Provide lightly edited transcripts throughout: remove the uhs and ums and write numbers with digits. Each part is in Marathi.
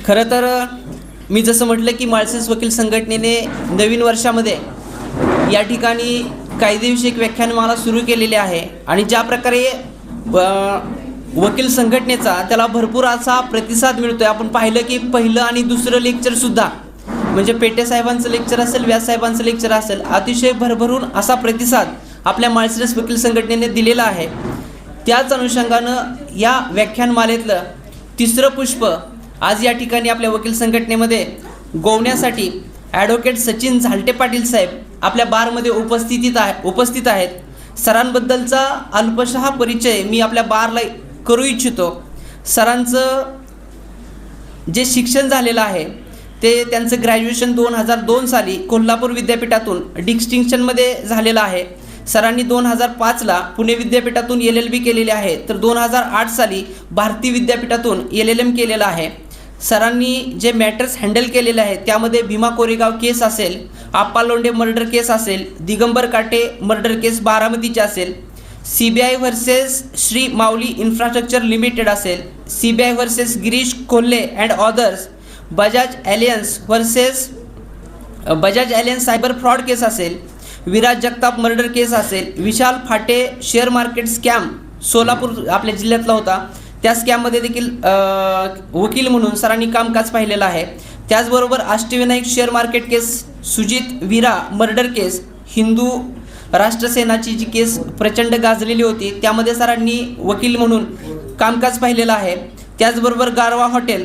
खरं तर मी जसं म्हटलं की माळशिरस वकील संघटनेने नवीन वर्षामध्ये या ठिकाणी कायदेविषयक व्याख्यानमाला सुरू केलेले आहे आणि ज्या प्रकारे वकील संघटनेचा त्याला भरपूर असा प्रतिसाद मिळतो आहे. आपण पाहिलं की पहिलं आणि दुसरं लेक्चरसुद्धा म्हणजे पेटे साहेबांचं लेक्चर असेल, व्यास साहेबांचं लेक्चर असेल, अतिशय भरभरून असा प्रतिसाद आपल्या माळशिरस वकील संघटनेने दिलेला आहे. त्याच अनुषंगानं या व्याख्यानमालेतलं तिसरं पुष्प आज या ठिकाणी आपल्या वकील संघटनेमध्ये गोवण्यासाठी ॲडव्होकेट सचिन झालटे पाटील साहेब आपल्या बारमध्ये उपस्थित आहेत. सरांबद्दलचा अल्पशः परिचय मी आपल्या बारला करू इच्छितो. सरांचं जे शिक्षण झालेलं आहे ते त्यांचं ग्रॅज्युएशन 2002 साली कोल्हापूर विद्यापीठातून डिस्टिंक्शनमध्ये झालेलं आहे. सरांनी 2005ला पुणे विद्यापीठातून LLB केलेले आहे, तर 2008 साली भारती विद्यापीठातून LLM केलेलं आहे. सरांनी जे मॅटर्स हँडल केलेले आहेत त्यामध्ये भीमा कोरेगाव केस असेल, आप्पा लोंढे मर्डर केस असेल, दिगंबर काटे मर्डर केस बारामतीची असेल, CBI versus Shri Mauli infrastructure limited असेल, CBI versus Girish Kolhe and others, Bajaj Allianz cyber fraud case असेल, विराज जगताप मर्डर केस असेल, विशाल फाटे शेअर मार्केट स्कॅम सोलापूर आपल्या जिल्ह्यातला होता, त्या स्कॅममध्ये देखील वकील म्हणून सरांनी कामकाज पाहिलेलं आहे. त्याचबरोबर अष्टविनायक शेअर मार्केट केस, सुजित विरा मर्डर केस, हिंदू राष्ट्रसेनाची जी केस प्रचंड गाजलेली होती त्यामध्ये सरांनी वकील म्हणून कामकाज पाहिलेलं आहे. त्याचबरोबर गारवा हॉटेल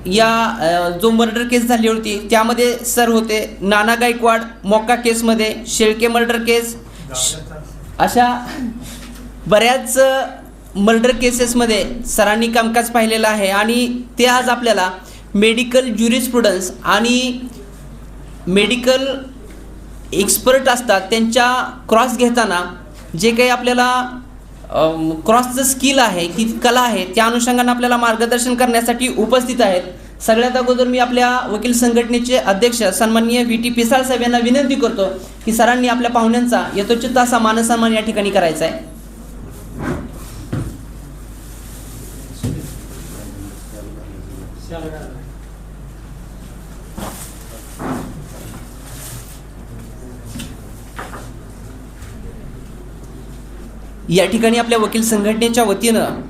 या जो मर्डर केस झाली होती त्यामध्ये सर होते. नाना गायकवाड मोक्का केसमध्ये, शेळके मर्डर केस, अशा बऱ्याच मर्डर केसेसमध्ये सरांनी कामकाज पाहिलेलं आहे. आणि ते आज आपल्याला मेडिकल ज्युरिस्प्रुडन्स आणि मेडिकल एक्सपर्ट असतात त्यांच्या क्रॉस घेताना जे काही आपल्याला क्रॉसचं स्किल आहे, की कला आहे, त्या अनुषंगाने आपल्याला मार्गदर्शन करण्यासाठी उपस्थित आहेत. सगळ्यात अगोदर मी आपल्या वकील संघटनेचे अध्यक्ष सन्माननीय VT पिसाळ साहेब यांना विनंती करतो की सरांनी आपल्या पाहुण्यांचा यथोचित असा मानसन्मान या ठिकाणी करायचा आहे. या ठिकाणी आपल्या वकील संघटनेच्या वतीनं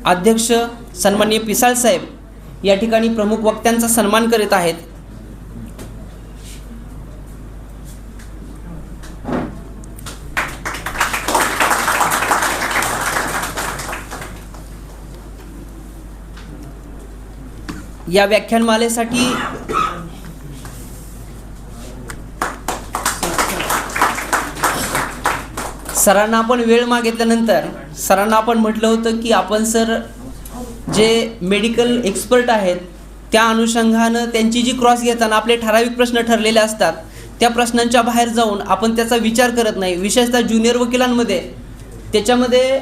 अध्यक्ष सन्माननीय पिसाळ साहेब या ठिकाणी प्रमुख वक्त्यांचा सन्मान करीत आहेत. या व्याख्यानमालेसाठी सरांना आपण वेळ मागितल्यानंतर सरांना आपण म्हटलं होतं की आपण सर जे मेडिकल एक्सपर्ट आहेत त्या अनुषंगानं त्यांची जी क्रॉस घेताना आपले ठराविक प्रश्न ठरलेले असतात त्या प्रश्नांच्या बाहेर जाऊन आपण त्याचा विचार करत नाही. विशेषतः ज्युनियर वकिलांमध्ये त्याच्यामध्ये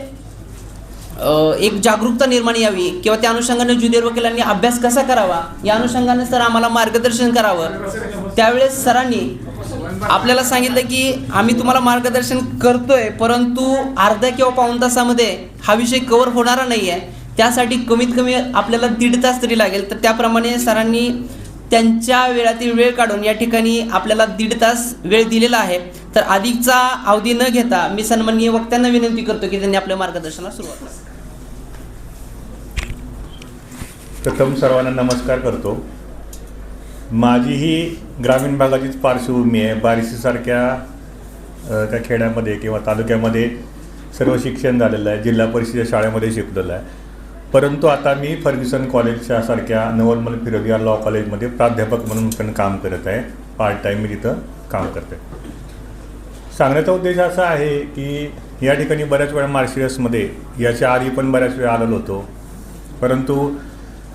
एक जागरूकता निर्माण यावी किंवा त्या अनुषंगाने ज्युनियर वकिलांनी अभ्यास कसा करावा या अनुषंगाने सर आम्हाला मार्गदर्शन करावं. त्यावेळेस सरांनी आपल्याला सांगितलं की आम्ही तुम्हाला मार्गदर्शन करतोय, परंतु अर्ध्या किंवा पाऊण तासामध्ये हा विषय कव्हर होणारा नाही आहे, त्यासाठी कमीत कमी आपल्याला 1.5 तास तरी लागेल. तर त्याप्रमाणे सरांनी त्यांच्या वेळातील वेळ काढून या ठिकाणी आपल्याला 1.5 तास वेळ दिलेला आहे. तर अधिकचा अवधी न घेता मी सन्माननीय वक्त्यांना विनंती करतो की त्यांनी आपल्या मार्गदर्शनाला सुरुवात करावी. प्रथम सर्वांना नमस्कार करतो. माझी ही ग्रामीण भागाचीच पार्श्वभूमी आहे. बार्शीसारख्या त्या खेड्यामध्ये किंवा तालुक्यामध्ये सर्व शिक्षण झालेलं आहे, जिल्हा परिषद शाळेमध्ये शिकलेलं आहे. परंतु आता मी फर्ग्युसन कॉलेजच्या सारख्या नवलमल फिरोदिया लॉ कॉलेजमध्ये प्राध्यापक म्हणून पण काम करत आहे. पार्ट टाईम मी तिथं काम करते. सांगण्याचा उद्देश असा आहे की या ठिकाणी बऱ्याच वेळा माळशिरसमध्ये याच्या आधी पण बऱ्याच वेळा आलेलो होतो, परंतु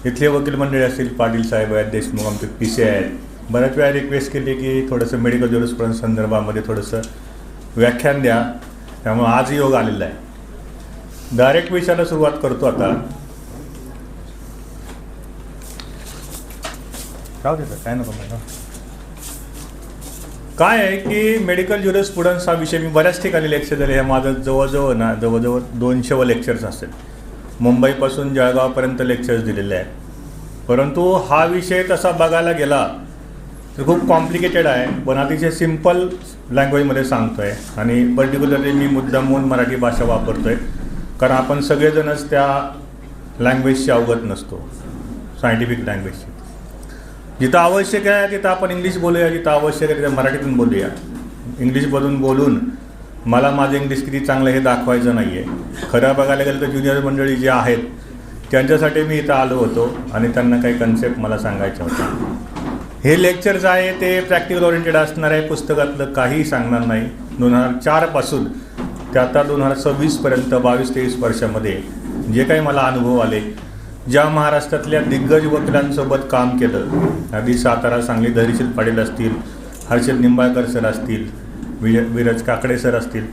इथले वकील मंडळी असतील, पाटील साहेब आहेत, देशमुख आमचे PC आहेत, बऱ्याच वेळा रिक्वेस्ट केली की थोडंसं मेडिकल ज्युरिस्प्रुडन्स संदर्भामध्ये थोडंसं व्याख्यान द्या. त्यामुळे आज योग आलेला आहे. डायरेक्ट विषयाला सुरुवात करतो. आता राहू देतं काय नको काय आहे की मेडिकल ज्युरिस्प्रुडन्स हा विषय मी बऱ्याच ठिकाणी लेक्चर दिले. हे माझं जवळजवळ 200 लेक्चर्स असेल. मुंबईपासून जळगावपर्यंत लेक्चर्स दिलेले आहेत. परंतु हा विषय तसा बघायला गेला तर खूप कॉम्प्लिकेटेड आहे, पण अतिशय सिम्पल लँग्वेजमध्ये सांगतो आहे. आणि पर्टिक्युलरली मी मुद्दामून मराठी भाषा वापरतो आहे, कारण आपण सगळेजणच त्या लँग्वेजशी अवगत नसतो, सायंटिफिक लँग्वेजशी. जिथं आवश्यक आहे तिथं आपण इंग्लिश बोलूया, जिथं आवश्यक आहे तिथं मराठीतून बोलूया. इंग्लिशमधून बोलून मला माझं इंग्लिश किती चांगलं हे दाखवायचं नाही आहे. खरं बघायला गेलं तर ज्युनियर मंडळी जे आहेत त्यांच्यासाठी मी इथं आलो होतो आणि त्यांना काही कन्सेप्ट मला सांगायच्या होत्या. हे लेक्चर्स आहे ते प्रॅक्टिकल ओरिएंटेड असणार आहे, पुस्तकातलं काहीही सांगणार नाही. 2004 पासून ते आता 2026पर्यंत 22-23 वर्षामध्ये जे काही मला अनुभव आले, ज्या महाराष्ट्रातल्या दिग्गज वकिलांसोबत काम केलं, अगदी सातारा सांगली धैर्यशील पाटील असतील, हर्षद निंबाळकर सर असतील, विरज काकडे सर असतील,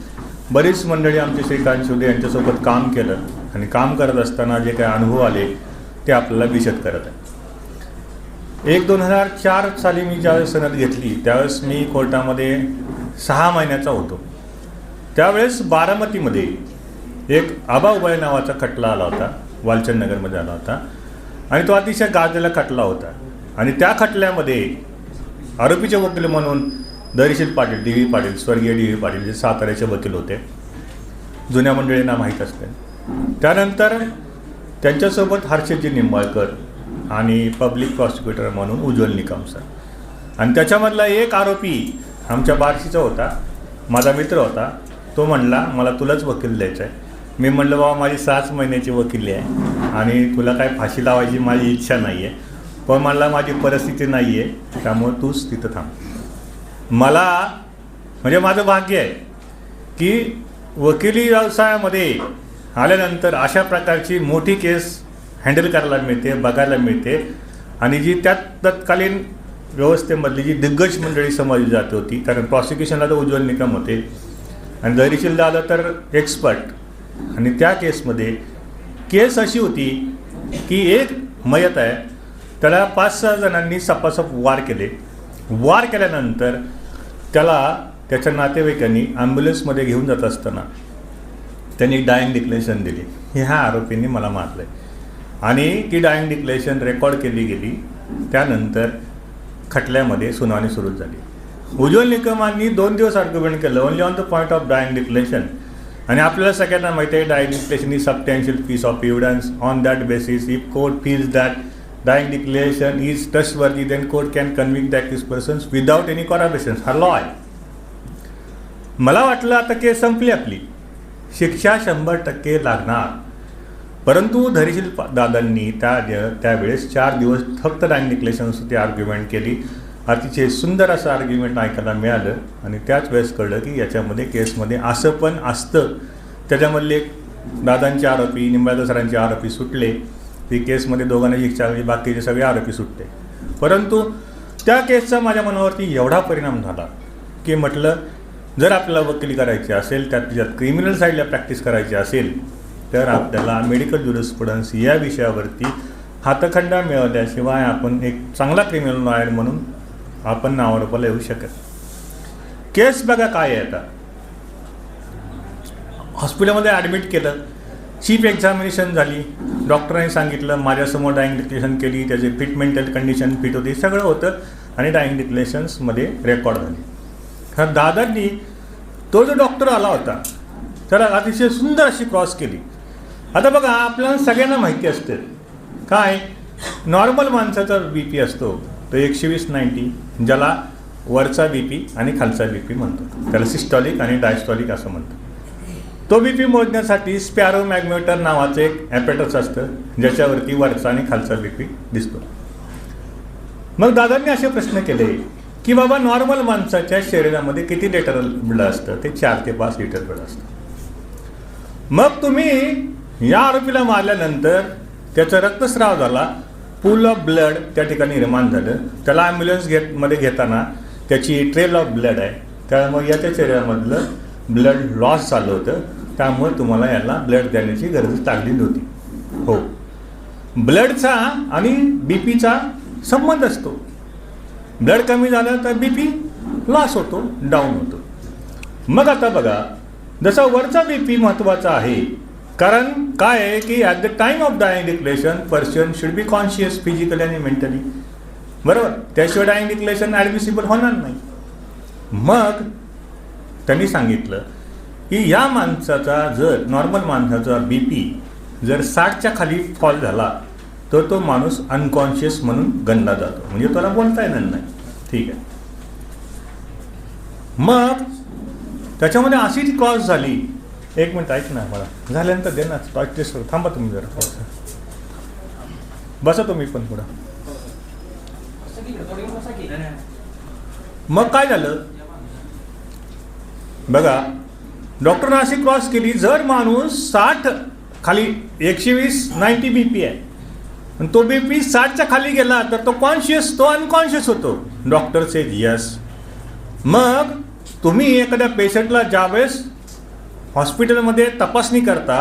बरीच मंडळी आमचे श्रीकांत शिवदे यांच्यासोबत काम केलं आणि काम करत असताना जे काही अनुभव आले ते आपल्याला विशद करत आहे. 2004 साली मी ज्यावेळेस सनद घेतली त्यावेळेस मी कोर्टामध्ये 6 महिन्याचा होतो. त्यावेळेस बारामतीमध्ये एक आबा उबाळे नावाचा खटला आला होता, वालचंदनगरमध्ये आला होता आणि तो अतिशय गाजलेला खटला होता. आणि त्या खटल्यामध्ये आरोपीचे वकील म्हणून धैर्यशील पाटील, डी व्ही पाटील, स्वर्गीय डी व्ही पाटील जे साताऱ्याचे वकील होते, जुन्या मंडळींना माहीत असते. त्यानंतर त्यांच्यासोबत हर्षदजी निंबाळकर आणि पब्लिक प्रॉसिक्युटर म्हणून उज्ज्वल निकम सर. आणि त्याच्यामधला एक आरोपी आमच्या बार्शीचा होता, माझा मित्र होता. तो म्हणला मला तुलाच वकील द्यायचा आहे. मी म्हणलं बाबा माझी 6 महिन्याची वकिली आहे आणि तुला काय फाशी लावायची माझी इच्छा नाही आहे, पण मला माझी परिस्थिती नाही आहे, त्यामुळे तूच तिथं थांब. मला म्हणजे माझं भाग्य आहे की वकिली व्यवसायामध्ये आल्यानंतर अशा प्रकारची मोठी केस हँडल करायला मिळते, बघायला मिळते. आणि जी त्यात तत्कालीन व्यवस्थेमधली जी दिग्गज मंडळी समजली जात होती, कारण प्रॉसिक्युशनला तर उज्ज्वल निकम होते आणि धैर्यशील दादा तर एक्सपर्ट. आणि त्या केसमध्ये केस अशी होती की एक मयत आहे, त्याला 5-6 जणांनी सपासप वार केले. वार केल्यानंतर त्याला त्याच्या नातेवाईकांनी ॲम्ब्युलन्समध्ये घेऊन जात असताना त्यांनी डायिंग डिक्लेरेशन दिली, हे ह्या आरोपींनी मला मारलं आहे. आणि ती डायिंग डिक्लेरेशन रेकॉर्ड केली गेली. त्यानंतर खटल्यामध्ये सुनावणी सुरू झाली. उज्ज्वल निकमांनी 2 दिवस आर्ग्युमेंट केलं only on the point of dying declaration. आणि आपल्याला सगळ्यांना माहिती आहे dying declaration is substantial piece of evidence. On that basis if court feels that dying declaration is trustworthy then court can convict the accused persons without any corroboration. हा लॉ आहे. मला वाटलं आता केस संपली आपली, शिक्षा 100% लागणार. परंतु धैर्यशील दादांनी त्यावेळेस 4 दिवस फक्त डायिंग डिक्लेरेशनसाठी आर्ग्युमेंट केली. अतिशय सुंदर असं आर्ग्युमेंट ऐकायला मिळालं. आणि त्याच वेळेस कळलं की याच्यामध्ये केसमध्ये असं पण असतं. त्याच्यामधले दादांचे आरोपी, निंबाळकर सरांचे आरोपी सुटले. ती केसमध्ये दोघांना शिक्षा झाली, बाकीचे सगळे आरोपी सुटले. परंतु त्या केसचा माझ्या मनावरती एवढा परिणाम झाला की म्हटलं जर आपल्याला वकिली करायची असेल, त्यात क्रिमिनल साईडला प्रॅक्टिस करायची असेल तर आपल्याला मेडिकल ज्युरिस्प्रुडन्स या विषयावरती हातखंडा मिळवल्याशिवाय आपण एक चांगला क्रिमिनल लॉयर म्हणून आपण नावारूपाला येऊ शकत. केस बघा काय आहे. आता हॉस्पिटलमध्ये ॲडमिट केलं, चीफ एक्झामिनेशन झाली, डॉक्टरांनी सांगितलं, माझ्यासमोर डायिंग डिक्लेरेशन केली, त्याचे फिट मेंटल कंडिशन फिट होती, सगळं होतं आणि डायिंग डिक्लेरेशन्समध्ये रेकॉर्ड झाली. हा दादांनी तो जो डॉक्टर आला होता त्याला अतिशय सुंदर अशी क्रॉस केली. आता बघा आपल्याला सगळ्यांना माहिती असते काय नॉर्मल माणसाचा बी पी असतो तो 120/90, ज्याला वरचा बी पी आणि खालचा बी पी म्हणतो, त्याला सिस्टॉलिक आणि डायस्टॉलिक असं म्हणतो. तो बी पी मोजण्यासाठी स्पॅरोमॅग्नेटर नावाचं एक ॲपेटस असतं ज्याच्यावरती वरचा आणि खालचा बी पी दिसतो. मग दादांनी असे प्रश्न केले की बाबा नॉर्मल माणसाच्या शरीरामध्ये किती लिटर ब्लड असतं? ते 4 ते 5 लिटर ब्लड असतं. मग तुम्ही या आरोपीला मारल्यानंतर त्याचा रक्तस्राव झाला, पूल ऑफ ब्लड त्या ठिकाणी निर्माण झालं, त्याला ॲम्ब्युलन्स मध्ये घेताना त्याची ट्रेल ऑफ ब्लड आहे, त्यामुळे याच्या शरीरामधलं ब्लड लॉस झालं होतं, त्यामुळे तुम्हाला याला ब्लड देण्याची गरज लागलेली होती. हो, ब्लडचा आणि बी पीचा संबंध असतो. ब्लड कमी झालं तर बी पी लॉस होतो, डाऊन होतो. मग आता बघा, जसा वरचा BP महत्त्वाचा आहे, कारण काय आहे की at the time of dying declaration person should be conscious physically आणि मेंटली, बरोबर. त्याशिवाय डायिंग डिक्लेरेशन ॲडमिसिबल होणार नाही. मग त्यांनी सांगितलं की या माणसाचा जर नॉर्मल माणसाचा BP जर 60च्या खाली फॉल झाला तर तो माणूस अनकॉन्शियस म्हणून गणला जातो, म्हणजे त्याला बोलता येणार नाही. ठीक आहे. मग त्याच्यामध्ये अशी क्रॉस झाली. एक मिनिट ऐक ना, मला झाल्यानंतर दे ना टॉर्च टेस्ट. थांबा तुम्ही जरा, बसा तुम्ही पण पुढं. मग काय झालं बघा, डॉक्टरनं अशी क्रॉस केली, जर माणूस 60 खाली 120 90 BP आहे आणि तो BP 60च्या खाली गेला तर तो कॉन्शियस, तो अनकॉन्शियस होतो. Doctor says yes. मग तुम्ही एखाद्या पेशंटला ज्यावेळेस हॉस्पिटलमध्ये तपासणी करता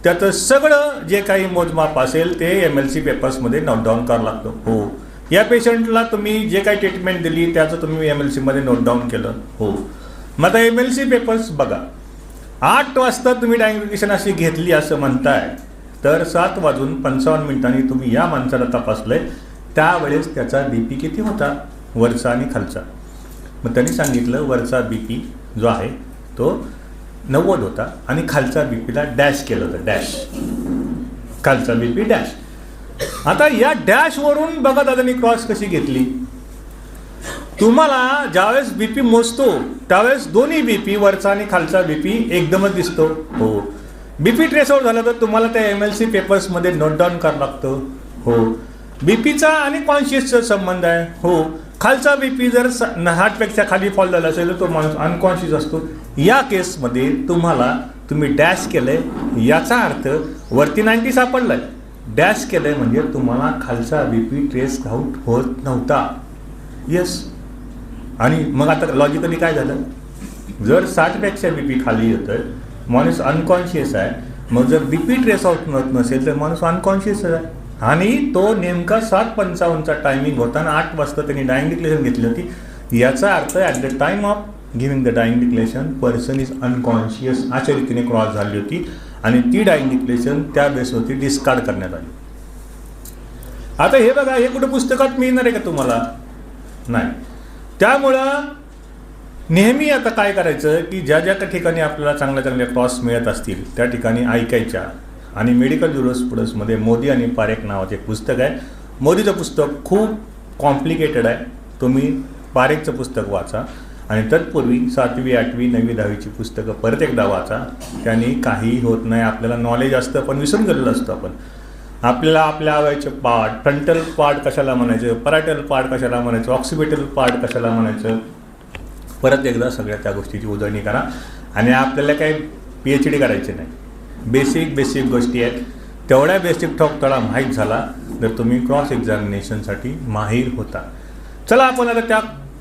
त्याचं सगळं जे काही मोजमाप असेल ते MLC पेपर्समध्ये नोट डाऊन करावं लागतं. हो, या पेशंटला तुम्ही जे काही ट्रीटमेंट दिली त्याचं तुम्ही MLCमध्ये नोट डाऊन केलं. हो. मग आता MLC पेपर्स बघा, 8 वाजता तुम्ही डायग्नोसिस अशी घेतली असं म्हणताय, तर 7:55 तुम्ही या माणसाला तपासलंय, त्यावेळेस त्याचा BP किती होता, वरचा आणि खालचा. मग त्यांनी सांगितलं वरचा BP जो आहे तो 90 होता आणि खालचा BPला डॅश केलं होतं, डॅश, खालचा BP डॅश. आता या डॅशवरून बघा दादांनी क्रॉस कशी घेतली. तुम्हाला ज्यावेळेस BP मोजतो त्यावेळेस दोन्ही BP वरचा आणि खालचा BP एकदमच दिसतो. हो. BP ट्रेस आउट झाला तर तुम्हाला त्या MLC पेपर्समध्ये नोट डाऊन करावं लागतं. हो. BPचा आणि कॉन्शियसचा संबंध आहे. हो. खालचा BP जर 60पेक्षा खाली फॉल झाला असेल तर तो माणूस अनकॉन्शियस असतो. या केसमध्ये तुम्ही डॅश केलंय, याचा अर्थ वरती 90 सापडलाय, डॅश केलंय म्हणजे तुम्हाला खालचा BP ट्रेस आउट होत नव्हता. येस. आणि मग आता लॉजिकली काय झालं, जर 60पेक्षा BP खाली येतोय, माणूस अनकॉन्शियस आहे, मग जर BP ट्रेस आउट होत नसेल तर माणूस अनकॉन्शियस आहे. आणि तो नेमका 7:55चा टायमिंग होता आणि 8 वाजता त्यांनी डायिंग डिक्लेरेशन घेतली होती. याचा अर्थ at the time of giving the dying declaration person is unconscious अशा रीतीने क्रॉस झाली होती आणि ती डायिंग डिक्लेरेशन त्या बेसवरती डिस्कार्ड करण्यात आली. आता हे बघा, हे कुठं पुस्तकात मिळणार आहे का तुम्हाला? नाही. त्यामुळं नेहमी आता काय करायचं की ज्या ज्या ठिकाणी आपल्याला चांगल्या क्रॉस मिळत असतील त्या ठिकाणी ऐकायच्या. आणि मेडिकल ज्युरिस्प्रुडन्समध्ये मोदी आणि पारेख नावाचे एक पुस्तक आहे. मोदीचं पुस्तक खूप कॉम्प्लिकेटेड आहे, तुम्ही पारेखचं पुस्तक वाचा आणि तत्पूर्वी 7वी 8वी 9वी 10वीची पुस्तकं परत एकदा वाचा. त्यांनी काही होत नाही. आपल्याला नॉलेज असतं पण विसरून गेलेलं असतं आपण. आपल्याला आपल्या अवयवाचे पार्ट, फ्रंटल पार्ट कशाला म्हणायचं, परायटल पार्ट कशाला म्हणायचं, ऑक्सिपिटल पार्ट कशाला म्हणायचं, परत एकदा सगळ्या त्या गोष्टीची उजळणी करा. आणि आपल्याला काही PhD करायची नाही, बेसिक गोष्टी आहेत. तेवढ्या बेसिक ठोक थोडा माहीत झाला तर तुम्ही क्रॉस एक्झामिनेशनसाठी माहीर होता. चला आपण आता त्या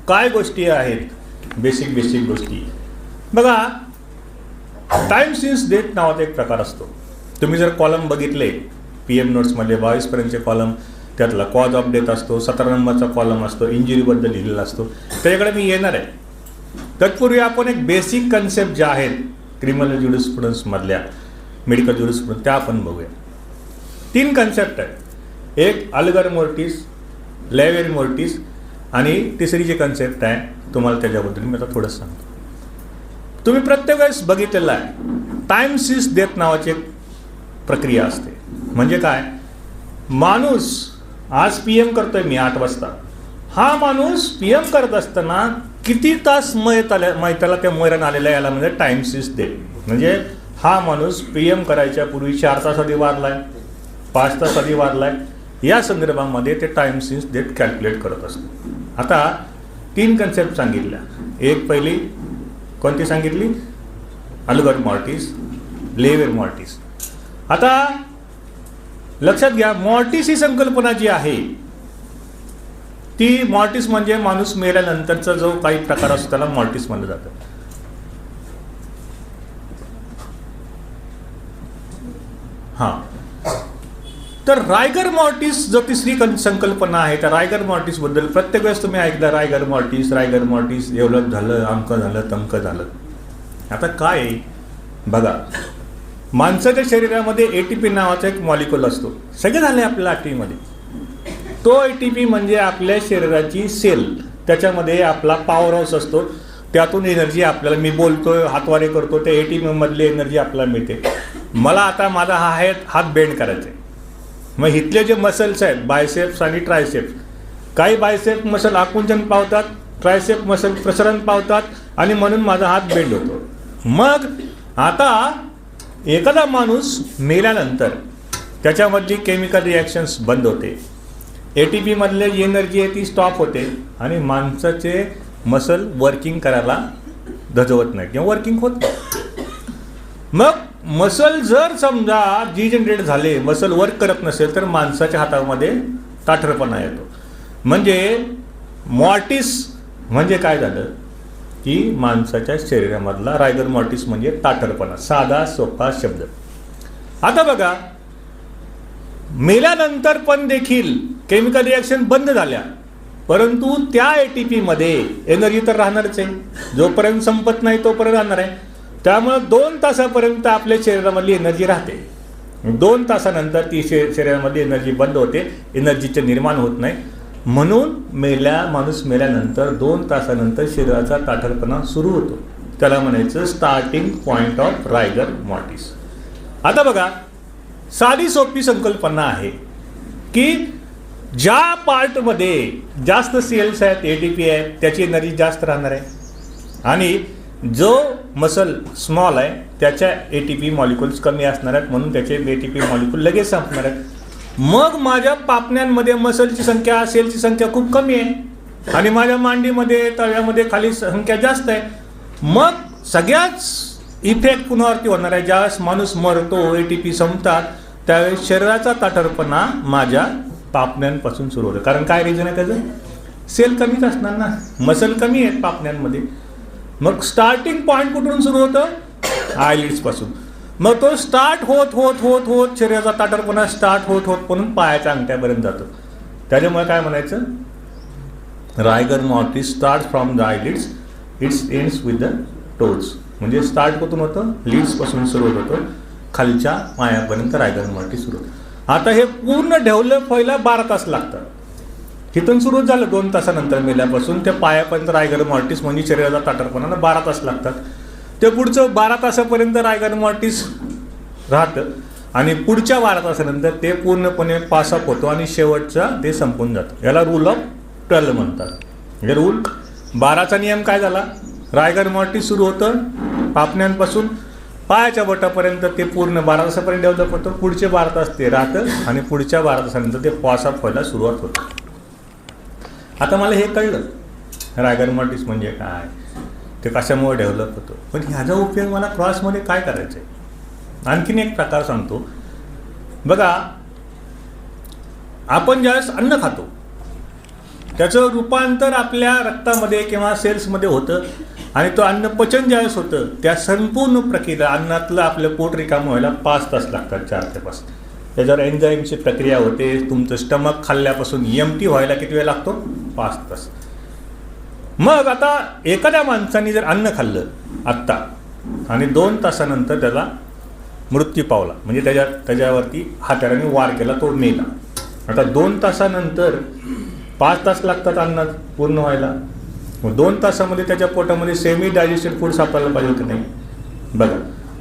काय गोष्टी आहेत बेसिक गोष्टी बघा. टाईम सिन्स डेट नावाचा एक प्रकार असतो. तुम्ही जर कॉलम बघितले PM नोट्समध्ये 22पर्यंतचे कॉलम, त्यातला कॉज ऑफ डेथ असतो, 17 नंबरचा कॉलम असतो, इंजुरीबद्दल लिहिलेला असतो, त्याच्याकडे मी येणार आहे. तत्पूर्वी आपण एक बेसिक कन्सेप्ट ज्या आहेत क्रिमिनल ज्युरिस्प्रुडन्समधल्या, मेडिकल ज्युरिस्प्रुडन्स, त्या आपण बघूया. 3 कन्सेप्ट आहेत. एक अल्गर मोर्टिस, लेवेर मोर्टिस आणि तिसरी जी कन्सेप्ट आहे तुम्हाला त्याच्याबद्दल मी आता थोडंसं सांगतो. तुम्ही प्रत्येक वेळेस बघितलेलं आहे टाईम सिन्स डेथ नावाची एक प्रक्रिया असते. म्हणजे काय, माणूस आज PM करतोय मी 8 वाजता, हा माणूस PM करत असताना किती तास त्याला त्या मरण आलेलं आहे, याला म्हणजे टाईम सिन्स डेथ. म्हणजे हा माणूस PM करायच्या पूर्वी 4 तास आधी वारलाय, 5 तास आधी वारलाय, या संदर्भामध्ये ते टाईम सिन्स डेथ कॅल्क्युलेट करत असतो. आता 3 कन्सेप्ट सांगितल्या. एक पहिली कोणती सांगितली, अल्गर मॉर्टिस, लेवेर मॉर्टिस. आता लक्षात घ्या, मॉर्टिस ही संकल्पना जी आहे ती मॉर्टिस म्हणजे माणूस मेल्यानंतरचा जो काही प्रकार असतो त्याला मॉर्टिस म्हणलं जातं. हां, तर रायगर मॉर्टिस जो तिसरी संकल्पना आहे त्या रायगर मॉर्टिसबद्दल प्रत्येक वेळेस तुम्ही ऐकलं रायगर मॉर्टिस एवढं झालं, अमकं झालं, तमकं झालं. आता काय आहे बघा, माणसाच्या शरीरामध्ये ATP नावाचा एक मॉलिक्यूल असतो. सगळे झाले आपल्या ATPमध्ये. तो ATP म्हणजे आपल्या शरीराची सेल, त्याच्यामध्ये आपला पॉवर हाऊस असतो. त्यातून एनर्जी आपल्याला, मी बोलतोय, हातवारे करतो, त्या ATP मधली एनर्जी आपल्याला मिळते. मला आता माझा हात बेंड करायचा आहे. मग इथले जे मसल्स आहेत बायसेप्स आणि ट्रायसेप्स, काही बायसेप मसल आकुंचन पावतात, ट्रायसेप मसल प्रसरण पावतात आणि म्हणून माझा हात बेंड होतो. मग आता एखादा माणूस मेल्यानंतर त्याच्यामधली केमिकल रिॲक्शन्स बंद होते, ATP मधले जी एनर्जी आहे ती स्टॉप होते आणि माणसाचे मसल वर्किंग करायला धजवत नाही किंवा वर्किंग होत नाही. मग मसल जर समजा डिजनरेट झाले, मसल वर्क करत नसेल तर माणसाच्या हातामध्ये ताठरपणा येतो. म्हणजे मॉर्टिस म्हणजे काय झालं की माणसाच्या शरीरामधला रायगर मॉर्टिस म्हणजे ताठरपणा, साधा सोपा शब्द. आता बघा, मेल्यानंतर पण देखील केमिकल रिॲक्शन बंद झाल्या, परंतु त्या ATP मध्ये एनर्जी तर राहणारच आहे. जोपर्यंत संपत नाही तोपर्यंत राहणार आहे. त्यामुळं 2 तासापर्यंत आपल्या शरीरामधली एनर्जी राहते. 2 तासानंतर ती शरीरामधली एनर्जी बंद होते, एनर्जीचे निर्माण होत नाही. म्हणून माणूस मेल्यानंतर 2 तासानंतर शरीराचा ताठरपणा सुरू होतो. त्याला म्हणायचं starting point of Raigad mortis. आता बघा, साधी सोपी संकल्पना आहे की ज्या पार्टमध्ये जास्त सेल्स आहेत, ATP आहेत, त्याची एनर्जी जास्त राहणार आहे आणि जो मसल स्मॉल आहे त्याच्या ATP मॉलिक्युल्स कमी असणार आहेत, म्हणून त्याचे ATP मॉलिक्युल लगेच संपणार आहेत. मग माझ्या पापण्यांमध्ये मसलची संख्या, सेलची संख्या खूप कमी आहे आणि माझ्या मांडीमध्ये, तळव्यामध्ये खाली संख्या जास्त आहे. मग सगळ्याच इफेक्ट कुणावरती होणार आहे. ज्यावेळेस माणूस मरतो, ATP संपतात, त्यावेळेस शरीराचा ताठरपणा माझ्या पापण्यांपासून सुरू होतं. कारण काय रिझन आहे त्याचं? सेल कमीच असणार ना, मसल कमी आहेत पापण्यांमध्ये. मग स्टार्टिंग पॉईंट कुठून सुरू होतं? आयलिड्सपासून. मग तो स्टार्ट होत होत होत होत शरीराचा ताठरपणा स्टार्ट होत होत म्हणून पायाच्या अंगठ्यापर्यंत जातो. त्याच्यामुळे काय म्हणायचं, rigor mortis start from the eyelids, its ends with the toes. म्हणजे स्टार्ट कुठून होतं? लीड्सपासून सुरू होत होतं, खालच्या पायापर्यंत रायगर मॉर्टिस सुरू होतं. आता हे पूर्ण डेव्हलप व्हायला 12 तास लागतात. इथून सुरू झालं 2 तासानंतर मेल्यापासून त्या पायापर्यंत रायगर मॉर्टिस म्हणजे शरीराचा ताठरपणा 12 तास लागतात. ते पुढचं 12 तासापर्यंत रायगर मॉर्टिस राहतं आणि पुढच्या 12 तासानंतर ते पूर्णपणे पासअप होतो आणि शेवटचा ते संपून जातं. याला रूल ऑफ 12 म्हणतात. म्हणजे रूल 12चा नियम काय झाला? रायगर मॉर्टिस सुरू होतं पापण्यांपासून पायाच्या बोटापर्यंत, ते पूर्ण 12 तासापर्यंत डेव्हलप होतं. पुढचे 12 तास ते राहतं आणि पुढच्या 12 तासानंतर ते पासअप व्हायला सुरुवात होतं. आता मला हे कळलं रायगर मॉर्टिस म्हणजे काय, ते कशामुळे डेव्हलप होतं. पण ह्याचा उपयोग मला क्रॉसमध्ये काय करायचं आहे? आणखीन एक प्रकार सांगतो बघा. आपण ज्यावेळेस अन्न खातो त्याचं रूपांतर आपल्या रक्तामध्ये किंवा सेल्समध्ये होतं आणि तो अन्न पचन ज्यावेळेस होतं त्या संपूर्ण प्रक्रिया, अन्नातलं आपलं पोट रिकामं व्हायला 5 तास लागतात, 4 ते 5. त्याच्यावर एन्झाईमची प्रक्रिया होते. तुमचं स्टमक खाल्ल्यापासून एम्प्टी व्हायला किती वेळ लागतो? 5 तास. मग आता एखाद्या माणसाने जर अन्न खाल्लं आत्ता आणि 2 तासानंतर त्याला मृत्यू पावला, म्हणजे त्याच्यावरती हाताने वार केला, तो मेला. आता 2 तासानंतर 5 तास लागतात अन्न पूर्ण व्हायला. मग 2 तासामध्ये त्याच्या पोटामध्ये सेमी डायजेस्टेड फूड सापडायला पाहिजे की नाही? बघा,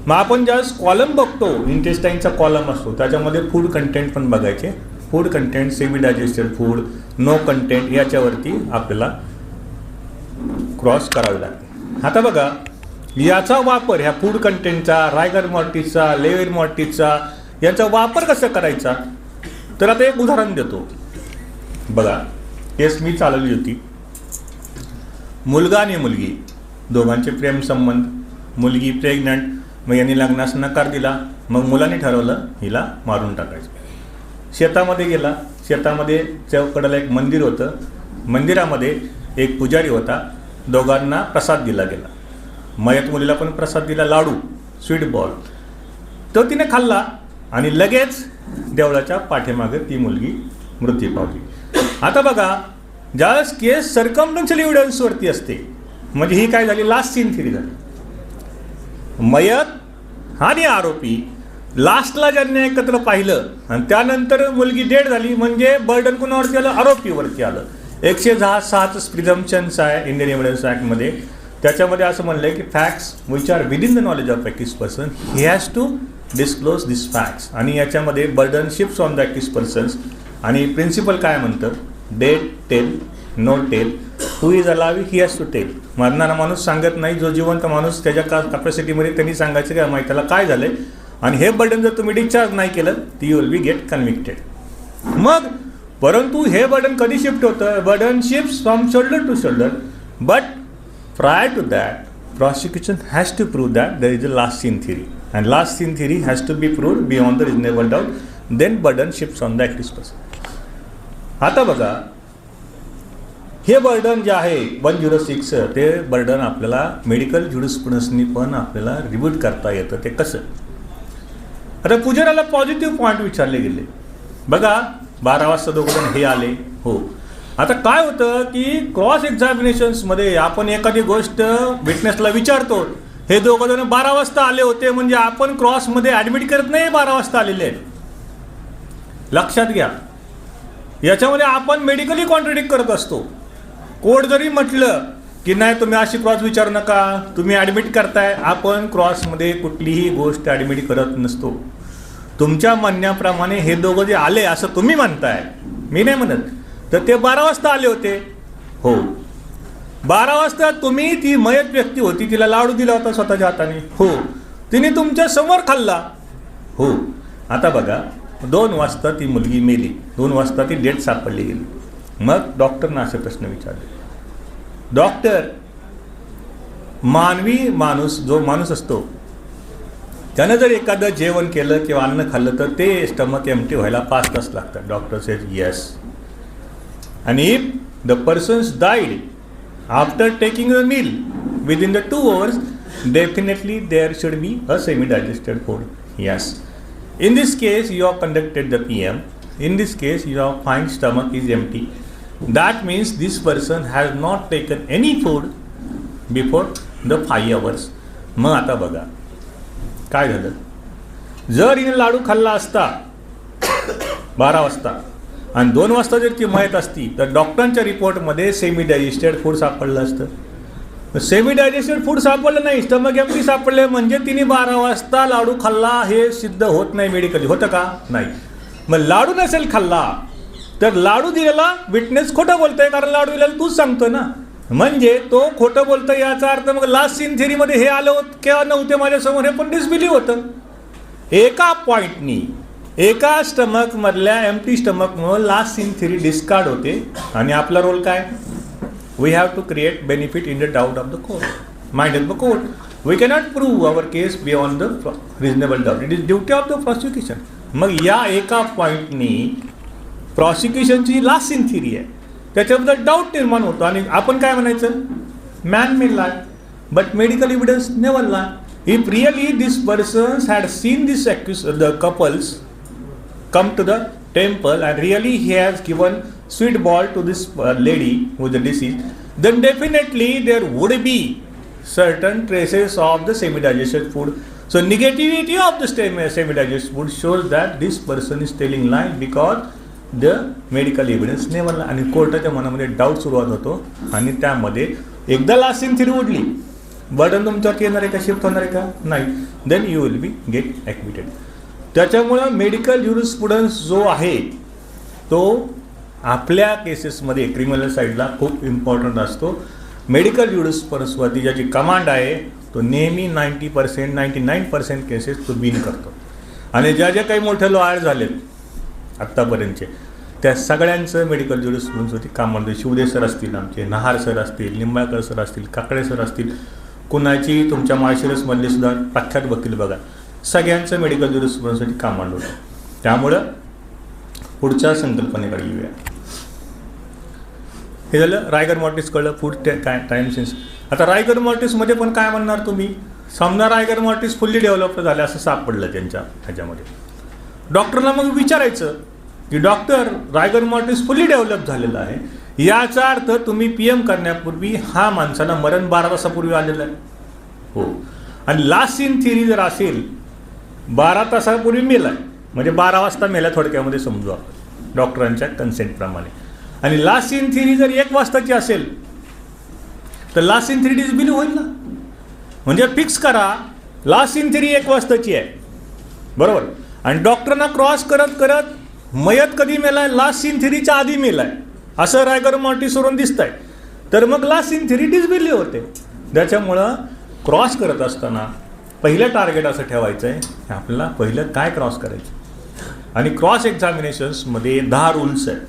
मग आपण ज्यावेळेस कॉलम बघतो, इंटेस्टाईनचा कॉलम असतो, त्याच्यामध्ये फूड कंटेंट पण बघायचे. Food content, semi digested food, no content, याच्यावरती आपल्याला क्रॉस करावे लागते. आता बघा, याचा वापर, ह्या फूड कंटेंटचा, रायगर मॉर्टिसचा, लेव्हर मॉर्टिसचा, याचा वापर कसा करायचा? तर आता एक उदाहरण देतो बघा. केस मी चालवली होती. मुलगा आणि मुलगी दोघांचे प्रेम संबंध, मुलगी प्रेग्नंट. मग यांनी लग्नास नकार दिला. मग मुलाने ठरवलं हिला मारून टाकायचं. शेतामध्ये गेला. शेतामध्ये चौकडाला एक मंदिर होतं. मंदिरामध्ये एक पुजारी होता. दोघांना प्रसाद दिला गेला. मयत मुलीला पण प्रसाद दिला, लाडू, स्वीट बॉल. तो तिने खाल्ला आणि लगेच देवळाच्या पाठीमागे ती मुलगी मृत्यू पावली. आता बघा, ज्यावेळेस केस सर्कमस्टन्शियल एव्हिडन्सवरती असते, म्हणजे ही काय झाली, लास्ट सीन थिअरी झाली. मयत आणि आरोपी लास्टला ज्यांनी एकत्र पाहिलं आणि त्यानंतर मुलगी डेड झाली, म्हणजे बर्डन कुणावरती आलं, आरोपीवरती आलं. 106 प्रिझम्पशन्स आहे इंडियन एव्हिडन्स ॲक्टमध्ये. त्याच्यामध्ये असं म्हणलं आहे की facts which are within the knowledge of accuse person he has to disclose this facts. आणि याच्यामध्ये burden shifts on the accuse persons. आणि प्रिन्सिपल काय म्हणतं, dead tell, no tell, who is alive he has to tell. मरणारा माणूस सांगत नाही, जो जिवंत माणूस त्याच्या कॅपॅसिटीमध्ये त्यांनी सांगायचं की माहिती त्याला काय झालं. आणि हे बर्डन जर तुम्ही डिस्चार्ज नाही केलं तर you will be get convicted. मग परंतु हे बर्डन कधी शिफ्ट होतं, burden shifts from shoulder to shoulder. But prior to that prosecution has to prove that there is a last scene theory, and last scene theory has to be proved beyond the reasonable doubt. Then burden shifts on the accused person. आता बघा, हे बर्डन जे आहे 106 ते बर्डन आपल्याला मेडिकल ज्युरिस्प्रुडन्सनी पण आपल्याला रिव्ह्यू करता येतं. ते कसं, आता पुजाऱ्याला पॉझिटिव्ह पॉईंट विचारले गेले. बघा 12 वाजता दोघं हे आले. हो, आता काय होतं की क्रॉस एक्झामिनेशन्समध्ये आपण एखादी गोष्ट विटनेसला विचारतो, हे दोघं जण 12 वाजता आले होते, म्हणजे आपण क्रॉसमध्ये ॲडमिट करत नाही 12 वाजता आलेले आहेत. लक्षात घ्या, याच्यामध्ये आपण मेडिकली कॉन्ट्रडिक्ट करत असतो. कोर्ट जरी म्हटलं की नाही तुम्ही अशी क्रॉस विचारू नका, तुम्ही ॲडमिट करताय, आपण क्रॉसमध्ये कुठलीही गोष्ट ॲडमिट करत नसतो. तुमच्या म्हणण्याप्रमाणे हे दोघं जे आले असं तुम्ही म्हणताय, मी नाही म्हणत. तर ते 12 वाजता आले होते. हो, 12 वाजता तुम्ही, ती मयत व्यक्ती होती, तिला लाडू दिला होता स्वतःच्या हाताने. हो, तिने तुमच्या समोर खाल्ला. हो, आता बघा 2 वाजता ती मुलगी मेली, 2 वाजता ती डेट सापडली गेली. मग डॉक्टरना असे प्रश्न विचारले, डॉक्टर, मानवी माणूस जो माणूस असतो त्यानं जर एखादं जेवण केलं किंवा अन्न खाल्लं तर ते स्टमक एम्प्टी व्हायला 5 तास लागतात. Doctor says yes. And if the persons died after taking the meal within the 2 hours, definitely there should be a semi-digested food. Yes. In this case, you have conducted the PM. In this case, your fine stomach is empty. That means this person has not taken any food before the 5 hours. मग आता बघा काय झालं, जर हिने लाडू खाल्ला असता 12 वाजता आणि 2 वाजता जर ती मयत असती तर डॉक्टरांच्या रिपोर्टमध्ये सेमी डायजेस्टेड फूड सापडलं असतं. सेमी डायजेस्टेड फूड सापडलं नाही, स्टमक एम्प्टी सापडले, म्हणजे तिने 12 वाजता लाडू खाल्ला हे सिद्ध होत नाही मेडिकली. होतं का? नाही. मग लाडू नसेल खाल्ला तर लाडू दिलेला विटनेस खोटं बोलतोय, कारण लाडू दिलेला तूच सांगतोय ना, म्हणजे तो खोटं बोलतोय याचा अर्थ मग लास्ट सीन थिअरीमध्ये हे आलं होतं किंवा नव्हते माझ्यासमोर, हे पण डिसबिलीव्ह होतं. एका पॉईंटनी, एका स्टमकमधल्या एम्प्टी स्टमकमुळे लास्ट सीन थिअरी डिस्कार्ड होते. आणि आपला रोल काय, we have to create benefit in the doubt of the court, mind of the court. We cannot prove our case beyond the reasonable doubt. It is duty of the prosecution. मग या एका पॉईंटनी प्रॉसिक्युशनची लास्ट सीन थिअरी आहे, त्याच्याबद्दल डाऊट निर्माण होतो. आणि आपण काय म्हणायचं, man made lie but medical evidence never lie. If really this persons had seen this the couples come to the temple and really he has given sweet ball to this lady who is deceased, then definitely there would be certain traces of the semi-digested food. So negativity of the semi-digested food shows that this person is telling lie because the medical evidence never lie. आणि कोर्टाच्या मनामध्ये डाऊट सुरुवात होतो आणि त्यामध्ये एकदा लास्ट सीन थिअरी उडली, बर्डन तुमच्यावरती येणार आहे का, शिफ्ट होणार आहे का, नाही, then you will be get acquitted. त्याच्यामुळं मेडिकल ज्युरिस्प्रुडन्स जो आहे तो आपल्या केसेसमध्ये क्रिमिनल साईडला खूप इम्पॉर्टंट असतो. मेडिकल ज्युरिस्प्रुडन्सवरती ज्याची कमांड आहे तो नेहमी 90%, 99% केसेस तो विन करतो. आणि ज्या ज्या काही मोठे लॉयर झालेत आत्तापर्यंतचे त्या सगळ्यांचं मेडिकल ज्युरिस्प्रुडन्सवरती कमांड आहे. शिवदे सर असतील, आमचे नहार सर असतील, लिंबाळकर सर असतील, काकडे सर असतील, कुणाची तुमच्या माळशिरसमधले सुद्धा प्रख्यात वकील बघा, सगळ्यांचं मेडिकल ज्युरिस्प्रुडन्ससाठी कमांड होतं. त्यामुळं पुढच्या संकल्पनेकडे येऊया. हे झालं रायगर मॉर्टिस कळलं, फूड काय टाईम सेन्स. आता रायगर मॉर्टिसमध्ये पण काय म्हणणार तुम्ही, समजा रायगर मॉर्टिस फुल्ली डेव्हलप झाले असं सापडलं त्यांच्या ह्याच्यामध्ये. डॉक्टरला मग विचारायचं की doctor Raigad mortis fully develop झालेला आहे, याचा अर्थ तुम्ही PM करण्यापूर्वी हा माणसाला मरण 12 तासापूर्वी आलेलं आहे. हो, आणि लास्ट सीन थिअरी जर असेल 12 तासापूर्वी मेलाय म्हणजे 12 वाजता मेला थोडक्यामध्ये समजू आपण डॉक्टरांच्या कन्सेंटप्रमाणे. आणि लास्ट सीन थिअरी जर 1 वाजताची असेल तर लास्ट सीन थिअरी डिसबिलीव्ह होईल ना. म्हणजे फिक्स करा लास्ट सीन थिअरी 1 वाजताची आहे, बरोबर. आणि डॉक्टरांना क्रॉस करत करत मयत कधी मेलाय, लास्ट सीन थिअरीच्या आधी मेलाय असं रायगर मॉर्टिसवरून दिसतंय, तर मग लास्ट सीन थिअरी डिसबिलीव्ह होते. त्याच्यामुळं क्रॉस करत असताना पहिलं टार्गेट असं ठेवायचं आहे की आपल्याला पहिलं काय क्रॉस करायचं. आणि क्रॉस एक्झामिनेशन्समध्ये 10 रूल्स आहेत.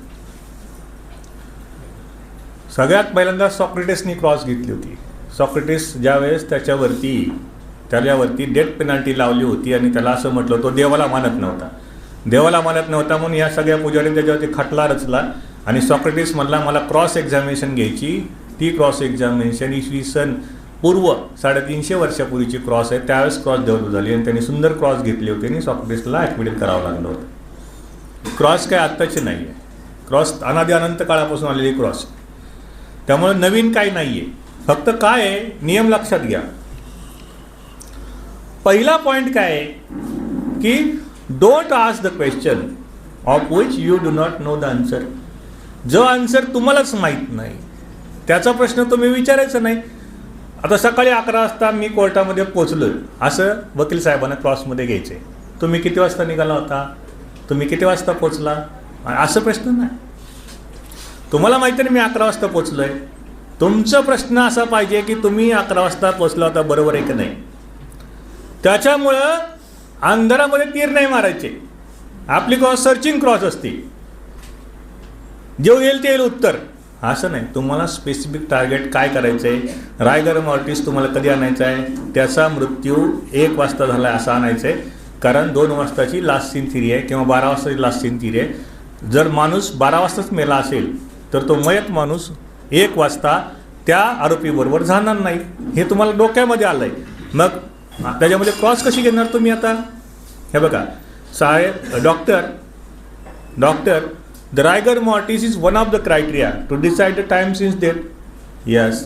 सगळ्यात पहिल्यांदा सॉक्रेटिसनी क्रॉस घेतली होती. सॉक्रेटिस ज्यावेळेस त्याच्यावरती डेथ पेनल्टी लावली होती आणि त्याला असं म्हटलं तो देवाला मानत नव्हता म्हणून या सगळ्या पुजारी त्याच्यावरती खटला रचला आणि सॉक्रेटिस म्हणला मला क्रॉस एक्झामिनेशन घ्यायची. ती क्रॉस एक्झामिनेशन इसवी सन पूर्व 350 वर्षापूर्वीची क्रॉस आहे, त्यावेळेस क्रॉस डेव्हलप झाली आणि त्यांनी सुंदर क्रॉस घेतली होती आणि सॉक्रेटिसला ॲक्विडेट करावं लागलं होतं. क्रॉस काय आत्ताची नाही आहे, क्रॉस अनादी अनंत काळापासून आलेली क्रॉस. त्यामुळे नवीन काही नाही आहे. फक्त काय आहे नियम लक्षात घ्या. पहिला पॉईंट काय आहे की don't ask the question of which you do not know the answer. जो आन्सर तुम्हालाच माहीत नाही त्याचा प्रश्न तुम्ही विचारायचा नाही. आता सकाळी 11 वाजता मी कोर्टामध्ये पोचलो असं वकील साहेबांना क्रॉसमध्ये घ्यायचे. तुम्ही किती वाजता निघाला होता, तुम्ही किती वाजता पोचला, असं प्रश्न नाही. तुम्हाला माहिती नाही मी 11 वाजता पोचलो आहे, तुमचा प्रश्न असा पाहिजे की तुम्ही 11 वाजता पोचला होता बरोबर आहे की नाही. त्याच्यामुळं अंधारामध्ये तीर नाही मारायचे. आपली क्रॉस सर्चिंग क्रॉस असते, जे येईल ते येईल उत्तर, असं नाही. तुम्हाला स्पेसिफिक टार्गेट काय करायचं आहे. रायगर मॉर्टिस तुम्हाला कधी आणायचा आहे, त्याचा मृत्यू 1 वाजता झाला आहे असं आणायचं आहे, कारण 2 वाजताची लास्ट सीन थिअरी आहे किंवा 12 वाजताची लास्ट सीन थिअरी आहे. जर माणूस 12 वाजताच मेला असेल तर तो मयत माणूस 1 वाजता त्या आरोपीबरोबर जाणार नाही, हे तुम्हाला डोक्यामध्ये आलं आहे. मग त्याच्यामध्ये क्रॉस कशी घेणार तुम्ही आता. हे बघा doctor the rigor mortis is one of the criteria to decide the time since death. Yes.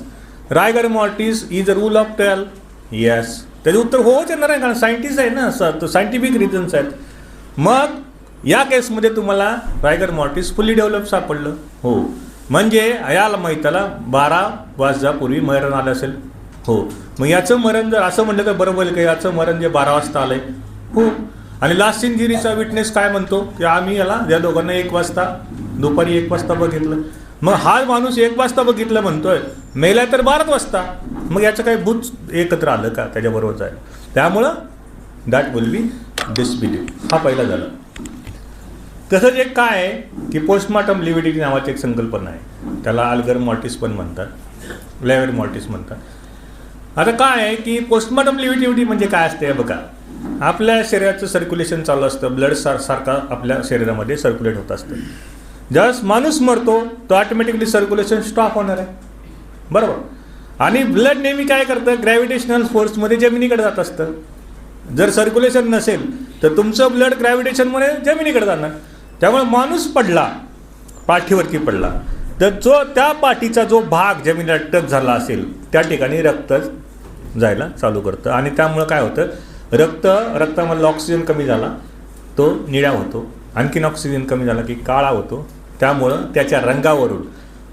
Rigor mortis is a rule of 12. Yes. त्याचं उत्तर होच येणार आहे, कारण सायंटिस्ट आहे ना, सायंटिफिक रिझन्स आहेत. मग या केसमध्ये तुम्हाला रायगर मॉर्टिस फुल्ली डेव्हलप सापडलं. हो, म्हणजे याला माहिताला 12 वाजतापूर्वी मरण आलं असेल. हो, मग याचं मरण जर असं म्हटलं तर बरोबर आहे का, याचं मरण जे 12 वाजता आलंय. हो. आणि लास्ट सीन थिअरीचा विटनेस काय म्हणतो की आम्ही या दोघांना 1 वाजता दुपारी 1 वाजता बघितलं. मग हा माणूस 1 वाजता बघितलं म्हणतोय, मेलाय तर 12 वाजता. मग याचं काही भूत एकत्र आलं का त्याच्याबरोबरच आहे. त्यामुळं दॅट विल बी डिसबिलीव्ह. हा पहिला झाला. तसंच एक काय आहे की पोस्टमॉर्टम लिव्हिडिटी नावाची एक संकल्पना आहे, त्याला आल्गर मॉर्टिस पण म्हणतात, लेव्हर मॉर्टिस म्हणतात. आता काय आहे की पोस्टमॉर्टम लिव्हिडिटी म्हणजे काय असते बघा. आपल्या शरीराचं सर्क्युलेशन चालू असतं, ब्लड सारखा आपल्या शरीरामध्ये सर्क्युलेट होत असतं. ज्यावेळेस माणूस मरतो तो ऑटोमॅटिकली सर्क्युलेशन स्टॉप होणार आहे, बरोबर. आणि ब्लड नेहमी काय करतं, ग्रॅव्हिटेशनल फोर्समध्ये जमिनीकडे जात असतं. जर सर्क्युलेशन नसेल तर तुमचं ब्लड ग्रॅव्हिटेशनमुळे जमिनीकडे जाणार. त्यामुळे माणूस पडला, पाठीवरती पडला, तर त्या पाठीचा जो भाग जमिनीला टच झाला असेल त्या ठिकाणी रक्त जायला चालू करतं. आणि त्यामुळं काय होतं, रक्तामधला ऑक्सिजन कमी झाला तो निळा होतो, आणखीन ऑक्सिजन कमी झाला की काळा होतो. त्यामुळं त्याच्या रंगावरून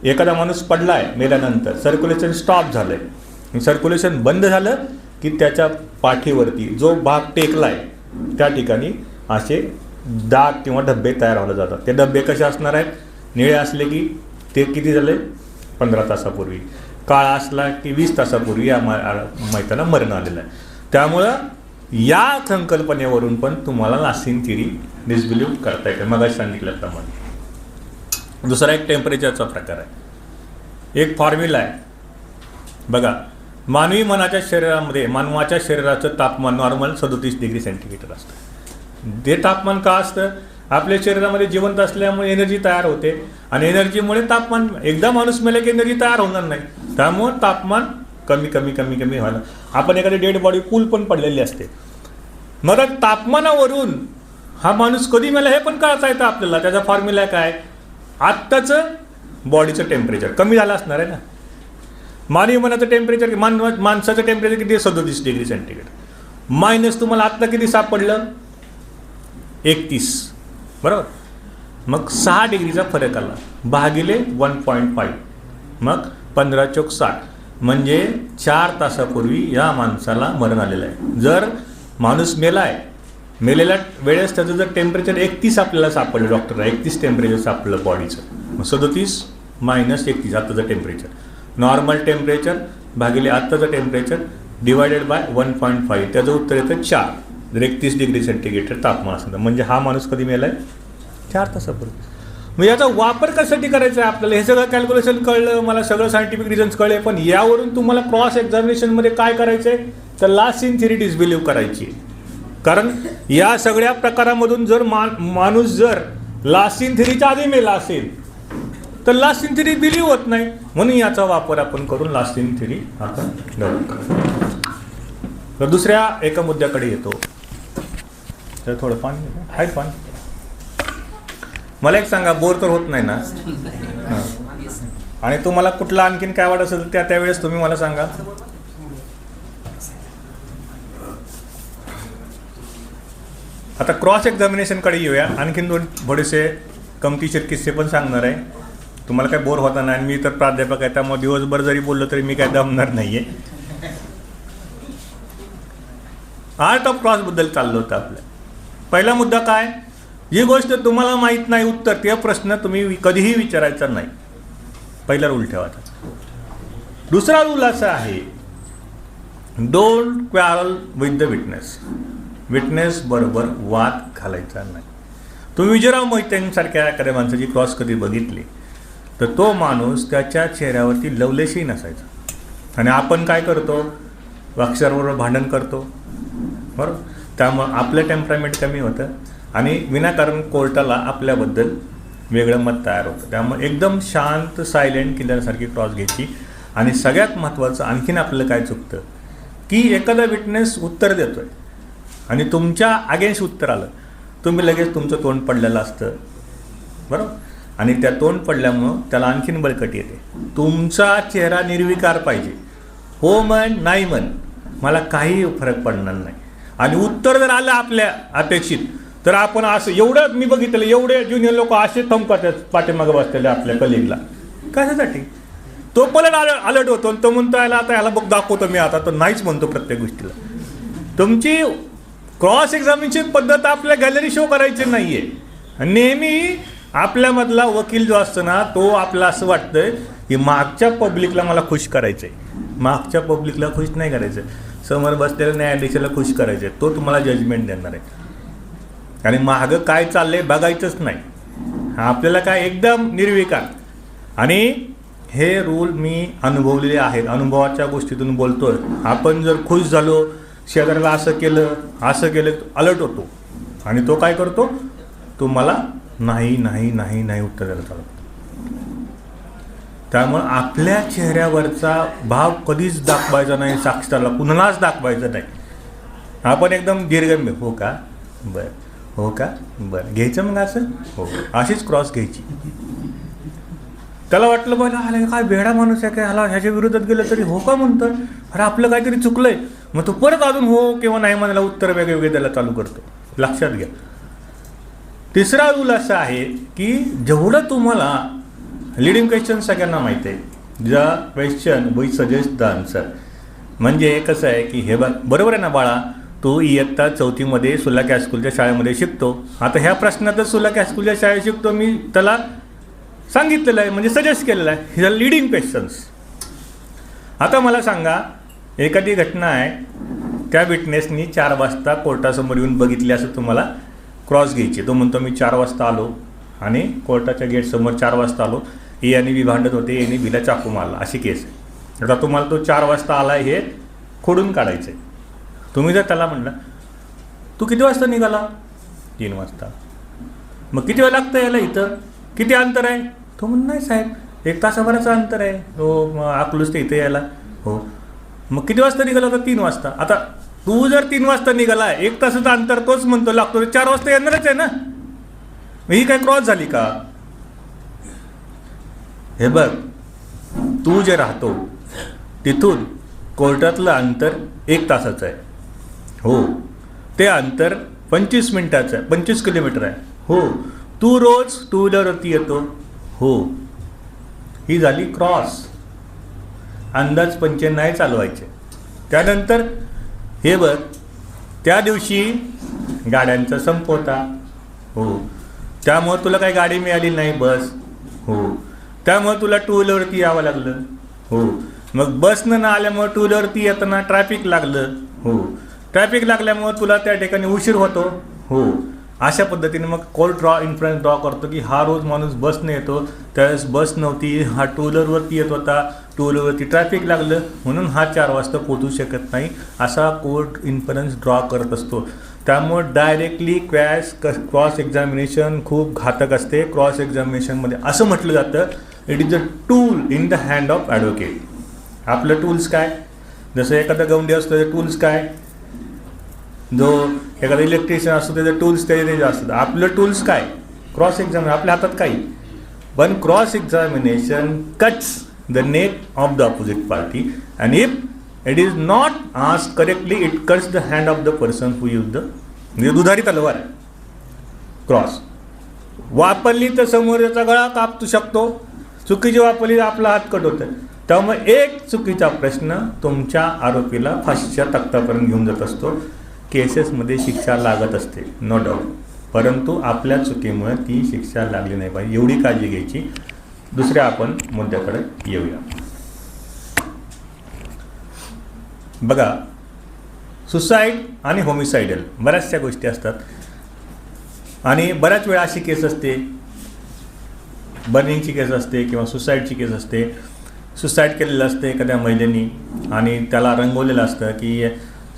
एखादा माणूस पडला आहे मेल्यानंतर, सर्क्युलेशन स्टॉप झालं आहे, सर्क्युलेशन बंद झालं की त्याच्या पाठीवरती जो भाग टेकला आहे त्या ठिकाणी असे डाग किंवा डब्बे तयार व्हायला जातात. ते डब्बे कसे असणार आहेत, निळे असले की ते किती झाले 15 तासापूर्वी, काळा असला की 20 तासापूर्वी या मैताला मरण आलेलं आहे. त्यामुळं या संकल्पनेवरून पण तुम्हाला लास्ट सीन थिअरी डिसबिलीव्ह करता येते मगाशी सांगितल्याप्रमाणे. दुसरा एक टेम्परेचरचा प्रकार आहे, एक फॉर्म्युला आहे बघा. मानवी मनाच्या शरीरामध्ये मानवाच्या शरीराचं तापमान नॉर्मल 37 डिग्री सेंटीग्रेड असतं. ते तापमान का असतं, आपल्या शरीरामध्ये जिवंत असल्यामुळे एनर्जी तयार होते आणि एनर्जीमुळे तापमान, एकदा माणूस मेला की एनर्जी तयार होणार नाही, त्यामुळे तापमान कमी कमी कमी कमी व्हायला. आपण एखादी डेड बॉडी कूल पण पडलेली असते. मग तापमानावरून हा माणूस कधी मेला हे पण कळता येतं आपल्याला. त्याचा फॉर्म्युला काय, आत्ताचं बॉडीचं टेम्परेचर कमी झालं असणार आहे ना. मानवी मनाचं टेम्परेचर माणसाचं टेम्परेचर किती आहे, 37 डिग्री सेंटीग्रेड. मायनस तुम्हाला आत्ता किती सापडलं, 31, बरोबर. मग 6 डिग्रीचा फरक आला, भागिले 1.5, मग 15 चोक 60, म्हणजे 4 तासापूर्वी या माणसाला मरण आलेलं आहे. जर माणूस मेला आहे, मेलेल्या वेळेस त्याचं जर टेम्परेचर 31 आपल्याला सापडलं, डॉक्टरला 31 टेम्परेचर सापडलं बॉडीचं, मग 37 मायनस 31 आत्ताचं टेम्परेचर, नॉर्मल टेम्परेचर भागिले आत्ताचं टेम्परेचर डिवायडेड बाय 1.5, त्याचं उत्तर येतं 4. जर 31 डिग्री सेंटीग्रेड तापमान असेल, म्हणजे हा माणूस कधी मेला आहे, 4 तासापूर्वी. मग याचा वापर कशासाठी करायचा आहे आपल्याला, हे सगळं कॅल्क्युलेशन कळलं, मला सगळं सायंटिफिक रिझन्स कळले, पण यावरून तुम्हाला क्रॉस एक्झामिनेशनमध्ये काय करायचं आहे, तर लास्ट इन थिअरी डिसबिलीव्ह करायची. कारण या सगळ्या प्रकारामधून जर माणूस जर लास्ट इन थिअरीच्या आधी मेला असेल तर लास्ट इन थिअरी बिलीव्ह होत नाही, म्हणून याचा वापर आपण करून लास्ट इन थिअरी आपण डेव्हलप करू. तर दुसऱ्या एका मुद्द्याकडे येतो. तर थोडं पाणी आहे, पाणी. मला एक सांगा, बोर तर होत नाही ना, आणि तुम्हाला कुठला आणखीन काय वाटत असेल त्यावेळेस तुम्ही मला सांगा. आता क्रॉस एक्झामिनेशनकडे येऊया. आणखीन थोडेसे गमतीशीर किस्से पण सांगणार आहे. तुम्हाला काय बोर होता नाही, मी तर प्राध्यापक आहे, त्यामुळे दिवसभर जरी बोललो तरी मी काय दमणार नाही आहे. आर्ट ऑफ क्रॉसबद्दल चाललं होतं आपलं. पहिला मुद्दा काय, जी गोष्ट तुम्हाला माहीत नाही उत्तर, ते प्रश्न तुम्ही कधीही विचारायचा नाही. पहिला रूल ठेवायचा. दुसरा रूल असा आहे, don't quarrel with the witness. Witness बरोबर वाद घालायचा नाही. तुम्ही विजयराव मोहित्यांसारख्या एखाद्या माणसाची क्रॉस कधी बघितली तर तो माणूस त्याच्या चेहऱ्यावरती लवलेशही नसायचा, आणि आपण काय करतो, अक्षराबरोबर भांडण करतो, बरोबर. त्यामुळं आपलं टेम्परामेंट कमी होतं आणि विनाकारण कोर्टाला आपल्याबद्दल वेगळं मत तयार होतं. त्यामुळे एकदम शांत सायलेंट किल्ल्यासारखी क्रॉस घ्यायची. आणि सगळ्यात महत्त्वाचं आणखीन आपलं काय चुकतं की एखादा विटनेस उत्तर देतो आहे आणि तुमच्या अगेन्स्ट उत्तर आलं, तुम्ही लगेच तुमचं तोंड पडलेलं असतं, बरोबर. आणि त्या तोंड पडल्यामुळं त्याला आणखीन बळकटी येते. तुमचा चेहरा निर्विकार पाहिजे, हो म्हण नाही म्हण, मला काही फरक पडणार नाही. आणि उत्तर जर आलं आपल्या अपेक्षित तर आपण असं, एवढं मी बघितलं, एवढे ज्युनियर लोक असे थंबतात पाठीमागं बसलेले आपल्या कलिगला, कशासाठी, तो पलट अलर्ट होतो आणि तो म्हणतो याला आता ह्याला बघ दाखवतो मी आता, तो नाहीच म्हणतो प्रत्येक गोष्टीला. तुमची क्रॉस एक्झामिनेशन पद्धत आपल्या गॅलरी शो करायची नाही आहे. नेहमी आपल्यामधला वकील जो असतो ना, तो आपला असं वाटतंय की मागच्या पब्लिकला मला खुश करायचं आहे. मागच्या पब्लिकला खुश नाही करायचं, समोर बसलेल्या न्यायाधीशाला खुश करायचं आहे, तो तुम्हाला जजमेंट देणार आहे. आणि मागं काय चाललंय बघायचंच नाही, आपल्याला काय एकदम निर्विकार. आणि हे रूल मी अनुभवलेले आहेत, अनुभवाच्या गोष्टीतून बोलतोय. आपण जर खुश झालो, शेजाऱ्याला असं केलं अलर्ट होतो आणि तो काय करतो, तुम्हाला नाही नाही नाही नाही उत्तर द्यायला चालू. त्यामुळे आपल्या चेहऱ्यावरचा भाव कधीच दाखवायचा नाही, साक्षीदाराला कुणालाच दाखवायचं नाही. आपण एकदम दीर्घ, हो का बरं, हो का बरं, घ्यायचं मग असं, हो, अशीच क्रॉस घ्यायची. त्याला वाटलं बघा आला काय वेडा माणूस आहे काय, ह्याला ह्याच्या विरोधात गेलं तरी हो का म्हणतो, अरे आपलं काहीतरी चुकलंय, मग तो परत अजून हो किंवा नाही म्हणायला उत्तर वेगळे द्यायला चालू करतो. लक्षात घ्या. तिसरा रूल असा आहे की जेवढं तुम्हाला लिडिंग क्वेश्चन सगळ्यांना माहिती आहे, the question we suggest the answer. म्हणजे कसं आहे की हे बरोबर आहे ना बाळा, तू इयत्ता 4थीमध्ये सुलाक हायस्कूलच्या शाळेमध्ये शिकतो. आता ह्या प्रश्नातच सुलाक हायस्कूलच्या शाळेत शिकतो मी, त्याला सांगितलेलं आहे, म्हणजे सजेस्ट केलेलं आहे. हे लिडिंग क्वेश्चन्स. आता मला सांगा, एखादी घटना आहे, त्या विटनेसनी 4 वाजता कोर्टासमोर येऊन बघितली असं तुम्हाला क्रॉस घ्यायची. तो म्हणतो मी 4 वाजता आलो आणि कोर्टाच्या गेटसमोर 4 वाजता आलो, ए आणि बी भांडत होते, एने बीला चाकू मारला, अशी केस आहे. आता तुम्हाला तो 4 वाजता आला हे खोडून काढायचं आहे. तुम्ही जर त्याला म्हणलं तू किती वाजता निघाला, 3 वाजता, मग किती वेळ लागतं यायला, इथं किती अंतर आहे, तो म्हणून नाही साहेब 1 तासाभराचं अंतर आहे, तो अकलूज ते इथे यायला, हो, मग किती वाजता निघाला होता, 3 वाजता. आता तू जर 3 वाजता निघाला, 1 तासाचं अंतर तोच म्हणतो लागतो, 4 वाजता येणारच आहे ना. ही काय क्रॉस झाली का? हे बघ, तू जे राहतो तिथून कोर्टातलं अंतर 1 तासाचं आहे. हो, ते अंतर 25 मिनिटाचं आहे, 25 किलोमीटर आहे. हो, तू रोज 2 व्हीलरवरती येतो. हो, ही झाली क्रॉस. अंदाज पंचे नाही चालवायचे. त्यानंतर हे बघ, त्या दिवशी गाड्यांचा संप होता. हो, त्यामुळे तुला काही गाडी मिळाली नाही, बस. हो, त्यामुळे तुला 2 व्हीलरवरती यावं लागलं. हो, मग बसनं न आल्यामुळे 2 व्हीलरवरती येताना ट्रॅफिक लागलं. हो, ट्रॅफिक लागल्यामुळे तुला त्या ठिकाणी उशीर होतो. हो, अशा पद्धतीने मग कोर्ट इन्फ्लुएन्स ड्रॉ करतो की हा रोज माणूस बसने येतो, त्यावेळेस बस नव्हती, हा 2 व्हीलरवरती येत होता, 2 व्हीलरवरती ट्रॅफिक लागलं म्हणून हा 4 वाजता पोहोचू शकत नाही, असा कोर्ट इन्फ्लुएन्स ड्रॉ करत असतो. त्यामुळे डायरेक्टली क्रॉस एक्झामिनेशन खूप घातक असते. क्रॉस एक्झामिनेशनमध्ये असं म्हटलं जातं, it is a tool in the hand of advocate. आपलं टूल्स काय? जसं एखादा गवंडी असतो त्याचे टूल्स काय, जो एखादा इलेक्ट्रिशियन असतो त्याचे टूल्स त्याचे असतात. आपलं टूल्स काय? Cross examination. आपल्या हातात काही, पण cross examination cuts the neck of the opposite party and if it is not asked correctly it cuts the hand of the person who use the, म्हणजे दुधारी तलवार आहे क्रॉस. वापरली तर समोरचा गळा कापू शकतो, चुकीची वापरली तर आपला हात कट होतं. त्यामुळे एक चुकीचा प्रश्न तुमच्या आरोपीला फाशीच्या तख्तापर्यंत घेऊन जात असतो. केसेसमध्ये शिक्षा लागत असते, नो डाऊट, परंतु आपल्या चुकीमुळे ती शिक्षा लागली नाही पाहिजे, एवढी काळजी घ्यायची. दुसऱ्या आपण मुद्द्याकडे येऊया. बघा, सुसाईड आणि होमिसायडल बऱ्याचशा गोष्टी असतात आणि बऱ्याच वेळा अशी केस असते, बर्निंगची केस असते किंवा सुसाईडची केस असते. सुसाईड केलेलं असते एखाद्या महिलेनी आणि त्याला रंगवलेलं असतं की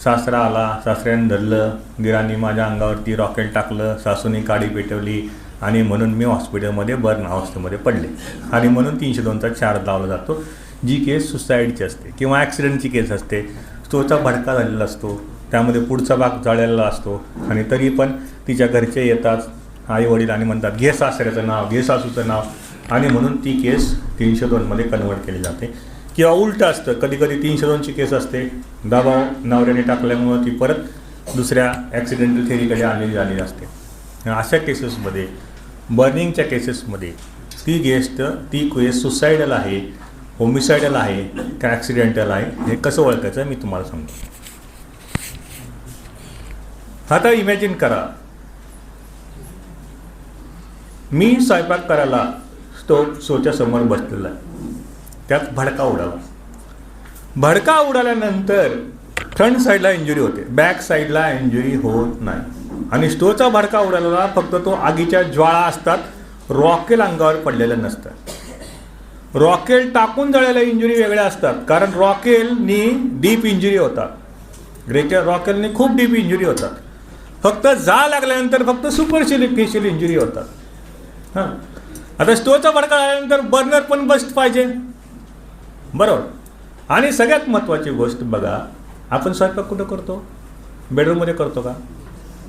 सासरा आला, सासऱ्याने धरलं, दिरांनी माझ्या अंगावरती रॉकेट टाकलं, सासूने काडी पेटवली आणि म्हणून मी हॉस्पिटलमध्ये बर्न अवस्थेमध्ये पडले आणि म्हणून 302चा चार्ज लावला जातो, जी केस सुसाईडची असते. किंवा ॲक्सिडेंटची केस असते, तोचा भडका झालेला असतो, त्यामध्ये पुढचा भाग जळलेला असतो आणि तरी पण तिच्या घरचे येतात, आई वडील, आणि म्हणतात घे सासऱ्याचं नाव, घे सासूचं नाव, आणि म्हणून ती केस 302मध्ये कन्वर्ट केली जाते. किंवा उलटं असतं, कधी कधी 302ची केस असते, दबाव नवऱ्याने टाकल्यामुळं ती परत दुसऱ्या ॲक्सिडेंटल थेरीकडे आलेली असते. अशा केसेसमध्ये, बर्निंगच्या केसेसमध्ये ती केस सुसाईडल आहे, होमिसायडल आहे का ॲक्सिडेंटल आहे, हे कसं ओळखायचं मी तुम्हाला सांगतो. आता इमॅजिन करा, मी स्वयंपाक करायला स्टोवच्या समोर बसलेला आहे, त्यात भडका उडाला. भडका उडाल्यानंतर फ्रंट साईडला इंजुरी होते, बॅक साईडला इंजुरी होत नाही. आणि स्टोवचा भडका उडालेला फक्त तो आगीच्या ज्वाळा असतात, रॉकेल अंगावर पडलेलं नसतं. रॉकेल टाकून जळलेल्या इंजुरी वेगळ्या असतात, कारण रॉकेलनी डीप इंजुरी होतात, रॉकेलनी खूप डीप इंजुरी होतात. फक्त जा लागल्यानंतर फक्त सुपरफिशियल इंजुरी होतात. हां, आता स्टोवचा भडका आल्यानंतर बर्नर पण बस्ट पाहिजे, बरोबर. आणि सगळ्यात महत्त्वाची गोष्ट बघा, आपण स्वयंपाक कुठं करतो? बेडरूममध्ये करतो का?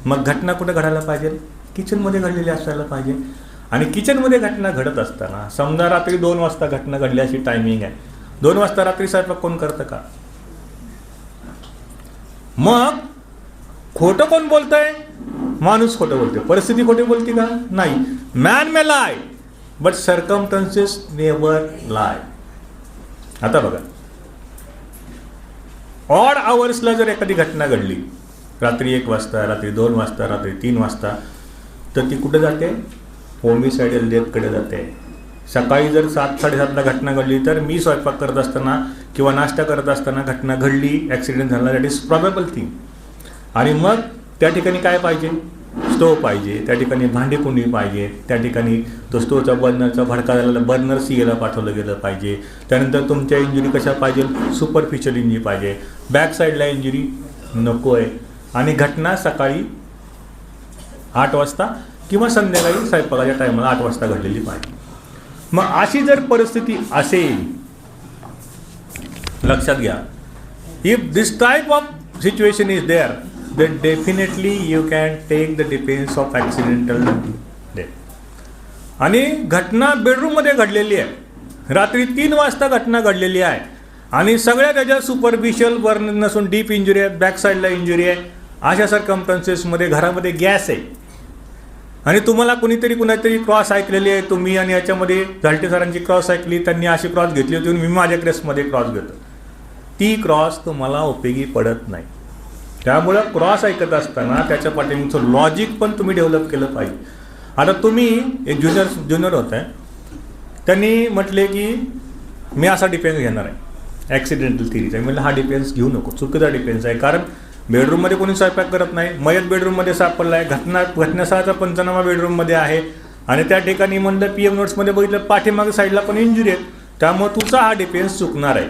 मग घटना कुठं घडायला पाहिजे? किचनमध्ये घडलेली असायला पाहिजे. आणि किचनमध्ये घटना घडत असताना, समजा रात्री 2 वाजता घटना घडली, अशी टायमिंग आहे, 2 वाजता रात्री स्वयंपाक कोण करतं का? मग खोटं कोण बोलतंय? माणूस खोटं बोलतोय, परिस्थिती खोटी बोलते का? नाही. Man may lie but circumstances never lie. आता बघा, ऑड आवर्सला जर एखादी घटना घडली, रात्री 1 वाजता, रात्री 2 वाजता, रात्री 3 वाजता, तर ती कुठे जाते? होमिसायडल डेथकडे जाते. सकाळी जर 7-7:30ला घटना घडली, तर मी स्वयंपाक करत असताना किंवा नाश्ता करत असताना घटना घडली, ॲक्सिडेंट झाला, दॅट इज प्रॉबेबल थिंग. आणि मग त्या ठिकाणी काय पाहिजे? स्टोव पाहिजे, त्या ठिकाणी भांडीकुंडी पाहिजे, त्या ठिकाणी तो स्टोवचा बर्नरचा भडका झालेला बर्नर सीएला पाठवलं गेलं पाहिजे. त्यानंतर तुमच्या इंजुरी कशा पाहिजे? सुपरफिशियल इंजुरी पाहिजे, बॅक साईडला इंजुरी नको आहे. आणि घटना सकाळी 8 वाजता किंवा संध्याकाळी स्वयंपाकाच्या टायमाला 8 वाजता घडलेली पाहिजे. मग अशी जर परिस्थिती असेल, लक्षात घ्या, if this type of situation is there, then definitely you can take the defense of accidental death. आणि घटना बेडरूममध्ये घडलेली आहे, रात्री 3 वाजता घटना घडलेली आहे आणि सगळ्या त्याच्या सुपरफिशियल बर्न नसून डीप इंजुरी आहे, बॅक साईडला इंजुरी आहे. अशा सर्कमस्टन्सेसमध्ये घरामध्ये गॅस आहे आणि तुम्हाला कुणातरी क्रॉस ऐकलेली आहे तुम्ही, आणि याच्यामध्ये झालटे सरांची क्रॉस ऐकली, त्यांनी अशी क्रॉस घेतली होती, मी माझ्या केसमध्ये क्रॉस घेतो. ती क्रॉस तुम्हाला उपयोगी पडत नाही. त्यामुळं क्रॉस ऐकत असताना त्याच्या पाठीमागचं लॉजिक पण तुम्ही डेव्हलप केलं पाहिजे. आता तुम्ही एक ज्युनियर होत आहे, त्यांनी म्हटले की मी असा डिफेन्स घेणार आहे ॲक्सिडेंटल थिरीचा. म्हणजे हा डिफेन्स घेऊ नको, चुकीचा डिफेन्स आहे. कारण बेडरूममध्ये कोणी स्वयंपाक करत नाही, मयत बेडरूममध्ये सापडला आहे, घटनास्थळाचा पंचनामा बेडरूममध्ये आहे आणि त्या ठिकाणी म्हणलं PM नोट्समध्ये बघितलं पाठीमागे साईडला पण इंजुरी आहे, त्यामुळे तुझा हा डिफेन्स चुकणार आहे.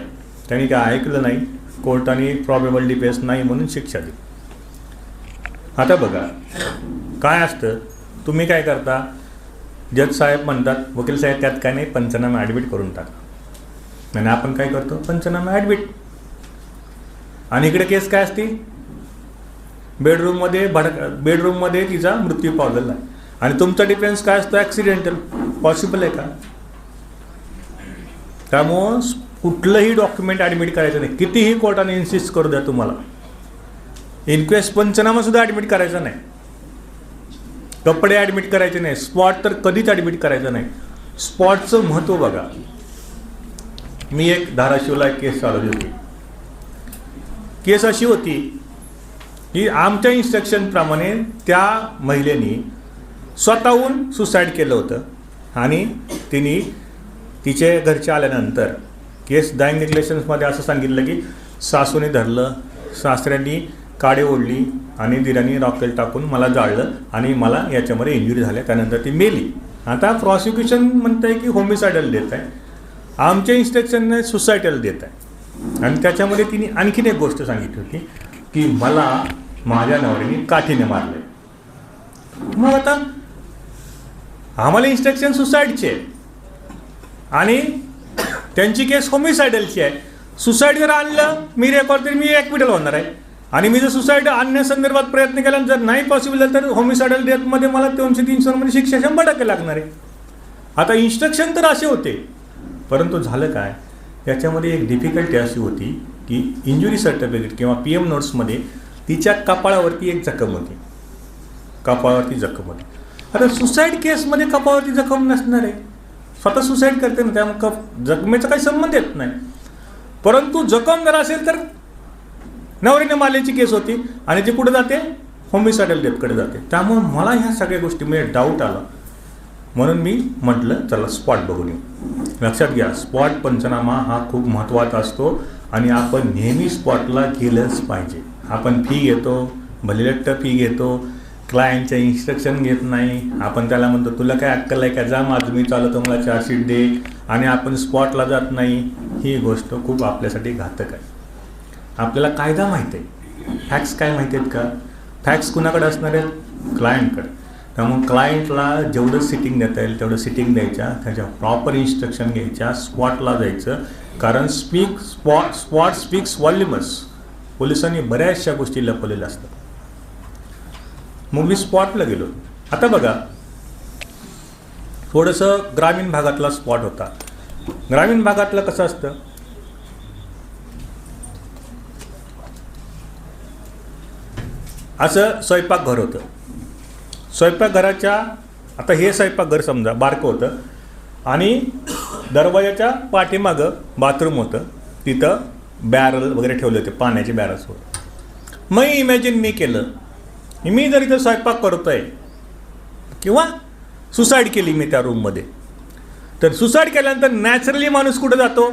त्यांनी काय ऐकलं नाही, कोर्टाने प्रॉबेबल डिफेन्स नाही म्हणून शिक्षा दिली. आता बघा काय असतं, तुम्ही काय करता, जज साहेब म्हणतात वकील साहेब त्यात काय नाही, पंचनामा ॲडमिट करून टाका, आणि आपण काय करतो पंचनामा ॲडमिट. आणि इकडे केस काय असते, बेडरूममध्ये तिचा मृत्यू पावलेला आहे आणि तुमचा डिफेन्स काय असतो ॲक्सिडेंटल. पॉसिबल आहे का? त्यामुळं कुठलंही डॉक्युमेंट ॲडमिट करायचं नाही, कितीही कोर्टाने इन्सिस्ट करू द्या तुम्हाला. इन्क्वेस्ट पंचनामासुद्धा ॲडमिट करायचा नाही, कपडे ॲडमिट करायचे नाही, स्पॉट तर कधीच ॲडमिट करायचं नाही. स्पॉटचं महत्त्व बघा. मी एक धाराशिवला एक केस चालवली होती. केस अशी होती की आमच्या इन्स्ट्रक्शनप्रमाणे त्या महिलेनी स्वतःहून सुसाईड केलं होतं आणि तिने तिचे घरचे आल्यानंतर केस डायिंग डिक्लेरेशन्समध्ये असं सांगितलं की सासूने धरलं, सासऱ्यांनी काडी ओढली आणि दिरांनी रॉकेल टाकून मला जाळलं आणि मला याच्यामध्ये इंजुरी झाल्या, त्यानंतर ती मेली. आता प्रॉसिक्युशन म्हणत आहे की होमिसायडल डेथ आहे, आमच्या इन्स्ट्रक्शनने सुसायडल डेथ आहे. आणि त्याच्यामध्ये तिने आणखीन एक गोष्ट सांगितली होती की मला माझ्या नवऱ्याने काठीने मारले. मग आता आम्हाला इन्स्ट्रक्शन सुसाईडचे आहे आणि त्यांची केस होमिसायडलची आहे. सुसाईड जर आणलं मी रेकॉर्ड तरी मी ॲक्विटल होणार आहे, आणि मी जर सुसाईड आणण्यासंदर्भात प्रयत्न केला जर नाही पॉसिबल झालं तर होमिसायडल डेथमध्ये मला 200-300 मध्ये शिक्षा 100% लागणार आहे. आता इन्स्ट्रक्शन तर असे होते, परंतु झालं काय, याच्यामध्ये एक डिफिकल्टी अशी होती की इंजुरी सर्टिफिकेट किंवा PM नोट्समध्ये तिच्या कपाळावरती एक जखम होती, कपाळावरती जखम होती. आता सुसाईड केसमध्ये कपाळावरती जखम नसणार आहे, स्वतः सुसाईड करते ना, त्यामुळे जखमेचा काही संबंध येत नाही. परंतु जखम जर असेल तर नवरीने मारल्याची केस होती आणि ती कुठे जाते, होमिसायडल डेथकडे जाते. त्यामुळे मला ह्या सगळ्या गोष्टीमध्ये डाऊट आला, म्हणून मी म्हटलं चला स्पॉट बघून येऊ. लक्षात घ्या, स्पॉट पंचनामा हा खूप महत्त्वाचा असतो आणि आपण नेहमी स्पॉटला गेलंच पाहिजे. आपण फी घेतो, भलेलट्ट फी घेतो, क्लायंटच्या इन्स्ट्रक्शन घेत नाही, आपण त्याला म्हणतो तुला काय अक्कल आहे का, जा माझं मी चालवतो मला चार्जशीट दे, आणि आपण स्पॉटला जात नाही. ही गोष्ट खूप आपल्यासाठी घातक आहे. आपल्याला कायदा माहीत आहे, फॅक्ट्स काय माहिती आहेत का, फॅक्ट्स कुणाकडे असणार आहेत, क्लायंटकडे. त्यामुळे क्लायंटला जेवढं सिटिंग देता येईल तेवढं सिटिंग द्यायच्या, त्याच्या प्रॉपर इन्स्ट्रक्शन घ्यायच्या, स्पॉटला जायचं. कारण स्पॉट स्पीक्स व्हॉल्युमस. पोलिसांनी बऱ्याचशा गोष्टी लपवलेल्या असतात. मग मी स्पॉटला गेलो. आता बघा, थोडंसं ग्रामीण भागातला स्पॉट होता. ग्रामीण भागातलं कसं असतं, असं स्वयंपाकघर होतं. स्वयंपाकघराच्या, आता हे स्वयंपाकघर समजा बारकं होतं आणि दरवाजाच्या पाठीमागं बाथरूम होतं, तिथं बॅरल वगैरे ठेवले होते, पाण्याचे बॅरल्स होते. मग इमॅजिन मी केलं, मी जर इथं स्वयंपाक करतो आहे किंवा सुसाईड केली मी त्या रूममध्ये, तर सुसाईड केल्यानंतर नॅचरली माणूस कुठं जातो,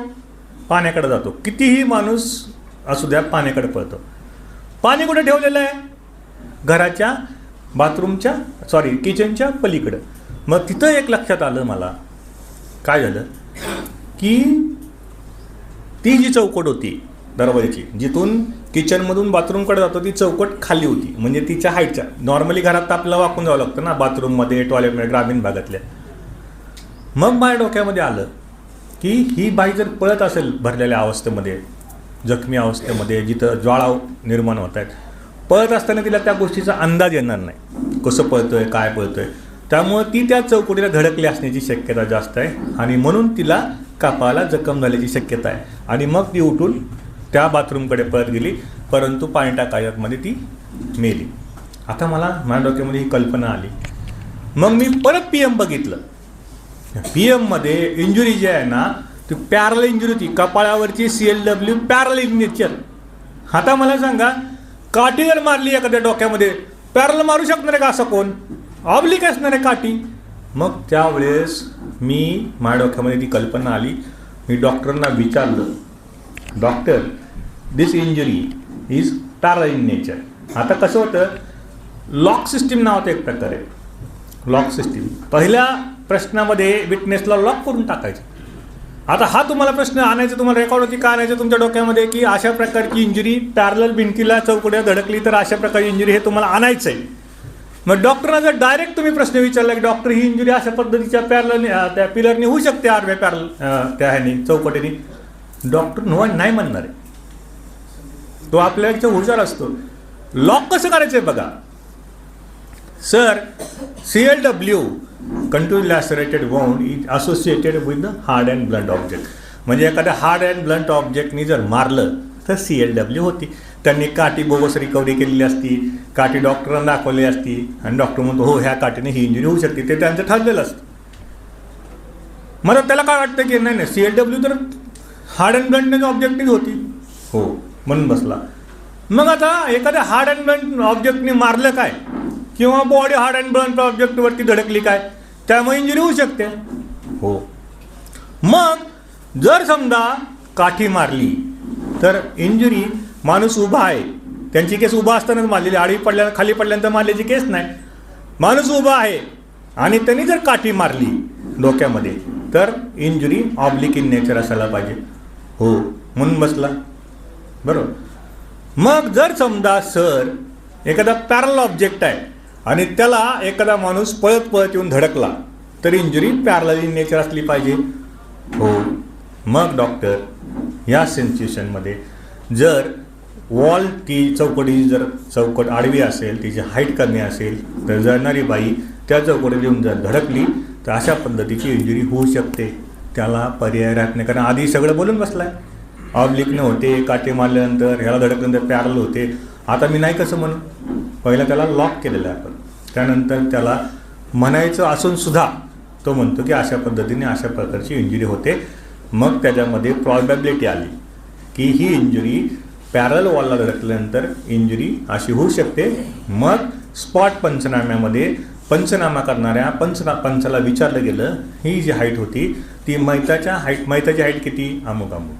पाण्याकडे जातो. कितीही माणूस असू द्या पाण्याकडे पळतो. पाणी कुठं ठेवलेलं आहे, घराच्या किचनच्या पलीकडं. मग तिथं एक लक्षात आलं मला, काय झालं की ती जी चौकट होती दरवाजाची, जिथून किचनमधून बाथरूमकडे जातो, ती चौकट खाली होती, म्हणजे तिच्या हाईटच्या. नॉर्मली घरात तर आपल्याला वाकून जावं लागतं ना, बाथरूममध्ये टॉयलेटमध्ये ग्रामीण भागातल्या. मग माझ्या डोक्यामध्ये आलं की ही बाई जर पळत असेल भरलेल्या अवस्थेमध्ये जखमी अवस्थेमध्ये जिथं ज्वाळा निर्माण होत आहेत, पळत असताना तिला त्या गोष्टीचा अंदाज येणार नाही, कसं पळतोय काय पळतोय, त्यामुळं ती त्या चौकटीला धडकली असण्याची शक्यता जास्त आहे आणि म्हणून तिला कपाळाला जखम झाल्याची शक्यता आहे आणि मग ती उठून त्या बाथरूमकडे पळत गेली, परंतु पाणी टाकायमध्ये ती मेली. आता मला माझ्या डोक्यामध्ये ही कल्पना आली. मग मी परत PM बघितलं. PMमध्ये इंजुरी जी आहे ना ती पॅरल इंजुरी होती, कपाळावरची CLW पॅरल इंजेक्शन. आता मला सांगा, काठी जर मारली एखाद्या डोक्यामध्ये, पॅरल मारू शकणार आहे का असं कोण? ऑब्लिक असणार आहे काठी. मग त्यावेळेस माझ्या डोक्यामध्ये ती कल्पना आली. मी डॉक्टरांना विचारलं, डॉक्टर दिस इंजुरी इज पॅरल इन नेचर. आता कसं होतं, लॉक सिस्टीम नावाचं एक प्रकार आहे. लॉक सिस्टीम पहिल्या प्रश्नामध्ये विटनेसला लॉक करून टाकायचं. आता हा तुम्हाला प्रश्न आणायचा, तुम्हाला रेकॉर्ड होती का आणायचं तुमच्या डोक्यामध्ये की अशा प्रकारची इंजुरी पॅरल भिंतीला चौकड्या धडकली तर अशा प्रकारची इंजुरी हे तुम्हाला आणायचं आहे. मग डॉक्टरना जर डायरेक्ट तुम्ही प्रश्न विचारला की डॉक्टर ही इंजुरी अशा पद्धतीच्या पॅरल त्या पिलरने होऊ शकते, आडव्या पॅरल त्या ह्याने चौकटीने, डॉक्टर नाही म्हणणार आहे. तो आपल्याच्या हुशार असतो. लॉक कसं करायचं आहे बघा sir. CLW continue lacerated wound is associated with the hard and blunt object. म्हणजे एखाद्या हार्ड अँड ब्लंट ऑब्जेक्टनी जर मारलं तर CLW होती. त्यांनी काठी बोगस रिकव्हरी केलेली असती, काठी डॉक्टरांना दाखवली असती आणि डॉक्टर म्हणतो हो ह्या काठीने ही इंजुरी होऊ शकते, ते त्यांचं ठरलेलं असतं. मग त्याला काय वाटतं की नाही CLW तर हार्ड अँड ब्लंट ऑब्जेक्टच होती, हो म्हणून बसला. मग आता एखाद्या हार्ड अँड ब्लंट ऑब्जेक्टने मारलं काय किंवा बॉडी हार्ड अँड ब्लंट ऑब्जेक्टवरती धडकली काय, त्यामुळे इंजुरी होऊ शकते, हो. मग जर समजा काठी मारली तर इंजुरी, माणूस उभा आहे, त्यांची केस उभा असतानाच मारलेली, आडवी पडल्या खाली पडल्यानंतर मारल्याची केस नाही. माणूस उभा आहे आणि त्यांनी जर काठी मारली डोक्यामध्ये तर इंजुरी ऑब्लिक इन नेचर असायला पाहिजे, हो म्हणून बसला, बरोबर. मग जर समजा सर एखादा पॅरल ऑब्जेक्ट आहे आणि त्याला एखादा माणूस पळत पळत येऊन धडकला तर इंजुरी पॅरल इन नेचर असली पाहिजे, हो. मग डॉक्टर या सिच्युएशनमध्ये जर वॉल ती चौकटी जर चौकट आडवी असेल, तिची हाईट कमी असेल तर जळणारी बाई त्या चौकटीत येऊन जर धडकली तर अशा पद्धतीची इंजुरी होऊ शकते. त्याला पर्याय राहत नाही, कारण आधी सगळं बोलून बसलाय. ऑब्लिकने होते, काटे मारल्यानंतर ह्याला धडकल्यानंतर पॅरल होते. आता मी नाही कसं म्हणू, पहिला त्याला लॉक केलेलं आहे आपण, त्यानंतर त्याला म्हणायचं असून सुद्धा तो म्हणतो की अशा पद्धतीने अशा प्रकारची इंजुरी होते. मग त्याच्यामध्ये प्रॉबॅबिलिटी आली की ही इंजुरी पॅरल वॉलला धडकल्यानंतर इंजुरी अशी होऊ शकते. मग स्पॉट पंचनाम्यामध्ये पंचनामा करणाऱ्या पंचाला विचारलं गेलं, ही जी हाईट होती ती मैताची हाईट किती, अमुक अमुक,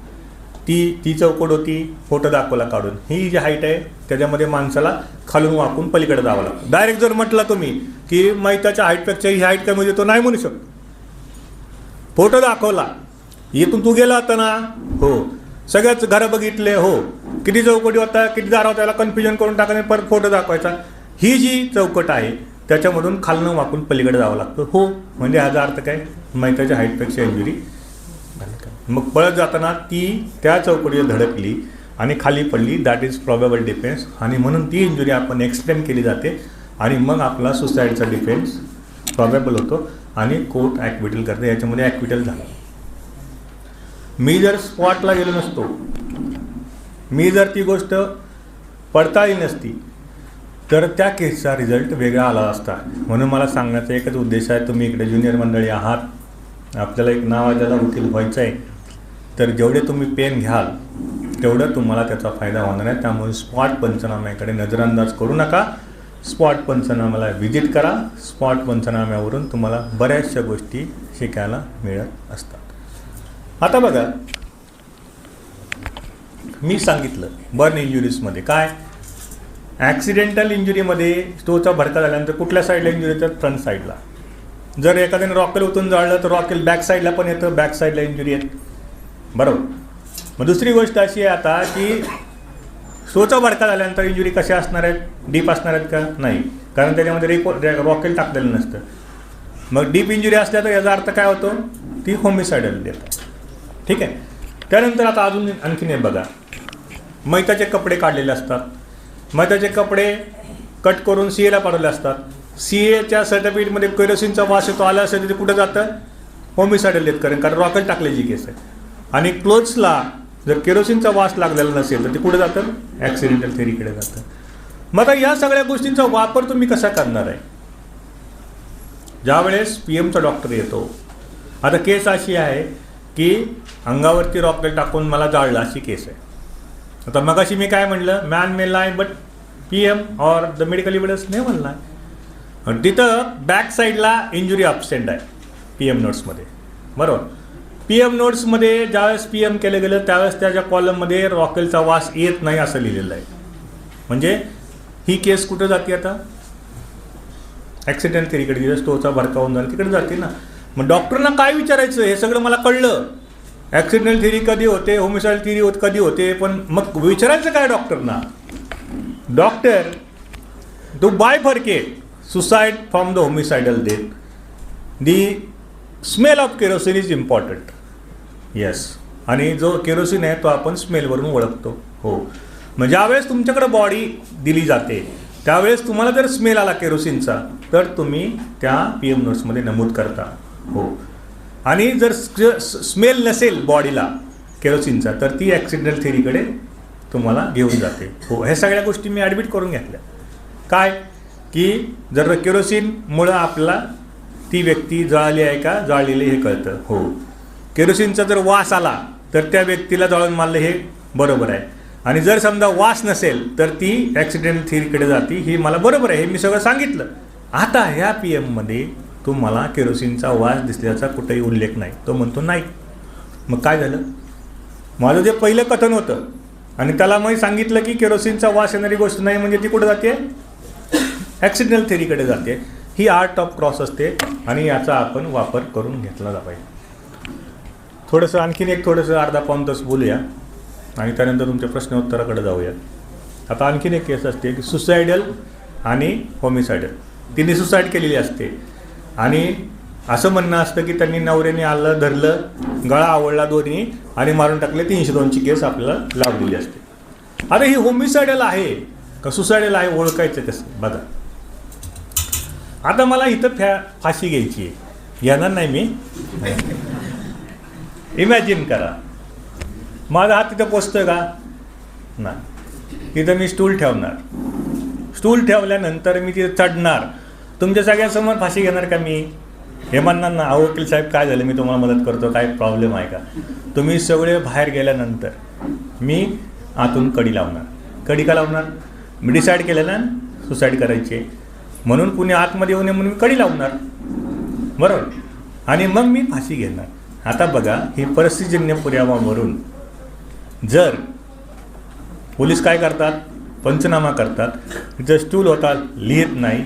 ती चौकट होती, फोटो दाखवला काढून, ही जी हाईट आहे त्याच्यामध्ये माणसाला खालून वाकून पलीकडे जावं लागतं. डायरेक्ट जर म्हटलं तुम्ही की मैताच्या हाईटपेक्षा ही हाईट कमी होती, तो नाही म्हणू शकतो. फोटो दाखवला, इथून तू गेला होता ना, हो, सगळ्याच घरं बघितले, हो, किती चौकटी होता, किती दारा होता, त्याला कन्फ्युजन करून टाकायचं, परत फोटो दाखवायचा. ही जी चौकट आहे त्याच्यामधून खालनं वाकून पलीकडे जावं लागतं, हो. म्हणजे ह्याचा अर्थ काय, मैताच्या हाईटपेक्षा इंजुरी. मग पळत जाताना ती त्या चौकटीवर धडकली आणि खाली पडली, दॅट इज प्रॉबेबल डिफेन्स. आणि म्हणून ती इंजुरी आपण एक्सप्लेन केली जाते आणि मग आपला सुसाईडचा डिफेन्स प्रॉबेबल होतो आणि कोर्ट ॲक्विटल करते. याच्यामध्ये ॲक्विटल झालं. मी जर स्पॉटला गेलो नसतो, मी जर ती गोष्ट पडताळली नसती तर त्या केसचा रिझल्ट वेगळा आला असता. म्हणून मला सांगण्याचा एकच उद्देश आहे, तुम्ही इकडे ज्युनियर मंडळी आहात, आपल्याला एक नावाजाला वकील व्हायचं आहे, तर जेवढे तुम्ही पेन घ्याल तेवढं तुम्हाला त्याचा फायदा होणार आहे. त्यामुळे स्पॉट पंचनाम्याकडे नजरअंदाज करू नका. स्पॉट पंचनाम्याला व्हिजिट करा. स्पॉट पंचनाम्यावरून तुम्हाला बऱ्याचशा गोष्टी शिकायला मिळत असतात. आता बघा, मी सांगितलं बर्न इंजुरीजमध्ये काय, ॲक्सिडेंटल इंजुरीमध्ये स्टोचा भडका झाल्यानंतर कुठल्या साईडला इंजुरी येतात, फ्रंट साईडला. जर एखाद्याने रॉकेल ओतून जाळलं तर रॉकेल बॅक साईडला पण येतं, बॅक साईडला इंजुरी येते, बरोबर. मग दुसरी गोष्ट अशी आहे आता की स्टोचा भडका झाल्यानंतर इंजुरी कशा असणार आहेत, डीप असणार आहेत का, नाही, कारण त्याच्यामध्ये रॉकेल टाकलेलं नसतं. मग डीप इंजुरी असल्या तर याचा अर्थ काय होतो, ती होमिसायडल देतात, ठीक आहे. त्यानंतर आता अजून आणखीन एक बघा, मैताचे कपडे काढलेले असतात, मैताचे कपडे कट करून CAला पाठवले असतात, CAच्या सर्टिफिकेटमध्ये केरोसिनचा वास येतो आला असेल तर ते कुठं जातं, होमिसायडल डेथ कारण रॉकेल टाकल्याची केस आहे. आणि क्लोथ्सला जर केरोसिनचा वास लागलेला नसेल तर ते कुठे जातं, ॲक्सिडेंटल थेरीकडे जातं. मग आता या सगळ्या गोष्टींचा वापर तुम्ही कसा करणार आहे. ज्यावेळेस PMचा डॉक्टर येतो, आता केस अशी आहे की अंगावरती रॉकेल टाकून मला जाळलं अशी केस आहे. आता मगाशी मी काय म्हणलं, man may lie but PM और द मेडिकल एव्हिडन्स नेव्हर लाय. तिथं बॅक साईडला इंजुरी अब्सेंट आहे PM नोट्समध्ये, बरोबर. PM नोट्समध्ये ज्यावेळेस PM केलं गेलं त्यावेळेस त्याच्या कॉलममध्ये रॉकेलचा वास येत नाही असं लिहिलेलं आहे. म्हणजे ही केस कुठं जाते आता, ॲक्सिडेंट थेरीकडे, जिथे स्टोचा भरका होऊन झाला तिकडे जाते ना. मग डॉक्टरना काय विचारायचं, हे सगळं मला कळलं, ॲक्सिडेंटल थेरी कधी होते, होमिसाइड थेरी कधी होते, पण मग विचारायचं काय डॉक्टरना. Doctor to bifurcate suicide from the homicidal death, the smell of kerosene is important. Yes, आणि जो केरोसिन आहे तो आपण स्मेलवरून ओळखतो. हो, मग ज्यावेळेस तुमच्याकडे बॉडी दिली जाते त्यावेळेस तुम्हाला जर स्मेल आला केरोसिनचा तर तुम्ही त्या PM नोट्समध्ये नमूद करता. हो, आणि जर स्मेल नसेल बॉडीला केरोसिनचा तर ती ॲक्सिडेंटल थेरीकडे तुम्हाला घेऊन जाते. हो, ह्या सगळ्या गोष्टी मी ॲडमिट करून घेतल्या. काय की जर केरोसिनमुळं आपला ती व्यक्ती जळाली आहे का जाळलेली हे कळतं. हो, केरोसिनचा जर वास आला तर त्या व्यक्तीला जाळून मारलं हे बरोबर आहे. आणि जर समजा वास नसेल तर ती ॲक्सिडेंट थेरीकडे जाते, ही मला बरोबर आहे, हे मी सगळं सांगितलं. आता ह्या PMमध्ये तुम्हाला केरोसिनचा वास दिसल्याचा कुठेही उल्लेख नाही. तो म्हणतो नाही. मग काय झालं, माझं जे पहिलं कथन होतं आणि त्याला मी सांगितलं की केरोसिनचा वास येणारी गोष्ट नाही म्हणजे ती कुठं जाते, ॲक्सिडेंटल थेरीकडे जाते. ही आर्ट ऑफ क्रॉस असते आणि याचा आपण वापर करून घेतला पाहिजे. थोडंसं आणखीन एक अर्धा पाऊण तास बोलूया आणि त्यानंतर तुमच्या प्रश्नोत्तराकडे जाऊया. आता आणखीन एक केस असते की सुसायडल आणि होमिसायडल, तिने सुसाईड केलेली असते आणि असं म्हणणं असतं की त्यांनी नवऱ्याने आलं धरलं, गळा आवळला दोन्ही आणि मारून टाकले, 302ची केस आपल्याला लावलेली असते. आता ही होमिसायडल आहे का सुसायडल आहे ओळखायचं कसं बघा. आता मला इथं फाशी घ्यायची आहे, घेणार नाही मी. इमॅजिन करा माझा हात तिथं पोचतोय का नाही, तिथं मी स्टूल ठेवणार, स्टूल ठेवल्यानंतर मी तिथं चढणार, तुमच्या सगळ्यांसमोर फाशी घेणार का मी, हे म्हणणार ना अहो वकील साहेब काय झालं मी तुम्हाला मदत करतो काय प्रॉब्लेम आहे का. तुम्ही सगळे बाहेर गेल्यानंतर मी आतून कडी लावणार. कडी का लावणार, मी डिसाईड केलं ना सुसाईड करायची म्हणून कुणी आतमध्ये येऊ नये म्हणून मी कडी लावणार, बरोबर. आणि मग मी फाशी घेणार. आता बघा ही परिस्थितीजन्य पुराव्यावरून जर पोलीस काय करतात, पंचनामा करतात, तिथं स्टूल होता लिहित नाही,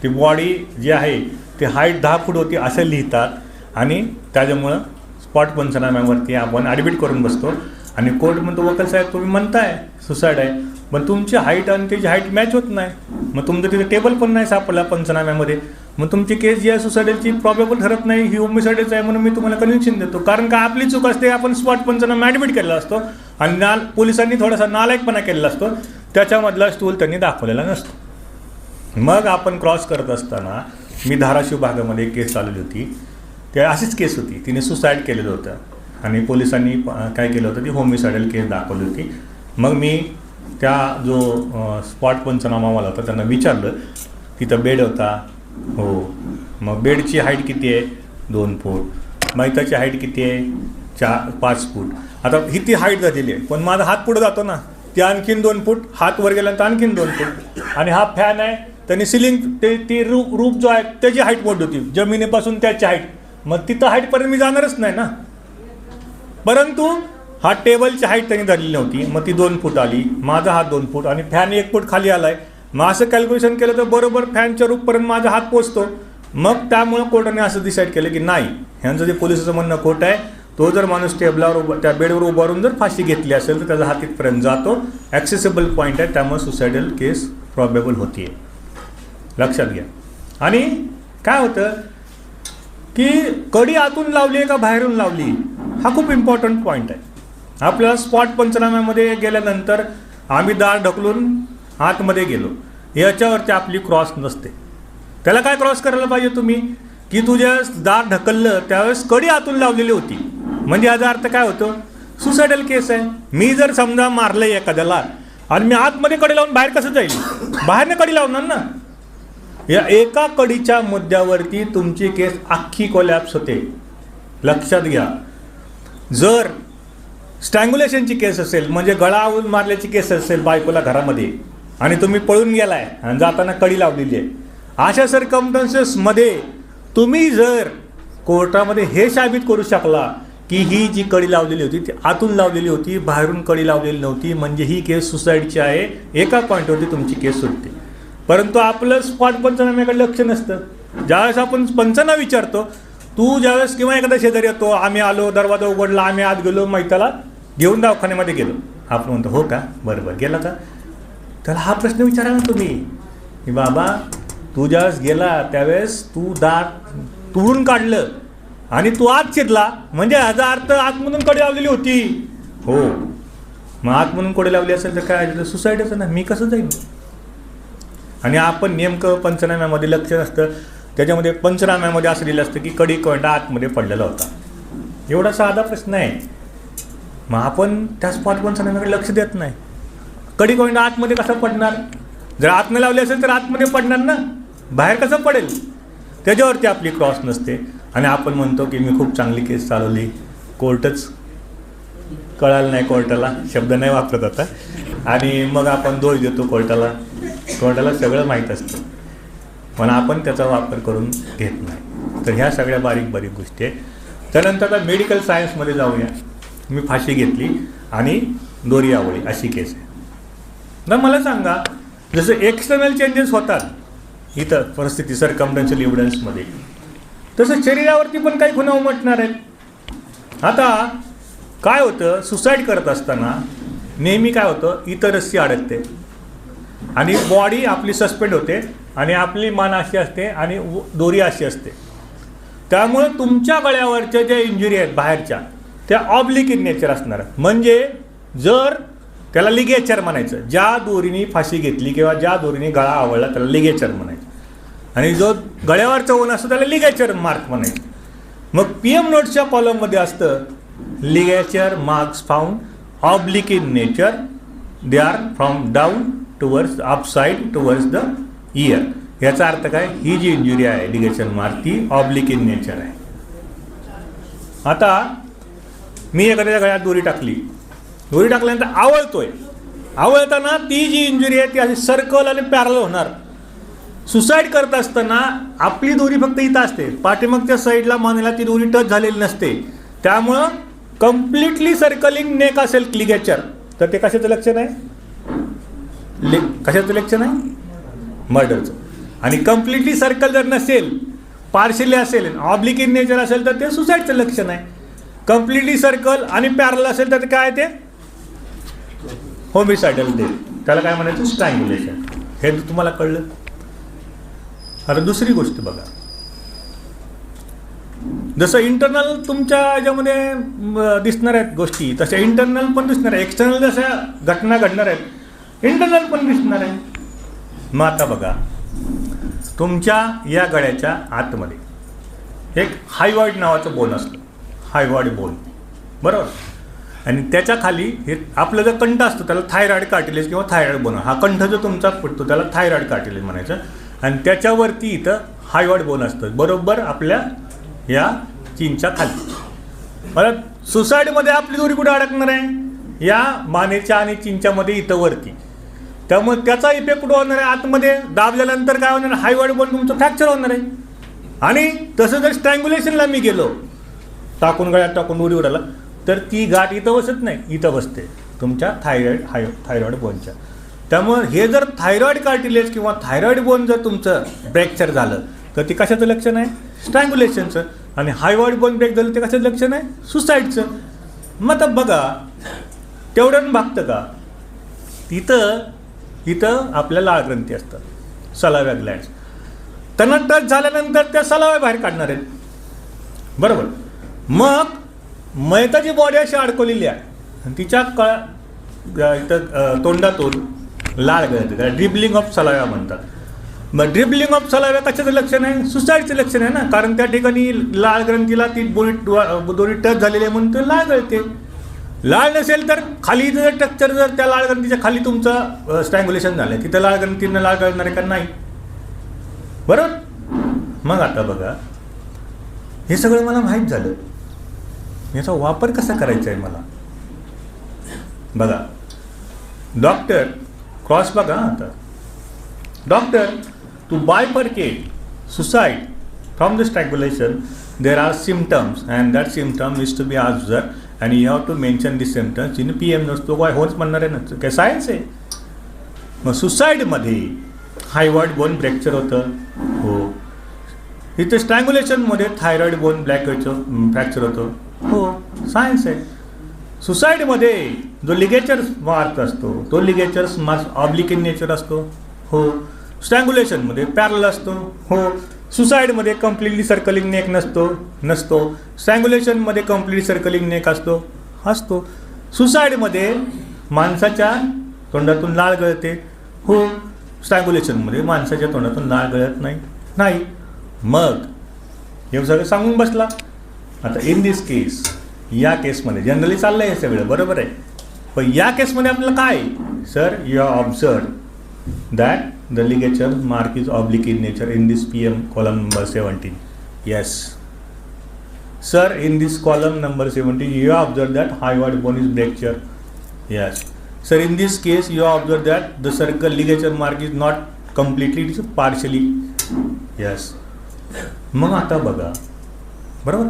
ती बॉडी जी आहे ती हाईट 10 फूट होती असं लिहितात आणि त्याच्यामुळं स्पॉट पंचनाम्यावरती आपण ॲडमिट करून बसतो आणि कोर्ट म्हणतो वकील साहेब तुम्ही म्हणताय सुसाईड आहे पण तुमची हाईट आणि त्याची हाईट मॅच होत नाही, मग तुमचं तिथे टेबल पण नाही सापडला पंचनाम्यामध्ये, मग तुमची केस जी आहे सुसाईडलची प्रॉबेबल ठरत नाही, ही होमिसाईडच आहे म्हणून मी तुम्हाला कन्व्हिक्शन देतो. कारण का आपली चूक असते, आपण स्पॉट पंचनामा ॲडमिट केलेला असतो आणि पोलिसांनी थोडासा नालायकपणा केलेला असतो, त्याच्यामधला स्टूल त्यांनी दाखवलेला नसतो. मग आपण क्रॉस करत असताना मी धाराशिव भागामध्ये केस चालवली होती, त्या अशीच केस होती, तिने सुसाईड केलेलं होतं आणि पोलिसांनी काय केलं होतं ती होमिसाईडल केस दाखवली होती. मग मी त्या जो स्पॉट पंचनामावाला होता त्यांना विचारलं, तिथं बेड होता, हो, मग बेडची हाईट किती आहे 2 फूट, मैताची हाईट किती आहे 5 फूट. आता ही ती हाईट झालेली आहे पण माझा हात पुढे जातो ना, ती आणखीन 2 फूट, हात वर गेल्यानंतर आणखीन 2 फूट आणि हा फॅन आहे त्यांनी सिलिंग ती रूफ जो आहे त्याची हाईट मोठी होती जमिनीपासून त्याची हाईट, मग तिथं हाईटपर्यंत मी जाणारच नाही ना. परंतु हा टेबलची हाईट त्यांनी धरली नव्हती, मग ती 2 फूट आली, माझा हात 2 फूट आणि फॅन 1 फूट खाली आला आहे. मग असं कॅल्क्युलेशन केलं तर बरोबर फॅनच्या रूफपर्यंत माझा हात पोचतो. मग त्यामुळं कोर्टाने असं डिसाईड केलं की नाही, ह्यांचं जे पोलिसाचं म्हणणं खोटं आहे, तो जर माणूस टेबलावर त्या बेडवर उभारून जर फाशी घेतली असेल तर त्याचा हात इथपर्यंत जातो, ॲक्सेसिबल पॉईंट आहे, त्यामुळे सुसाईडल केस प्रॉबेबल होती, लक्षात घ्या. आणि काय होतं की कडी आतून लावली आहे का बाहेरून लावली, हा खूप इम्पॉर्टंट पॉईंट आहे. आपल्याला स्पॉट पंचनाम्यामध्ये गेल्यानंतर आम्ही दार ढकलून आतमध्ये गेलो, याच्यावरती आपली क्रॉस नसते. त्याला काय क्रॉस करायला पाहिजे तुम्ही, की तुझ्या दार ढकललं त्यावेळेस कडी आतून लावलेली होती, म्हणजे याचा अर्थ काय होतो, सुसायडल केस आहे. मी जर समजा मारलंय एखाद्याला आणि मी आतमध्ये कडी लावून बाहेर कसं जाईल, बाहेरने कडी लावणार ना. या एका कडीच्या मुद्द्यावरती तुमची केस अख्खी कोलॅप्स होते. लक्षात घ्या. जर स्ट्रँग्युलेशनची केस असेल, म्हणजे गळा आवळून मारल्याची केस असेल बायकोला घरामध्ये, आणि तुम्ही पळून गेलाय आणि जाताना कडी लावलेली आहे, अशा सर्कमस्टन्सेसमध्ये तुम्ही जर कोर्टामध्ये हे साबित करू शकला की ही जी कडी लावलेली होती ती आतून लावलेली होती, बाहेरून कडी लावलेली नव्हती, म्हणजे ही केस सुसाईडची आहे, एका पॉईंटवरती तुमची केस सुटते. परंतु आपलं स्पॉट पंचनाम्याकडे लक्ष नसतं. ज्यावेळेस आपण पंचना विचारतो, तू ज्यावेळेस किंवा एखादा शेजारी येतो, आम्ही आलो, दरवाजा उघडला, आम्ही आत गेलो, मैताला घेऊन दवाखान्यामध्ये गेलो, आपण म्हणतो हो का, बरं गेला का. त्याला हा प्रश्न विचारा ना तुम्ही, की बाबा तू ज्यावेळेस गेला त्यावेळेस तू दार तोडून काढलं आणि तू आत शिरला, म्हणजे याचा अर्थ आतमधून कडी लावलेली होती. हो, मग आतमधून कडी लावली असेल तर काय सुसाईडच ना, मी कसं जाईन. आणि आपण नेमकं पंचनाम्यामध्ये लक्ष नसतं, त्याच्यामध्ये पंचनाम्यामध्ये असं लिहिलं असतं की कडी कोयंडा आतमध्ये पडलेला होता. एवढा साधा प्रश्न आहे, मग आपण त्या स्पॉट पंचनाम्याकडे लक्ष देत नाही. कडी कोयंडा आतमध्ये कसा पडणार, जर आतमध्ये लावली असेल तर आतमध्ये पडणार ना, बाहेर कसं पडेल. त्याच्यावरती आपली क्रॉस नसते आणि आपण म्हणतो की मी खूप चांगली केस चालवली, कोर्टच कळालं नाही, कोर्टाला शब्द नाही वापरत आता, आणि मग आपण दोष देतो कोर्टाला. कोर्टाला सगळं माहीत असतं पण आपण त्याचा वापर करून घेत नाही. तर ह्या सगळ्या बारीक बारीक गोष्टी आहेत. त्यानंतर आता मेडिकल सायन्समध्ये जाऊया. मी फाशी घेतली आणि दोरी आवळी अशी केस आहे. तर मला सांगा, जसं एक्सटर्नल चेंजेस होतात इथं परिस्थिती सर्कमस्टन्शियल एव्हिडन्समध्ये, तसं शरीरावरती पण काही खुणा उमटणार आहेत. आता काय होतं, सुसाईड करत असताना नेहमी काय होतं, इतर रस्सी अडकते आणि बॉडी आपली सस्पेंड होते आणि आपली मान अशी असते आणि दोरी अशी असते. त्यामुळे तुमच्या गळ्यावरच्या ज्या इंजुरी आहेत बाहेरच्या, त्या ऑब्लिक इन नेचर असणार. म्हणजे जर त्याला लिगेचर म्हणायचं, ज्या दोरीने फाशी घेतली किंवा ज्या दोरीने गळा आवळला त्याला लिगेचर म्हणायचं, आणि जो गळ्यावरचा ऊन असतो त्याला लिगेचर मार्क म्हणायचं. मग PM नोट्सच्या कॉलममध्ये असतं ligature marks found oblique in nature, they are from down towards upside towards the year. याचा अर्थ काय, ही जी इंजुरी आहे लिगेचर मार्क ती ऑब्लिक इन नेचर आहे. आता मी एखाद्या गळ्यात दोरी टाकल्यानंतर आवळतोय, आवळताना ती जी इंजुरी आहे ती अशी सर्कल आणि पॅरल होणार. सुसाईड करत असताना आपली दोरी फक्त इथं असते, पाठीमागच्या साईडला मानेला ती दोरी टच झालेली नसते. त्यामुळं कम्प्लिटली सर्कलिंग नेक असेल लिगेचर, तर ते कशाचं लक्षण आहे, कशाचं लक्षण आहे, मर्डरचं. आणि कम्प्लिटली सर्कल जर नसेल, पार्शियली असेल, ऑब्लिक इन नेचर असेल तर ते सुसाईडचं लक्षण आहे. कम्प्लिटली सर्कल आणि पॅरल असेल तर काय ते होमिसायडल डेथ, त्याला काय म्हणायचं, स्ट्रँग्युलेशन. हे तुम्हाला कळलं. आता दुसरी गोष्ट बघा, जसं इंटरनल तुमच्या याच्यामध्ये दिसणार आहेत गोष्टी, तशा इंटरनल पण दिसणार आहे. एक्सटर्नल जशा घटना घडणार आहेत, इंटरनल पण दिसणार आहे. मग आता बघा, तुमच्या या गळ्याच्या आतमध्ये एक हायवॉइड नावाचं बोन असतं, हायवॉइड बोन, बरोबर. आणि त्याच्या खाली हे आपलं जो कंठ असतो त्याला थायरॉइड कार्टिलेज किंवा थायरॉइड बोन, हा कंठ जो तुमचा फुटतो त्याला थायरॉइड कार्टिलेज म्हणायचं. आणि त्याच्यावरती इथं हायवॉइड बोन असतं, बरोबर आपल्या या चिनच्या खाली. मला सुसाईडमध्ये आपली दोरी कुठे अडकणार आहे, या मानेच्या आणि चिंच्यामध्ये इथं वरती. त्यामुळे त्याचा इफेक्ट कुठं होणार आहे, आतमध्ये दाबल्यानंतर काय होणार, हायवॉइड बोन तुमचं फ्रॅक्चर होणार आहे. आणि तसं जर स्ट्रँग्युलेशनला मी गेलो, टाकून गळ्यात टाकून दोरी उडाला, तर ती गाठ इथं बसत नाही, इथं बसते तुमच्या थायरॉइड बोनच्या. त्यामुळे हे जर थायरॉइड कार्टिलेज किंवा थायरॉइड बोन जर तुमचं फ्रॅक्चर झालं तर ते कशाचं लक्षण आहे, स्ट्रँग्युलेशनचं. आणि हायवॉइड बोन ब्रेक झालं ते कशाचं लक्षण आहे, सुसाईडचं. मग आता बघा, तेवढं भागतं का, इथं आपल्या लाळ ग्रंथी असतात, सलाव्या ग्लँड्स. त्यांना टच झाल्यानंतर त्या सलाव्या बाहेर काढणार आहेत, बरोबर. मग मैताची बॉडी अशी अडकवलेली आहे तिच्या इथं तोंडातून लाळ गळते, त्याला ड्रिबलिंग ऑफ सलावा म्हणतात. मग ड्रिबलिंग ऑफ सलावा कशाचं लक्षण आहे? सुसाईडचं लक्षण आहे ना, कारण त्या ठिकाणी लाळ ग्रंथीला ती दोरी टच झालेली आहे म्हणून ते लाळ गळते. लाळ नसेल तर खाली जर स्ट्रक्चर जर त्या लाळ ग्रंथीच्या खाली तुमचं स्ट्रँग्युलेशन झालं, तिथं लाळ ग्रंथीनं लाळ गळणार आहे का? नाही. बरोबर. मग आता बघा, हे सगळं मला माहीत झालं, याचा वापर कसा करायचा आहे मला बघा. डॉक्टर क्रॉस बघा आता. Doctor to bifurcate suicide from the strangulation there are symptoms and that symptom is to be observe and you have to mention this symptoms in PM notes. तो काय होच म्हणणार आहे ना, काय सायन्स आहे. मग सुसाईडमध्ये हायवॉइड बोन फ्रॅक्चर होतं, हो. इथे स्ट्रँग्युलेशनमध्ये थायरॉइड बोन फ्रॅक्चर होतं, हो, सायन्स आहे. सुसाईडमध्ये जो लिगेचर मार्क असतो तो लिगेचर्स ऑब्लिक इन नेचर असतो, हो. स्ट्रँग्युलेशनमध्ये पॅरल असतो, हो. सुसाईडमध्ये कम्प्लिटली सर्कलिंग नेक नसतो. स्ट्रँग्युलेशनमध्ये कम्प्लिटली सर्कलिंग नेक असतो. सुसाईडमध्ये माणसाच्या तोंडातून लाळ गळते, हो. स्ट्रँग्युलेशनमध्ये माणसाच्या तोंडातून लाळ गळत नाही. मग हे सगळं सांगून बसला. आता इन दिस केस, या केसमध्ये जनरली चाललं आहे हे सगळं, बरोबर आहे. पण या केसमध्ये आपल्याला काय, sir you have observe that the ligature mark is oblique in nature in this PM column number 17. Yes sir, in this column number 17 you have observed that hyoid bone is fracture. Yes sir, in this case you have observed that the circle ligature mark is not completely, it is partially. Yes. मग आता बघा, बरोबर.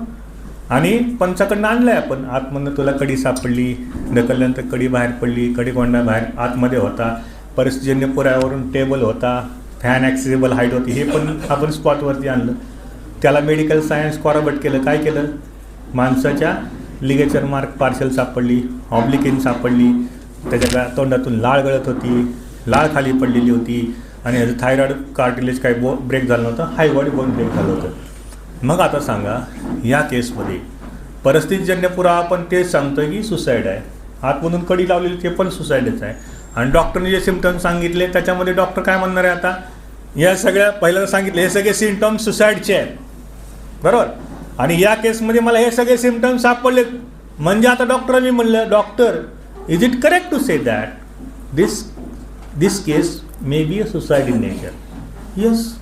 आणि पंचाकडनं आणलं आहे आपण, आतमधनं तुला कडी सापडली, ढकलल्यानंतर कडी बाहेर पडली, कडीकोंडा बाहेर आतमध्ये होता, परिस्थितीजन्य पुराव्यावरून टेबल होता, फॅन ॲक्सेसिबल हाईट होती, हे पण आपण स्पॉटवरती आणलं. त्याला मेडिकल सायन्स कॉरबट केलं. काय केलं? माणसाच्या लिगेचर मार्क पार्शल सापडली, ऑब्लिक सापडली, त्याच्या तोंडातून लाळ गळत होती, लाळ खाली पडलेली होती, आणि ह्याचं थायरॉइड कार्टिलेज काही ब्रेक झालं नव्हतं, हायवॉइड बोन ब्रेक झालं होतं. मग आता सांगा, या केसमध्ये परिस्थितीजन्य पुरावा आपण तेच सांगतोय की सुसाईड आहे, आतमधून कडी लावलेली ते पण सुसाईडच आहे. आणि डॉक्टरने जे सिम्पटम्स सांगितले त्याच्यामध्ये डॉक्टर काय म्हणणार आहे? आता या सगळ्या पहिल्यांदा सांगितले हे सगळे सिम्पटम्स सुसाईडचे आहेत, बरोबर. आणि या केसमध्ये मला हे सगळे सिम्पटम्स सापडले, म्हणजे आता डॉक्टरांनी म्हणलं, doctor is it correct to say that this case may be a suicide in nature? Yes.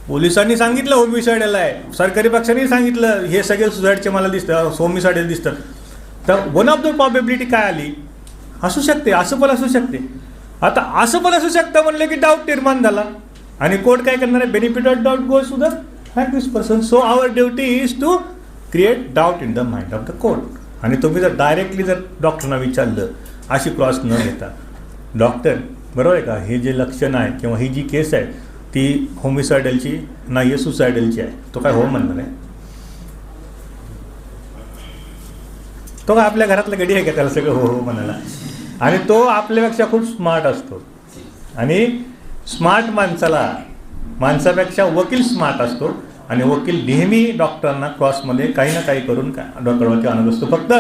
पोलिसांनी सांगितलं होमिसाईडल आहे, सरकारी पक्षाने सांगितलं हे सगळे सुसाईडचे मला दिसतं, होमिसाईडल दिसतात. तर वन ऑफ द प्रॉबेबिलिटी काय आली? असू शकते, असं पण असू शकते. आता असं पण असू शकतं म्हणलं की डाऊट निर्माण झाला, आणि कोर्ट काय करणार आहे? Benefit of doubt goes to the this person. So our duty is to create doubt in the mind of the court. आणि तुम्ही जर डायरेक्टली जर डॉक्टरना विचारलं अशी क्रॉस न घेता, डॉक्टर बरोबर आहे का, हे जे लक्षण आहे किंवा ही जी केस आहे ती होमिसायडलची नाही आहे, सुसायडलची आहे, तो काय हो म्हणणार आहे? तो काय आपल्या घरातला गडी आहे का त्याला सगळं हो हो म्हणायला? आणि तो आपल्यापेक्षा खूप स्मार्ट असतो, आणि स्मार्ट माणसापेक्षा वकील स्मार्ट असतो, आणि वकील नेहमी डॉक्टरांना क्रॉसमध्ये काही ना काही करून डॉक्टरवरती आणत असतो. फक्त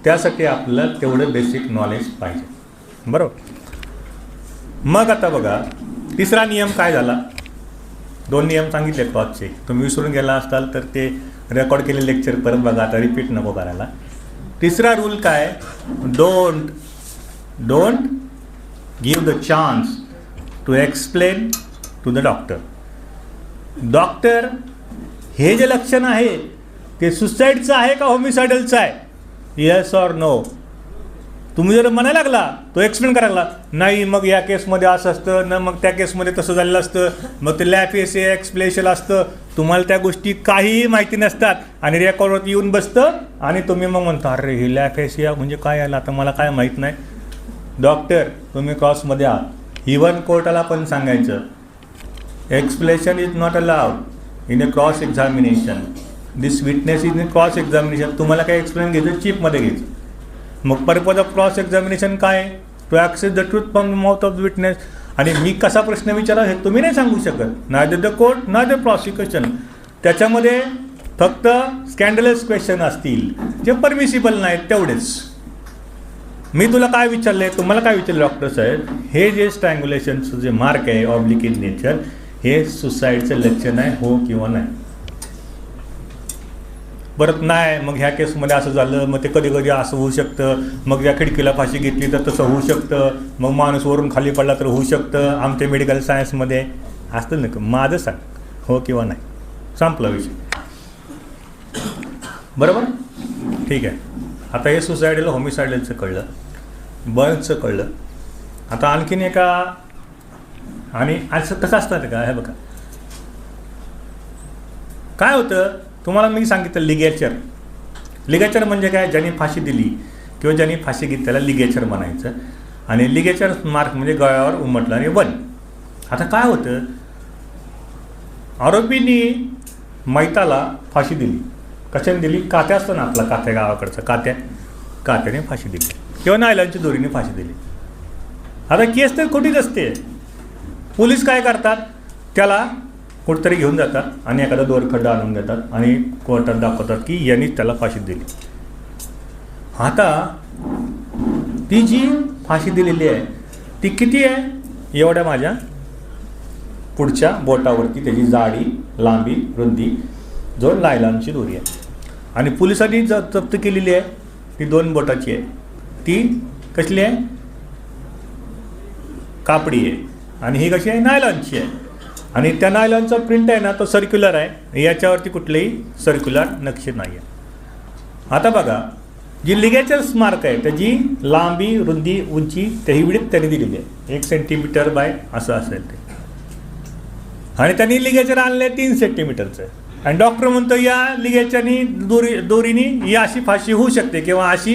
त्यासाठी आपल्याला तेवढं बेसिक नॉलेज पाहिजे, बरोबर. मग आता बघा, तिसरा नियम काय झाला? 2 नियम सांगितले क्रॉसचे, तुम्ही विसरून गेला असताल तर ते रेकॉर्ड केलेले लेक्चर परत बघा, आता रिपीट नको करायला. तिसरा रूल काय? Don't give the chance to explain to the doctor. Doctor हे जे लक्षण आहे ते सुसाईडचं आहे का होमिसायडलचं आहे? Yes or no. तुम्ही जर म्हणायला लागला, तो एक्सप्लेन करायला लागला, नाही मग या केसमध्ये असं असतं ना, मग त्या केसमध्ये तसं झालेलं असतं, मग ते लॅफेसिया एक्सप्लेशन असतं, तुम्हाला त्या गोष्टी काहीही माहिती नसतात, आणि रेकॉर्डवरती येऊन बसतं, आणि तुम्ही मग म्हणता अरे हे लॅफेसिया म्हणजे काय आलं, आता मला काय माहीत नाही. डॉक्टर तुम्ही क्रॉसमध्ये आहात, इव्हन कोर्टाला पण सांगायचं explanation is not allowed in a cross examination. This witness is in cross examination. तुम्हाला काय एक्सप्लेन घ्यायचं? चीपमध्ये घ्यायचं. मग पर्पज ऑफ क्रॉस एक्झामिनेशन काय? To access the truth from the mouth of the witness. आणि मी कसा प्रश्न विचारा हे तुम्ही नाही सांगू शकत, neither the court neither prosecution. त्याच्यामध्ये फक्त स्कॅन्डलस क्वेश्चन असतील जे परमिसिबल नाहीत तेवढेच, मी तुला काय विचारलंय, तुम्हाला काय विचारलं डॉक्टर साहेब, हे जे स्ट्रँग्युलेशनचं जे मार्क आहे ऑब्लिक इन नेचर, हे सुसाईडचं लक्षण आहे हो किंवा नाही? परत नाही, मग ह्या केसमध्ये असं झालं, मग ते कधी कधी असं होऊ शकतं, मग या खिडकीला फाशी घेतली तर तसं होऊ शकतं, मग माणूस वरून खाली पडला तर होऊ शकतं, आमच्या मेडिकल सायन्समध्ये असतं ना. माझं सांग हो किंवा नाही, संपला विषय. बरोबर, ठीक आहे. आता हे सुसायडल होमिसायडलचं कळलं, बर्नचं कळलं. आता आणखीन एका, आणि असं कसं असतं का, हे बघा काय होतं तुम्हाला मी सांगितलं, लिगेचर. लिगेचर म्हणजे काय, ज्यांनी फाशी दिली किंवा ज्यांनी फाशी घेतली त्याला लिगेचर म्हणायचं. आणि लिगेचर मार्क म्हणजे गळ्यावर उमटलं आणि वन. आता काय होतं, आरोपींनी मैताला फाशी दिली, कशाने दिली, कात्या असतो ना आपला, कात्या गावाकडचा, कात्याने फाशी दिली किंवा नायलॉनच्या दोरीने फाशी दिली. आता केस तर खोटीच असते. पोलीस काय करतात, त्याला कुठंतरी घेऊन जातात आणि एखादा दोरखड्डा आणून देतात आणि कोर्टात दाखवतात की यांनीच त्याला फाशी दिली. आता ती जी फाशी दिलेली आहे ती किती आहे, एवढ्या माझ्या पुढच्या बोटावरती त्याची जाडी, लांबी, रुंदी, जो नायलॉनची दोरी आहे. आणि पोलिसांनी जप्त केलेली आहे ती 2 बोटाची आहे. ती कसली आहे, कापडी आहे. आणि ही कशी आहे, नायलॉनची आहे. आणि त्या नायलॉनचा प्रिंट आहे ना तो सर्क्युलर आहे, याच्यावरती कुठलेही सर्क्युलर नक्षी नाही आहे. आता बघा, जी लिगेचर्स मार्क आहे त्याची लांबी, रुंदी, उंची, त्याही विड्थ त्यांनी दिलेली आहे 1 सेंटीमीटर बाय असं असेल ते. आणि त्यांनी लिगेचर आणले 3 सेंटीमीटरचं. आणि डॉक्टर म्हणतो या लिगेचरनी दोरीनी ही अशी फाशी होऊ शकते किंवा अशी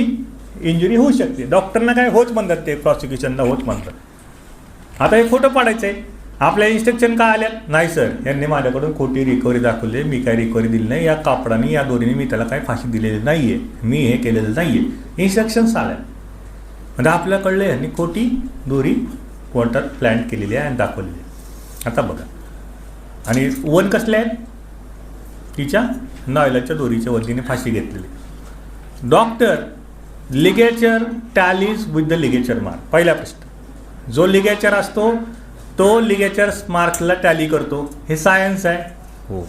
इंजुरी होऊ शकते. डॉक्टरना काय होच म्हणतात, ते प्रॉसिक्युशनला होच म्हणतात. आता हे खोटं पाडायचं आहे. आपल्या इन्स्ट्रक्शन काय आल्यात, नाही सर यांनी माझ्याकडून खोटी रिकव्हरी दाखवली, मी काय रिकव्हरी दिली नाही, या कापडाने या दोरीने मी त्याला काही फाशी दिलेली नाही आहे, मी हे केलेलं नाही आहे, इन्स्ट्रक्शन्स आल्या. म्हणजे आपल्याला कळलं यांनी खोटी दोरी कोर्टात प्लॅन केलेली आहे आणि दाखवलेली आहे. आता बघा, आणि वन कसले आहेत, तिच्या नायलॉनच्या दोरीच्या वतीने फाशी घेतलेली. Doctor, ligature tallies with the ligature mark. पहिला प्रश्न, जो लिगेचर असतो तो लिगेचर्स मार्कला टॅली करतो, हे सायन्स आहे हो.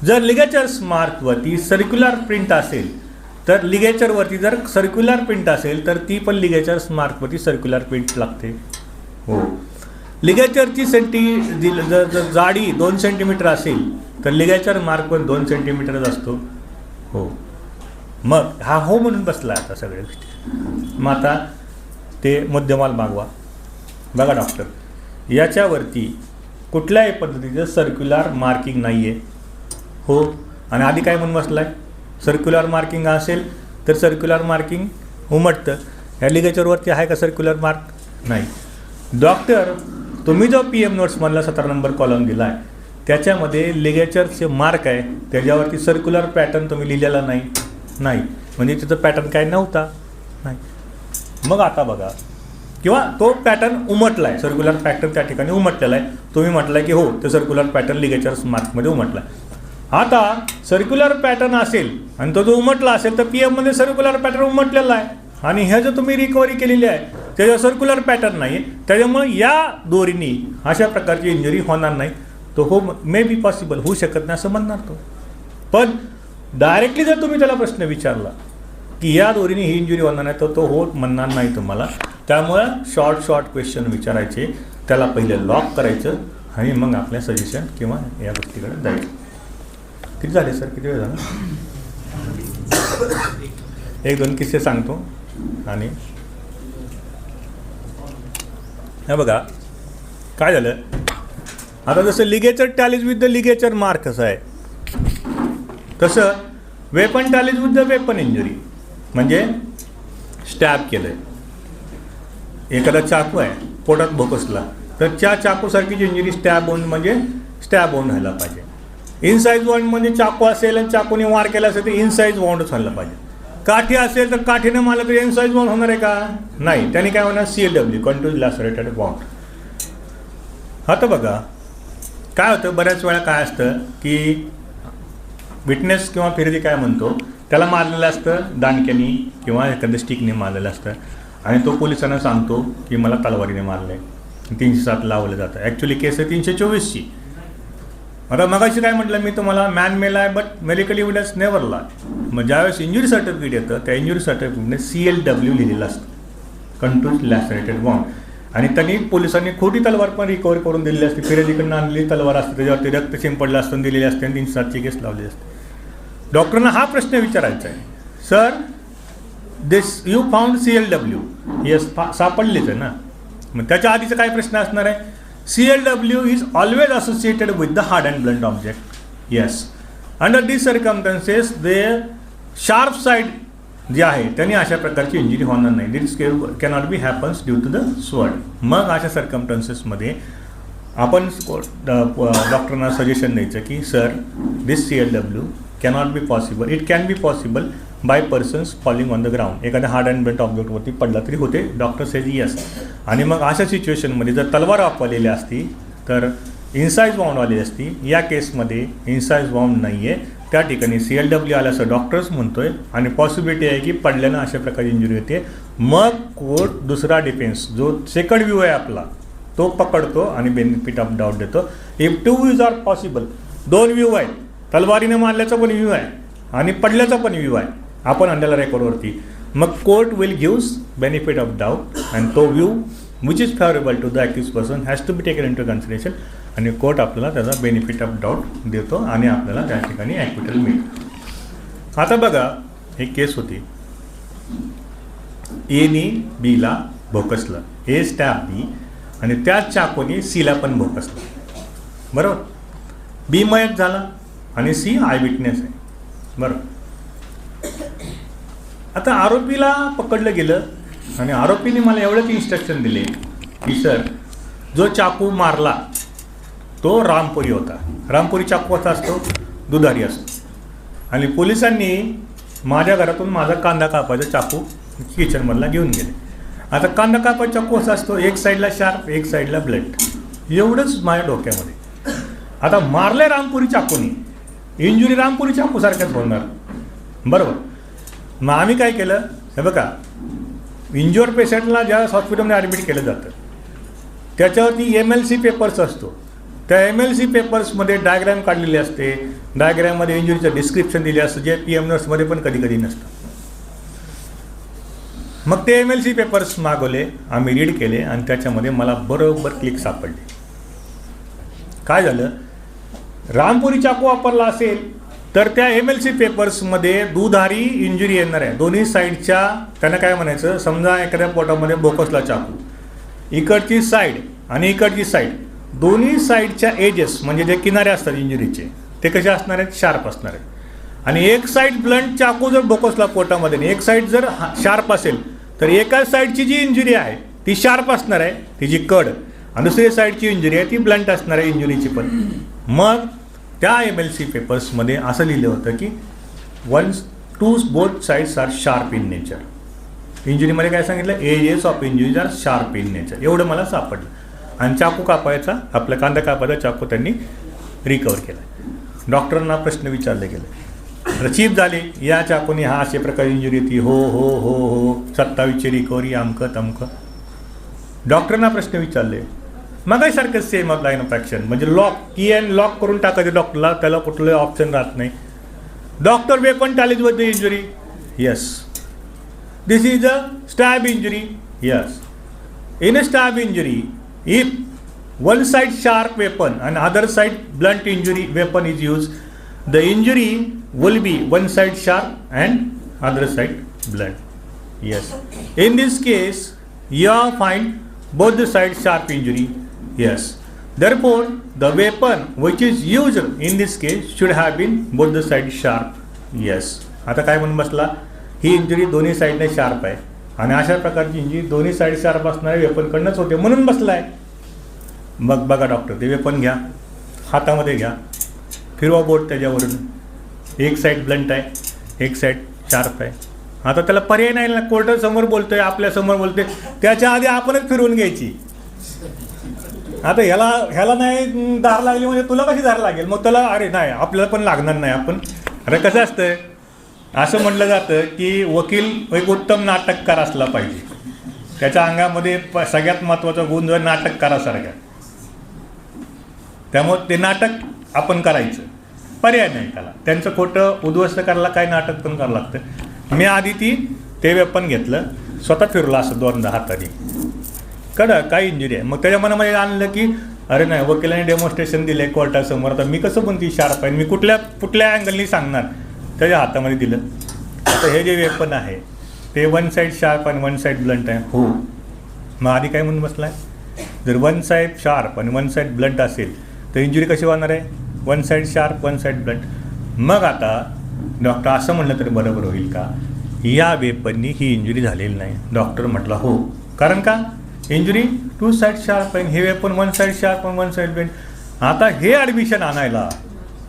जर लिगेचर्स मार्कवरती सर्क्युलर प्रिंट असेल तर लिगेचरवरती जर सर्क्युलर प्रिंट असेल तर ती पण लिगेचर्स मार्कवरती सर्क्युलर प्रिंट लागते हो. लिगेचरची जर जाडी 2 सेंटीमीटर असेल तर लिगेचर मार्क पण 2 सेंटीमीटरच असतो हो. मग हा हो म्हणून बसला आता सगळ्या गोष्टी. मग आता ते मुद्देमाल मागवा. बघा डॉक्टर, याच्यावरती कुठल्याही पद्धतीचं सर्क्युलर मार्किंग नाही आहे हो. आणि आधी काय म्हणून बसला आहे, सर्क्युलर मार्किंग असेल तर सर्क्युलर मार्किंग उमटतं. या लिगेचरवरती आहे का सर्क्युलर मार्क, नाही. डॉक्टर, तुम्ही जो PM नोट्समधला 17 नंबर कॉलम दिला आहे त्याच्यामध्ये लिगेचरचे मार्क आहे, त्याच्यावरती सर्क्युलर पॅटर्न तुम्ही लिहिलेला नाही, म्हणजे तिथं पॅटर्न काय नव्हता नाही. मग आता बघा, किंवा तो पॅटर्न उमटला आहे, सर्क्युलर पॅटर्न त्या ठिकाणी उमटलेला आहे, तुम्ही म्हटलं की हो ते सर्क्युलर पॅटर्न लिगेचर्स मार्कमध्ये उमटला आहे. आता सर्क्युलर पॅटर्न असेल आणि तो जो उमटला असेल तर PM मध्ये सर्क्युलर पॅटर्न उमटलेला आहे आणि ह्या जो तुम्ही रिकव्हरी केलेली आहे त्याच्यावर सर्क्युलर पॅटर्न नाही आहे, त्याच्यामुळे या दोरीनी अशा प्रकारची इंजुरी होणार नाही. तो हो मे बी पॉसिबल, होऊ शकत नाही असं म्हणणार तो. पण डायरेक्टली जर तुम्ही त्याला प्रश्न विचारला की या दोरीने ही इंजुरी होणार नाही तर तो हो म्हणणार नाही तुम्हाला. त्यामुळं शॉर्ट क्वेश्चन विचारायचे, त्याला पहिले लॉक करायचं आणि मग आपल्या सजेशन किंवा या गोष्टीकडे जायचं. किती झाले सर, किती वेळ झाला? 1-2 किस्से सांगतो. आणि हे बघा काय झालं, आता जसं ligature tallies with the ligature mark कसं आहे तसं weapon tallies with the weapon injury. म्हणजे स्टॅब केलं आहे, एखादा चाकू आहे पोटात भोकसला तर त्या चाकूसारखीची इंजुरी स्टॅब वोंड म्हणजे स्टॅब वोंड व्हायला पाहिजे. इनसाइज वॉन्ड म्हणजे चाकू असेल आणि चाकूने वार केला असेल तर इनसाइज वॉन्डच व्हायला पाहिजे. काठी असेल तर काठीनं मारलं तर इनसाइज वॉन्ड होणार आहे का, नाही. त्याने काय होणार, CLW कंट्रोल लॅसरेटेड वॉन्ड. आता बघा काय होतं, बऱ्याच वेळा काय असतं की विटनेस किंवा फिरती काय म्हणतो त्याला मारलेलं असतं दांडक्यानी किंवा एखाद्या स्टिकने मारलेलं असतं आणि तो पोलिसांना सांगतो की मला तलवारीने मारलं आहे, 307 लावलं जातं. ॲक्च्युली केस आहे 324ची. आता मगाशी काय म्हटलं मी तुम्हाला, मॅन मेला आहे बट मेडिकल एव्हिडन्स नेव्हर ला. मग ज्यावेळेस इंजुरी सर्टिफिकेट येतं त्या इंजुरी सर्टिफिकेटने CLW लिहिलेलं असतं, कंट्रोल लॅसरेटेड वॉन्ड. आणि त्यांनी पोलिसांनी खोटी तलवार पण रिकवर करून दिलेली असते, फिर्यादीकडनं आणलेली तलवार असते, त्याच्यावरती रक्त शिंपडलं असतं दिलेली असते आणि 307ची केस लावली असते. डॉक्टरांना हा प्रश्न विचारायचा आहे, sir this you found CLW, yes सापडलीच आहे ना. मग त्याच्या आधीचा काय प्रश्न असणार आहे, CLW is always associated with the hard and blunt object. Yes, under this circumstances the sharp side जे आहे त्यांनी अशा प्रकारची इंजुरी होणार नाही. This cannot be happens due to the sword. मग अशा सर्कमस्टन्सेसमध्ये आपण डॉक्टरांना सजेशन द्यायचं की sir this CLW cannot be possible, it can be possible by persons falling on the ground. एखाद्या हार्ड अँड ब्लंट ऑब्जेक्टवरती पडला तरी होते. Doctor says yes. आणि मग अशा सिच्युएशनमध्ये जर तलवार वापरलेली असती तर इन्साईज वाऊंड आली असती. या केसमध्ये इन्साईज वाऊंड नाही आहे, त्या ठिकाणी CLW आलं असं डॉक्टर्स म्हणतोय आणि पॉसिबिलिटी आहे की पडल्यानं अशा प्रकारची इंजुरी होते. मग कोर्ट दुसरा डिफेन्स जो सेकंड व्ह्यू आहे आपला तो पकडतो आणि बेनिफिट ऑफ डाऊट देतो. If 2 views are possible, 2 view आहेत, तलवारीने मारल्याचा पण व्ह्यू आहे आणि पडल्याचा पण व्ह्यू आहे आपण आणलेला रेकॉर्डवरती, मग court will gives benefit of doubt and तो view which is favourable to the accuse person has to be taken into consideration. आणि कोर्ट आपल्याला त्याचा बेनिफिट ऑफ डाऊट देतो आणि आपल्याला त्या ठिकाणी ॲक्विटल मिळतं. आता बघा एक केस होती, एनी बीला भोकसलं, ए स्टॅप बी आणि त्याच चाकूने सीला पण भोकसलं, बरोबर. बी मयत झाला आणि सी आय विटनेस आहे, बरोबर. आता आरोपीला पकडलं गेलं आणि आरोपीने मला एवढंच इन्स्ट्रक्शन दिले की सर जो चाकू मारला तो रामपुरी होता. रामपुरी चाकू कसा असतो, दुधारी असतो. आणि पोलिसांनी माझ्या घरातून माझा कांदा कापायचा चाकू किचनमधला घेऊन गेले. आता कांदा कापायचा चाकू असा असतो, एक साईडला शार्प एक साईडला ब्लंट, एवढंच माझ्या डोक्यामध्ये. आता मारले रामपुरी चाकूनी, इंजुरी रामपुरी चाकूसारख्याच होणार, बरोबर. मग आम्ही काय केलं, हे बघा इंज्युअर पेशंटला ज्या हॉस्पिटलमध्ये ॲडमिट केलं जातं त्याच्यावरती MLC पेपर्स असतो. त्या MLC पेपर्समध्ये डायग्रॅम काढलेली असते, डायग्रॅममध्ये इंजुरीचं डिस्क्रिप्शन दिले असतं जे PM नर्समध्ये पण कधी कधी नसतं. मग ते MLC पेपर्स मागवले, आम्ही रीड केले आणि त्याच्यामध्ये मला बरोबर क्लिक सापडले. काय झालं, रामपुरी चाकू वापरला असेल तर त्या MLC पेपर्समध्ये दुधारी इंजुरी येणार आहे. दोन्ही साईडच्या, त्यांना काय म्हणायचं, समजा एखाद्या पोटामध्ये बोकसला चाकू, इकडची साईड आणि इकडची साईड, दोन्ही साईडच्या एजेस म्हणजे जे किनारे असतात इंजुरीचे ते कसे असणार आहेत, शार्प असणार आहेत. आणि एक साईड ब्लंट चाकू जर बोकसला पोटामध्ये आणि एक साईड जर शार्प असेल तर एका साईडची जी इंजुरी आहे ती शार्प असणार आहे, तिची कड, आणि दुसरी साईडची इंजुरी आहे ती ब्लंट असणार आहे इंजुरीची पण. मग त्या MLC पेपर्समध्ये असं लिहिलं होतं की both sides are sharp in nature. इंजुरीमध्ये काय सांगितलं, edges of injuries are sharp in nature, एवढं मला सापडलं. आणि चाकू कापायचा, आपला कांदा कापायचा चाकू त्यांनी रिकवर केला. डॉक्टरांना प्रश्न विचारले गेले, रचीप झाले या चाकूने हा अशा प्रकारे इंजुरी ती हो हो हो हो 27ची रिकव्हरी अमकं तमकं. डॉक्टरांना प्रश्न विचारले, मगासारखं सेम लाईन ऑफ ॲक्शन म्हणजे लॉक, की अँड लॉक करून टाकायचे डॉक्टरला, त्याला कुठलं ऑप्शन राहत नाही. Doctor weapon tallies with the injury, yes. This is a stab injury, yes. In a stab injury if one side sharp weapon and other side blunt injury weapon is used, the injury will be one side sharp and other side blunt. Yes. In this case, you find both the sides sharp injury. Yes. Therefore, the weapon which is used in this case should have been both the sides sharp. Yes. आता काय म्हणून बसला, ही इंजुरी दोन्ही साईडने शार्प आहे आणि अशा प्रकारची इंजुरी दोन्ही साईड शार्प असणाऱ्या वेपनकडनंच होते म्हणून बसलाय. मग बघा डॉक्टर, ते वेपन घ्या, हातामध्ये घ्या, फिरवा बोट त्याच्यावरून, एक साईड ब्लंट आहे एक साईड शार्प आहे. आता त्याला पर्याय नाही ना, कोर्टासमोर बोलतोय, आपल्यासमोर बोलतोय, त्याच्या आधी आपणच फिरवून घ्यायची. आता ह्याला नाही धार लागली म्हणजे तुला कशी धार लागेल, मग त्याला अरे नाही आपल्याला पण लागणार नाही. आपण अरे कसं असतंय, असं म्हटलं जातं की वकील एक उत्तम नाटककार असला पाहिजे. त्याच्या अंगामध्ये सगळ्यात महत्त्वाचा गुण जो आहे नाटक करासारखा. त्यामुळे ते नाटक आपण करायचं, पर्याय नाही त्याला. त्यांचं खोटं उद्ध्वस्त करायला काय नाटक पण करावं लागतं. मी आधी ते वेपन घेतलं, स्वतः फिरला असं 2दा हाताने, काय इंजुरी आहे. मग त्याच्या मनामध्ये आणलं की अरे नाही, वकिलाने डेमॉन्स्ट्रेशन दिले कोर्टासमोर, आता मी कसं पण ती शार्प आहे, मी कुठल्या अँगलनी सांगणार. त्याच्या हातामध्ये दिलं. आता हे जे वेपन आहे ते 1 साईड शार्प आणि 1 साईड ब्लंट आहे. हो, मग आधी काय म्हणून बसलाय, जर 1 साईड शार्प आणि 1 साईड ब्लंट असेल तर इंजुरी कशी होणार आहे, 1 साईड शार्प 1 साईड ब्लंट. मग आता डॉक्टर असं म्हणलं तरी बरोबर होईल का, या वेपननी ही इंजुरी झालेली नाही. डॉक्टर म्हटलं हो, कारण का इंजुरी 2 साईड शार्प आहे, हे वेपन 1 साईड शार्प आणि 1 साईड ब्लंट. आता हे ॲडमिशन आणायला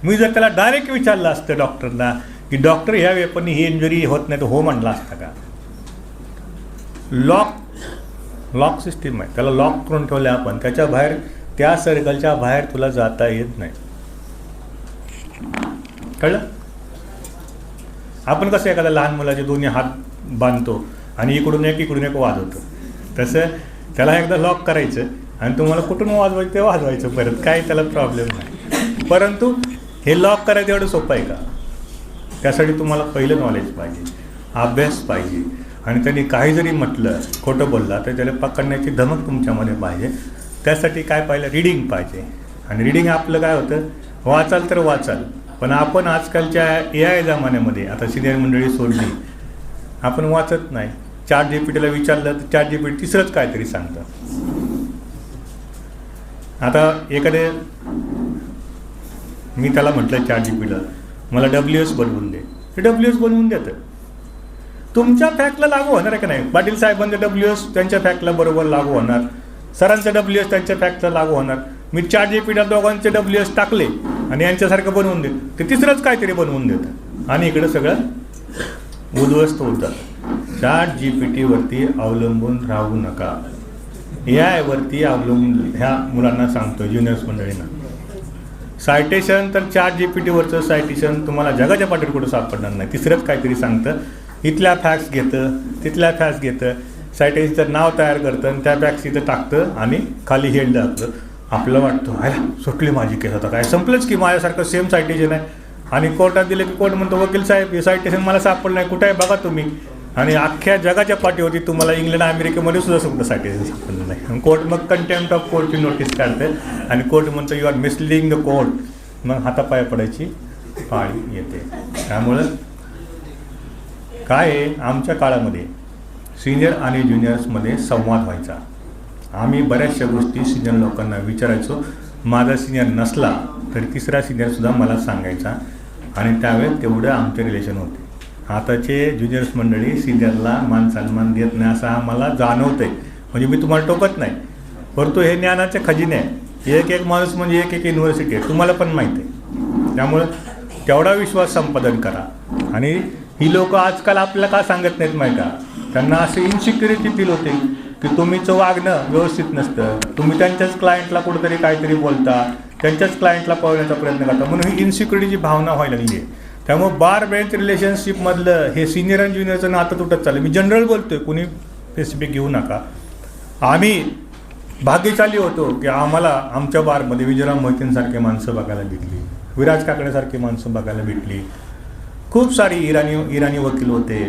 मी जर त्याला डायरेक्ट विचारलं असतं डॉक्टरना की डॉक्टर ह्या वेपननी ही इंजुरी होत नाही, तर हो म्हणला असता का. लॉक सिस्टीम आहे, त्याला लॉक करून ठेवलं आपण, त्याच्या बाहेर, त्या सर्कलच्या बाहेर तुला जाता येत नाही. कळलं. आपण कसं एखाद्या लहान मुलाचे दोन्ही हात बांधतो आणि इकडून एक वाजवतो, तसं त्याला एकदा लॉक करायचं आणि तुम्हाला कुठून वाजवायचं ते वाजवायचं परत, काय त्याला प्रॉब्लेम नाही. परंतु हे लॉक करायचं एवढं सोपं आहे का, त्यासाठी तुम्हाला पहिलं नॉलेज पाहिजे, अभ्यास पाहिजे. आणि त्यांनी काही जरी म्हटलं, खोटं बोलला, तर त्याला पकडण्याची धमक तुमच्यामध्ये पाहिजे. त्यासाठी काय पाहिलं, रीडिंग पाहिजे. आणि रीडिंग आपलं काय होतं, वाचाल तर वाचाल, पण आपण आजकालच्या AI जमान्यामध्ये, आता सिनियर मंडळी सोडली, आपण वाचत नाही. ChatGPTला विचारलं तर ChatGPT तिसरंच काहीतरी सांगतं. आता एखादे मी त्याला म्हटलं ChatGPTला मला WS बनवून दे, ते WS बनवून देतं. तुमच्या फॅक्टला लागू होणार आहे का नाही. पाटील साहेबांचं WS त्यांच्या फॅक्टला बरोबर लागू होणार, सरांचं WS त्यांच्या फॅक्टला लागू होणार. मी ChatGPTला दोघांचे WS टाकले आणि यांच्यासारखं बनवून दे, ते तिसरंच काहीतरी बनवून देतं आणि इकडं सगळं उद्ध्वस्त होत जातं. ChatGPTवरती अवलंबून राहू नका. AI वरती अवलंबून ह्या मुलांना सांगतो, ज्युनियर्स मंडळींना. सायटेशन तर ChatGPTवरचं सायटेशन तुम्हाला जगाच्या पाठीवर कुठं सापडणार नाही, तिसरंच काहीतरी सांगतं. इथल्या फॅक्ट्स घेतं, तिथल्या फॅक्ट्स घेतं, सायटेशनचं नाव तयार करतं आणि त्या फॅक्ट्स इथं टाकतं आणि खाली हेड टाकतं. आपलं वाटतं हायला सुटली माझी केस, आता काय संपलंच की माझ्यासारखं सेम सायटेशन आहे. आणि कोर्टात दिलं की कोर्ट म्हणतो वकील साहेब हे सायटेशन मला सापडलं नाही, कुठं आहे बघा तुम्ही. आणि अख्ख्या जगाच्या पाठीवरती तुम्हाला इंग्लंड अमेरिकेमध्ये सुद्धा सुद्धा सायटेशन सापडलं नाही. कोर्ट मग कंटेम्प्ट ऑफ कोर्टची नोटीस काढते आणि कोर्ट म्हणतो you are misleading the court. मग हातापाय पडायची पाळी येते. त्यामुळं काय आहे, आमच्या काळामध्ये सिनियर आणि ज्युनियर्समध्ये संवाद व्हायचा. आम्ही बऱ्याचशा गोष्टी सिनियर लोकांना विचारायचो. माझा सिनियर नसला तरी तिसरा सिनियरसुद्धा मला सांगायचा आणि त्यावेळेस तेवढं आमचे रिलेशन होते. आताचे ज्युनियर्स मंडळी सिनियरला मान सन्मान देत नाही असं आम्हाला जाणवतं आहे. म्हणजे मी तुम्हाला टोकत नाही, परंतु हे ज्ञानाचे खजिने आहे. एक माणूस म्हणजे एक युनिव्हर्सिटी आहे, तुम्हाला पण माहीत आहे. त्यामुळं तेवढा विश्वास संपादन करा. आणि ही लोक आजकाल आपल्याला का सांगत नाहीत माहीत का, त्यांना असे इन्सिक्युरिटी फील होते की तुम्हीचं वागणं व्यवस्थित नसतं, तुम्ही त्यांच्याच क्लायंटला कुठंतरी काहीतरी बोलता, त्यांच्याच क्लायंटला पळवण्याचा प्रयत्न करता, म्हणून ही इन्सिक्युरिटीची भावना व्हायला लागली आहे. त्यामुळे बार बेंच रिलेशनशिपमधलं हे सिनियर आणि ज्युनियरचं नातं तुटत चाललं. मी जनरल बोलतो आहे, कुणी स्पेसिफिक घेऊ नका. आम्ही भाग्यशाली होतो की आम्हाला आमच्या बारमध्ये विजयराव मोहितेंसारखे माणसं बघायला भेटली, विराज काकडेसारखी माणसं बघायला भेटली. खूप सारी इराणी वकील होते,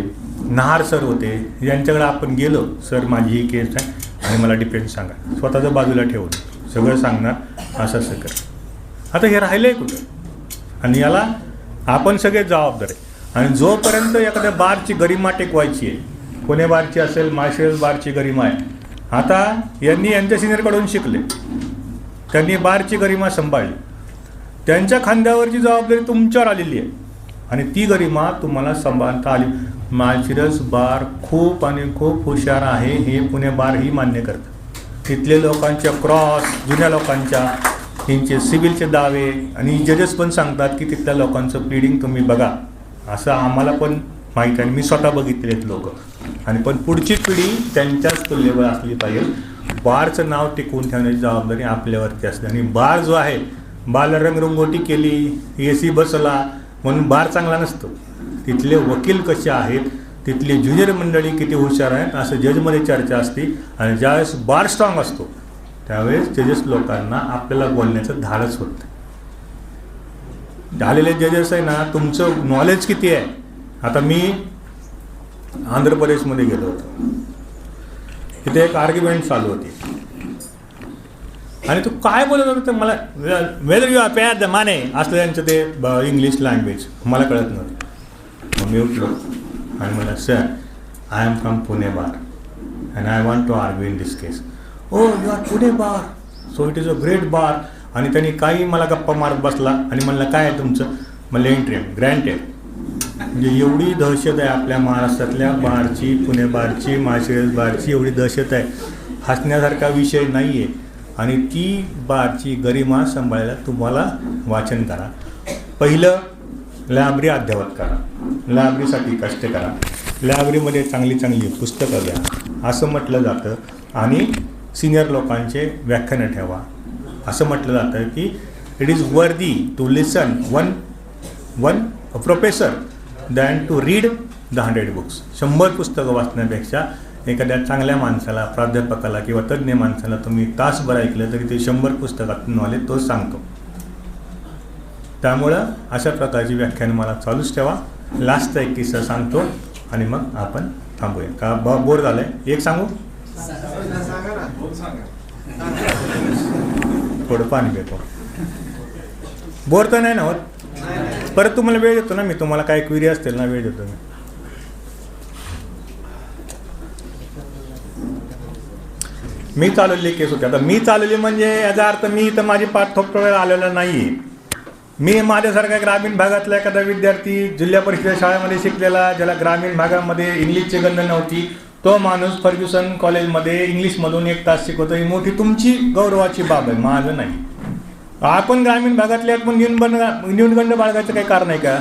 नहार सर होते, यांच्याकडे आपण गेलो, सर माझी ही केस आहे आणि मला डिफेन्स सांगा, स्वतःच्या बाजूला ठेवून सगळं सांगणार, असं कर. आता हे राहिलं आहे कुठं. आणि याला आपण सगळे जबाबदार आहे. आणि जोपर्यंत एखाद्या बारची गरिमा टेकवायची आहे, पुणे बारची असेल, माळशिरस बारची गरिमा आहे. आता यांनी यांच्या सिनियरकडून शिकले, त्यांनी बारची गरिमा सांभाळली, त्यांच्या खांद्यावरची जबाबदारी तुमच्यावर आलेली आहे आणि ती गरिमा तुम्हाला सांभाळता आली. माळशिरस बार खूप आणि खूप हुशार आहे, हे पुणे बार ही मान्य करतं. तिथले लोकांच्या क्रॉस, जुन्या लोकांच्या त्यांचे सिव्हिलचे दावे आणि जजेस पण सांगतात की तिथल्या लोकांचं प्लीडिंग तुम्ही बघा, असं आम्हाला पण माहीत आहे. मी स्वतः बघितले आहेत लोक. आणि पण पुढची पिढी त्यांच्याच तुल्यबळ असली पाहिजे. बारचं नाव टिकवून ठेवण्याची जबाबदारी आपल्यावरती असते. आणि बार जो आहे, बारला रंगरंगोटी केली, AC बसला म्हणून बार चांगला नसतो. तिथले वकील कसे आहेत, तिथली ज्युनियर मंडळी किती हुशार आहेत असं जजमध्ये चर्चा असते. आणि ज्यावेळेस बार स्ट्रॉंग असतो त्यावेळेस जजेस लोकांना आपल्याला बोलण्याचं धाडस होत नाही. झालेले जजेस आहे ना, तुमचं नॉलेज किती आहे. आता मी आंध्र प्रदेशमध्ये गेलो होतो, तिथे एक आर्ग्युमेंट चालू होती आणि तो काय बोलत होता ते मला, whether you are pair the माने असलं त्यांचं ते इंग्लिश लँग्वेज मला कळत नव्हतं. मग मी उठलो आणि मला, sir I am from Pune bar and I want to argue in this case. Oh you are Pune bar, so it is a great bar. आणि त्यांनी काही मला गप्पा मारत बसला आणि म्हणलं काय आहे तुमचं, म्हणलं एंट्री ग्रँटेड. म्हणजे एवढी दहशत आहे आपल्या महाराष्ट्रातल्या बारची, पुणे बारची, माळशिरस बारची एवढी दहशत आहे, हसण्यासारखा विषय नाही आहे. आणि ती बारची गरिमा सांभाळायला तुम्हाला वाचन करा, पहिलं लायब्ररी अद्यावत करा, लायब्ररीसाठी कष्ट करा, लायब्ररीमध्ये चांगली चांगली पुस्तकं घ्या असं म्हटलं जातं. आणि सिनियर लोकांचे व्याख्यानं ठेवा असं म्हटलं जातं की it is worthy to listen one professor than to read the 100 books. 100 पुस्तकं वाचण्यापेक्षा एखाद्या चांगल्या माणसाला, प्राध्यापकाला किंवा तज्ज्ञ माणसाला तुम्ही तासभर ऐकलं तरी ते 100 पुस्तकातून नॉलेज तोच सांगतो. त्यामुळं अशा प्रकारची व्याख्यान मला चालूच ठेवा. लास्टचा एक किस्सा सांगतो आणि मग आपण थांबूया. का बोर झालं आहे? एक सांगू, थोडं पाणी घेतो. बोर तर नाही ना होत? परत तुम्हाला वेळ देतो ना मी, तुम्हाला काय क्वेरी असतील ना वेळ देतो मी. मी चालवलेली केस होती. आता मी चालवली म्हणजे याचा अर्थ मी इथं माझी पाठ थोपटवायला आलेला नाही आहे. मी माझ्यासारख्या ग्रामीण भागातला एखादा विद्यार्थी, जिल्हा परिषद शाळेमध्ये शिकलेला, ज्याला ग्रामीण भागामध्ये इंग्लिशची गंध नव्हती, तो माणूस फर्ग्युसन कॉलेजमध्ये इंग्लिशमधून 1 तास शिकवतो, ही मोठी तुमची गौरवाची बाब आहे, माझं नाही. आपण ग्रामीण भागातले आपण न्यूनगंड बाळगायचं काही कारण आहे का?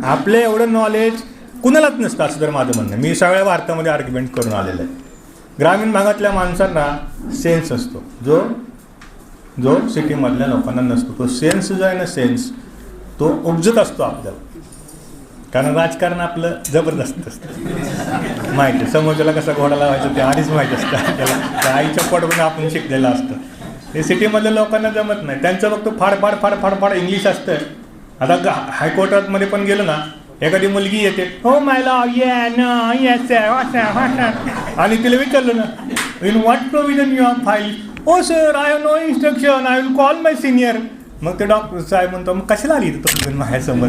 आपलं एवढं नॉलेज कुणालाच नसतं असं तर माझं म्हणणं. मी सगळ्या भारतामध्ये आर्ग्युमेंट करून आलेलं आहे. ग्रामीण भागातल्या माणसांना सेन्स असतो जो सिटीमधल्या लोकांना नसतो. तो सेन्स जो आहे ना, सेन्स तो उपजत असतो आपल्याला. कारण राजकारण आपलं जबरदस्त असतं, माहिती आहे. समोरच्याला कसा घोडा लावायचं ते आधीच माहीत असतं त्याला. त्या आईच्या पोटमध्ये आपण शिकलेलं असतं. हे सिटीमधल्या लोकांना जमत नाही. त्यांचं फक्त फाड इंग्लिश असतं. आता हायकोर्टामध्ये पण गेलो ना, एखादी मुलगी येते, हो मायला आणि तिला विचारलं ना, in what provision you have file, oh sir I have no instruction, I will call my senior. मग ते डॉक्टर साहेब म्हणतो, मग कशाला आली तुम्ही माझ्यासमोर,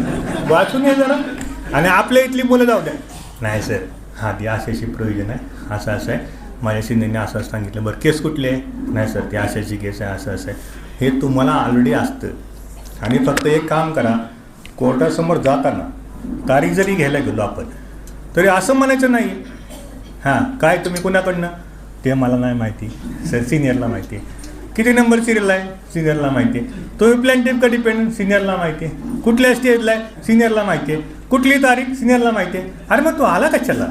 वाचून ये जरा. आणि आपल्या इथली मुलं जाऊ द्या, नाही सर हां ती अशाची प्रोव्हिजन आहे, असं असं आहे, माझ्या सिनियरने असं सांगितलं. बरं केस कुठली आहे? नाही सर ती अशाची केस आहे, असं असं आहे. हे तुम्हाला ऑलरेडी असतं. आणि फक्त एक काम करा, कोर्टासमोर जाताना तारीख जरी घ्यायला गेलो आपण तरी असं म्हणायचं नाही, हां काय तुम्ही कुणाकडनं, ते मला नाही माहिती सर, सिनियरला माहिती आहे. किती नंबर सिरियल आहे? सिनियरला माहिती आहे. तुम्ही प्लेंटिफ का डिपेंडंट? सिनियरला माहिती आहे. कुठल्या स्टेजला आहे? सिनियरला माहिती आहे. कुठली तारीख? सिनियरला माहिती आहे. अरे मग तू आला कशाला?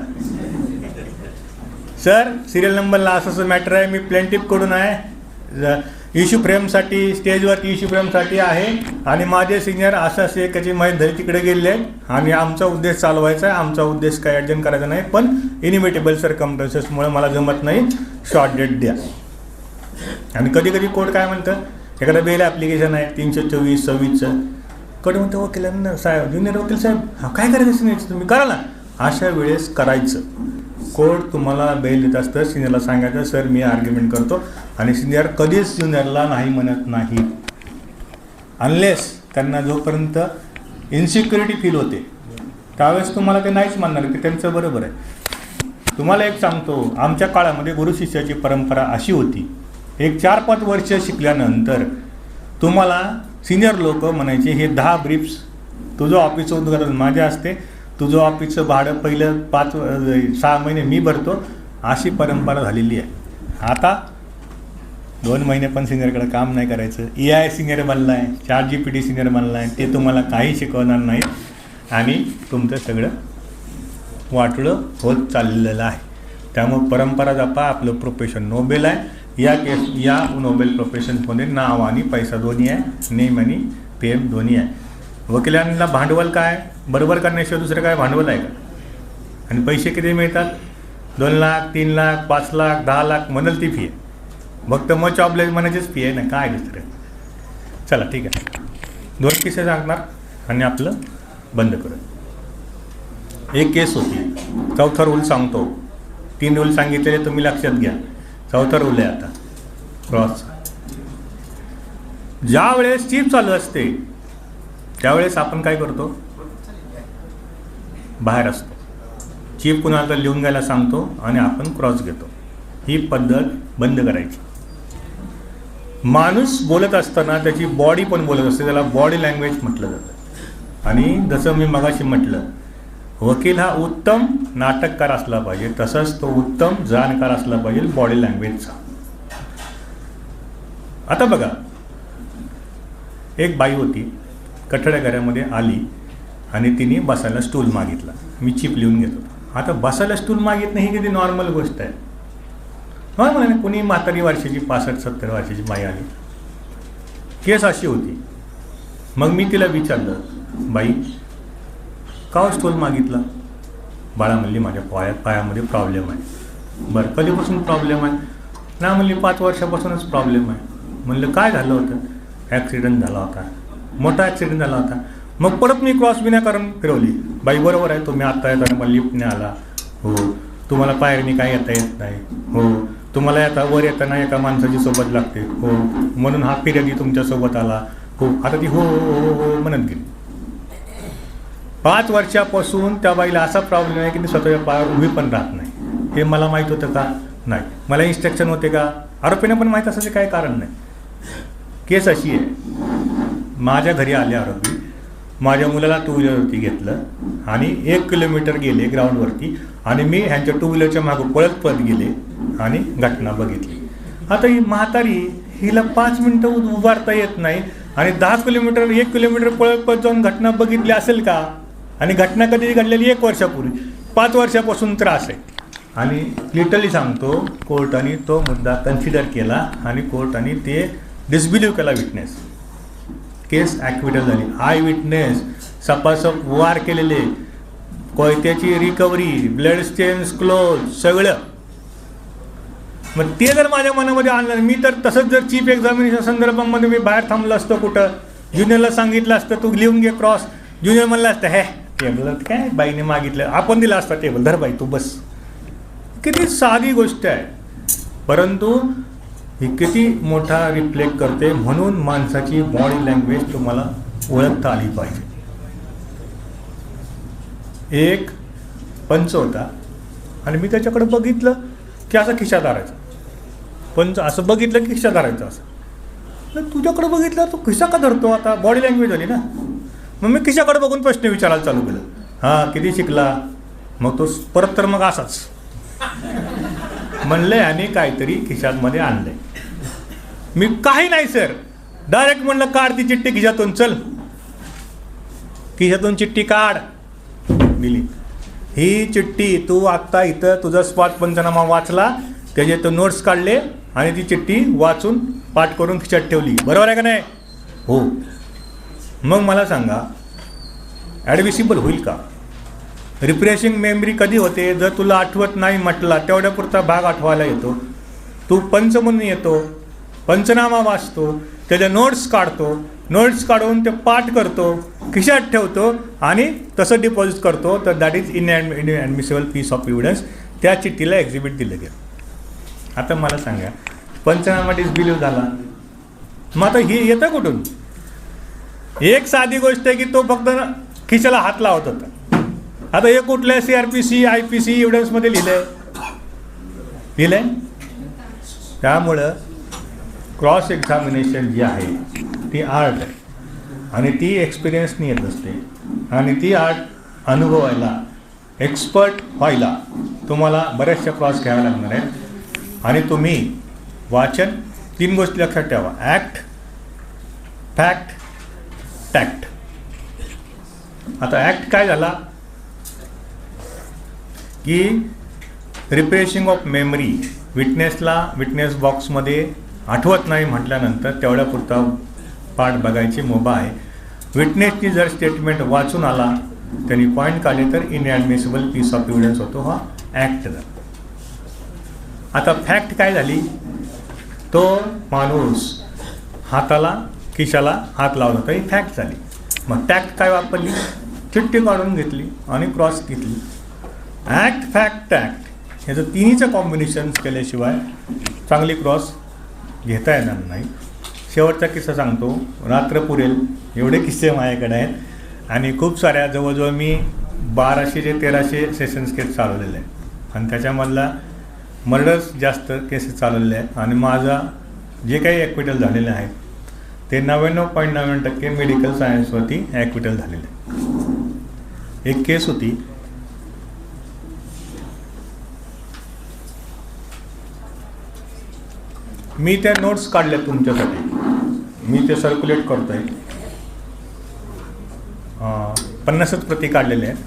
सर सिरियल नंबरला असं असं मॅटर आहे, मी प्लेंटिफकडून आहे, इश्यू फ्रेमसाठी स्टेजवरती इश्यू फ्रेमसाठी आहे आणि माझे सिनियर असं असे एकाची माहीत धरी तिकडे गेले आहेत आणि आमचा उद्देश चालवायचा आहे, आमचा उद्देश काही ॲडजस्ट करायचा नाही, पण इनिमिटेबल सरकमस्टन्सेसमुळे मला जमत नाही, शॉर्ट डेट द्या. आणि कधी कधी कोर्ट काय म्हणतं, एखादा बेल ॲप्लिकेशन आहे 324-26चं, कोर्ट म्हणतं वकिलांना साहेब, ज्युनियर वकील साहेब हा काय करायचं सिनियरचं तुम्ही करा ना. अशा वेळेस करायचं. कोर्ट तुम्हाला बेल देत असतं, सिनियरला सांगायचं सर मी आर्ग्युमेंट करतो, आणि सिनियर कधीच ज्युनियरला नाही म्हणत नाही, अनलेस त्यांना जोपर्यंत इन्सिक्युरिटी फील होते त्यावेळेस तुम्हाला ते नाहीच म्हणणार की त्यांचं बरोबर आहे. तुम्हाला एक सांगतो, आमच्या काळामध्ये गुरु शिष्याची परंपरा अशी होती, एक 4-5 वर्ष शिकल्यानंतर तुम्हाला सिनियर लोक म्हणायचे हे 10 ब्रीफ्स तुझं ऑफिसचं उद्घाटन माझ्या असते, तुझं ऑफिसचं भाडं पहिलं 5-6 महिने मी भरतो, अशी परंपरा झालेली आहे. आता 2 महिने पण सिनियरकडे काम नाही करायचं. AI सिनियर बनला आहे, ChatGPT सिनियर बनला आहे, ते तुम्हाला काही शिकवणार नाही आणि तुमचं सगळं वाटलं होत चाललेलं आहे. त्यामुळे परंपरा जपा, आपलं प्रोफेशन नोबेल आहे. या नोबेल प्रोफेशनमध्ये नाव आणि पैसा दोन्ही आहे, नेम आणि फेम दोन्ही आहे. वकिलांना भांडवल काय? बरोबर करण्याशिवाय दुसरं काय भांडवल आहे का? आणि पैसे किती मिळतात? 2 लाख, 3 लाख, 5 लाख, 10 लाख म्हणाल ती फी आहे. फक्त मच ऑब्लाईज म्हणायचीच फी आहे ना, काय दुसरं. चला ठीक आहे, 2 किस्से सांगणार आणि आपलं बंद करत. एक केस होती, 4था रूल सांगतो. 3 रूल सांगितलेले तुम्ही लक्षात घ्या. 4था रूल आहे आता क्रॉसचा. ज्या वेळेस चिप चालू असते त्यावेळेस आपण काय करतो? बाहेर असतो. चिप कुणाला तर लिहून घ्यायला सांगतो आणि आपण क्रॉस घेतो. ही पद्धत बंद करायची. माणूस बोलत असताना त्याची बॉडी पण बोलत असते, त्याला बॉडी लँग्वेज म्हटलं जातं. आणि जसं मी मगाशी म्हटलं, वकील हा उत्तम नाटककार असला पाहिजे, तसंच तो उत्तम जाणकार असला पाहिजे बॉडी लँग्वेजचा. आता बघा, एक बाई होती, कठड्या घरामध्ये आली आणि तिने बसायला स्टूल मागितला. मी चिप लिहून घेत होतो. आता बसायला स्टूल मागितणं ही किती नॉर्मल गोष्ट आहे. नॉर्मल आहे. कोणी म्हातारी वर्षाची 65-70 वर्षाची बाई आली, केस अशी होती. मग मी तिला विचारलं, बाई का स्टूल मागितला? बाळा म्हणली, माझ्या पायामध्ये प्रॉब्लेम आहे. बरं, कधीपासून प्रॉब्लेम आहे? ना म्हणली, 5 वर्षापासूनच प्रॉब्लेम आहे. म्हणलं काय झालं होतं? ॲक्सिडेंट झाला होता, मोठा ॲक्सिडेंट झाला होता. मग परत मी क्रॉस विनाकारण फिरवली. बाई बरोबर आहे, तुम्ही आत्ता येताना मला लिफ्टने आला. हो. तुम्हाला पायरीने काय येता येत नाही. हो. तुम्हाला आता वर येताना एका माणसाची सोबत लागते. हो. म्हणून हा फिर्यादी तुमच्यासोबत आला. हो. आता ती हो हो हो म्हणत गेली. 5 वर्षापासून त्या बाईला असा प्रॉब्लेम आहे की ती स्वतःच्या पायावर उभी पण राहत नाही. हे मला माहीत होतं का? नाही. मला इन्स्ट्रक्शन होते का? आरोपीने पण माहीत असायचं काही कारण नाही. केस अशी आहे, माझ्या घरी आले आरोपी, माझ्या मुलाला 2 व्हीलरवरती घेतलं आणि 1 किलोमीटर गेले ग्राउंडवरती आणि मी ह्यांच्या 2 व्हीलरच्या मागं पळत गेले आणि घटना बघितली. आता ही म्हातारी, हिला 5 मिनटं उभारता येत नाही आणि 10 किलोमीटर 1 किलोमीटर पळत जाऊन घटना बघितली असेल का? आणि घटना कधी घडलेली? 1 वर्षापूर्वी. 5 वर्षापासून त्रास आहे. आणि लिटरली सांगतो, कोर्टाने तो मुद्दा कन्सिडर केला आणि कोर्टाने ते डिसबिलीव्ह केला विटनेस. केस ॲक्विटल झाली. आय विटनेस, सपासप वार केलेले, कोयत्याची रिकव्हरी, ब्लड स्टेन्स क्लोज, सगळं. मग ते जर माझ्या मनामध्ये आणलं, मी तर तसंच जर चीफ एक्झामिनेशन संदर्भामध्ये मी बाहेर थांबलो असतो कुठं, ज्युनियरला सांगितलं असतं तू लिहून घे क्रॉस, ज्युनियर म्हणलं असतं हे टेबल काय बाईने मागितलं, आपण दिला असता टेबल, धर बाई तू बस. किती साधी गोष्ट आहे, परंतु ही किती मोठा रिफ्लेक्ट करते. म्हणून माणसाची बॉडी लँग्वेज तुम्हाला ओळखता आली पाहिजे. एक पंच होता आणि मी त्याच्याकडे बघितलं की असं खिशात धरायचं. पंच असं बघितलं की खिशात धरायचं. असं तुझ्याकडे बघितलं तू खिसा का धरतो? आता बॉडी लँग्वेज झाली ना. मग मी खिशाकडे बघून प्रश्न विचारायला चालू केलं. हां, किती शिकला? मग तो परत तर मग असाच म्हणलंय आणि काहीतरी खिशातमध्ये आणलंय. मी काही नाही सर, डायरेक्ट म्हणलं काढ ती चिठ्ठी खिशातून, चल खिशातून चिठ्ठी काढ. दिली. ही चिठ्ठी तू आत्ता इथं तुझा स्वाद पंचनामा वाचला, त्याचे तो नोट्स काढले आणि ती चिठ्ठी वाचून पाठ करून खिशात ठेवली, बरोबर आहे का नाही? हो. मग मला सांगा, ॲडमिसिबल होईल का? रिफ्रेशिंग मेमरी कधी होते? जर तुला आठवत नाही म्हटला तेवढ्यापुरता भाग आठवायला येतो. तू पंच म्हणून येतो, पंचनामा वाचतो, त्याचे नोट्स काढतो, नोट्स काढून ते पाठ करतो, खिशात ठेवतो आणि तसं डिपॉझिट करतो, तर that is inadmissible piece of evidence. त्या चिठ्ठीला एक्झिबिट दिलं गेलं. आता मला सांगा, पंचनामा डिसबिलीव्ह झाला, मग आता हे येतं कुठून? एक साधी गोष्ट आहे की तो फक्त खिशाला हात लावत होता. आता हे कुठल्या CRPC IPC एव्हिडन्समध्ये लिहिलंय. त्यामुळं क्रॉस एक्झामिनेशन जी आहे ती आर्ट आहे आणि ती एक्सपिरियन्सनी येत असते आणि ती आर्ट अनुभवायला, एक्सपर्ट व्हायला तुम्हाला बऱ्याचशा क्रॉस घ्याव्या लागणार आहेत. आणि तुम्ही वाचन 3 गोष्टी लक्षात ठेवा: ॲक्ट, फॅक्ट, टॅक्ट. आता ॲक्ट काय झाला की रिफ्रेशिंग ऑफ मेमरी, विटनेस बॉक्समध्ये आठवत नाही म्हटल्यानंतर तेवढ्यापुरता पाठ बघायची मुभा आहे. विटनेसची जर स्टेटमेंट वाचून आला त्यांनी पॉईंट काढले तर इनॲडमिसिबल पीस ऑफ एव्हिडन्स होतो, हा ॲक्ट झाला. आता फॅक्ट काय झाली, तो माणूस हाताला खिशाला हात लावत होता, ही फॅक्ट झाली. मग टॅक्ट काय वापरली, चिठ्ठी काढून घेतली आणि क्रॉस घेतली. ॲक्ट फॅक्ट टॅक्ट ह्याचं तिन्हीचं कॉम्बिनेशन केल्याशिवाय चांगली क्रॉस घेता येणार नाही. शेवटचा किस्सा सांगतो, रात्र पुरेल एवढे किस्से माझ्याकडे आहेत आणि खूप साऱ्या, जवळजवळ मी 1200 ते 1300 सेशन्स केस चालवलेले आहेत आणि त्याच्यामधला मर्डर्स जास्त केसेस चालवलेले आहेत आणि माझा जे काही ॲक्विटल झालेले आहेत ते 99.99% मेडिकल सायन्सवरती ॲक्विटल झालेले. एक केस होती, मी त्या नोट्स काढल्या तुमच्यासाठी, मी ते सर्क्युलेट करतो आहे. 50च प्रती काढलेल्या आहेत,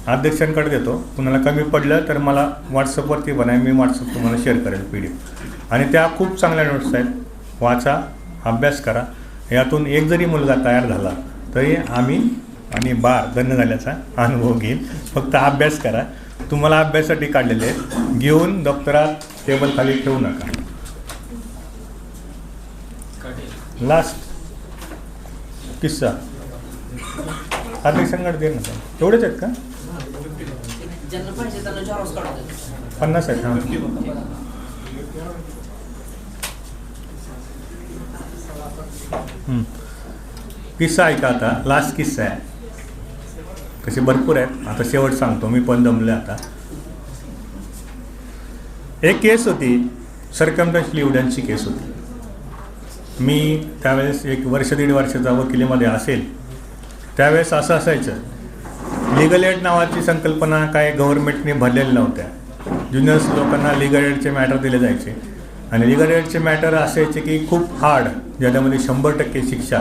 अध्यक्षांकडे देतो. कुणाला कमी पडलं तर मला व्हॉट्सअपवरती बनवा, मी व्हॉट्सअप तुम्हाला शेअर करेल PDF. आणि त्या खूप चांगल्या नोट्स आहेत, वाचा, अभ्यास करा. यातून एक जरी मुलगा तयार झाला तरी आम्ही आणि धन्य झाल्याचा अनुभव घेईल. फक्त अभ्यास करा. तुम्हाला अभ्यासासाठी काढलेले आहेत, घेऊन दप्तरात टेबल खाली ठेवू नका. लास्ट किस्सा अध्यक्षांकडे दे ना. तेवढेच आहेत का? 50 आहेत. हां, किस्सा ऐका. आता लास्ट किस्सा आहे, कसे भरपूर आहेत. आता शेवट सांगतो, मी पण दमले आता. एक केस होती, सरकमटन्शियल एव्हिडन्सची केस होती. मी त्यावेळेस 1 वर्ष 1.5 वर्षाचा वकिलीमध्ये असेल त्यावेळेस असं असायचं, लिगल एड नावाची संकल्पना काय गव्हर्नमेंटने भरलेल्या नव्हत्या. ज्युनियर्स लोकांना लिगल एडचे मॅटर दिले जायचे आणि लिगल एडचे मॅटर असायचे की खूप हार्ड, ज्याच्यामध्ये 100% शिक्षा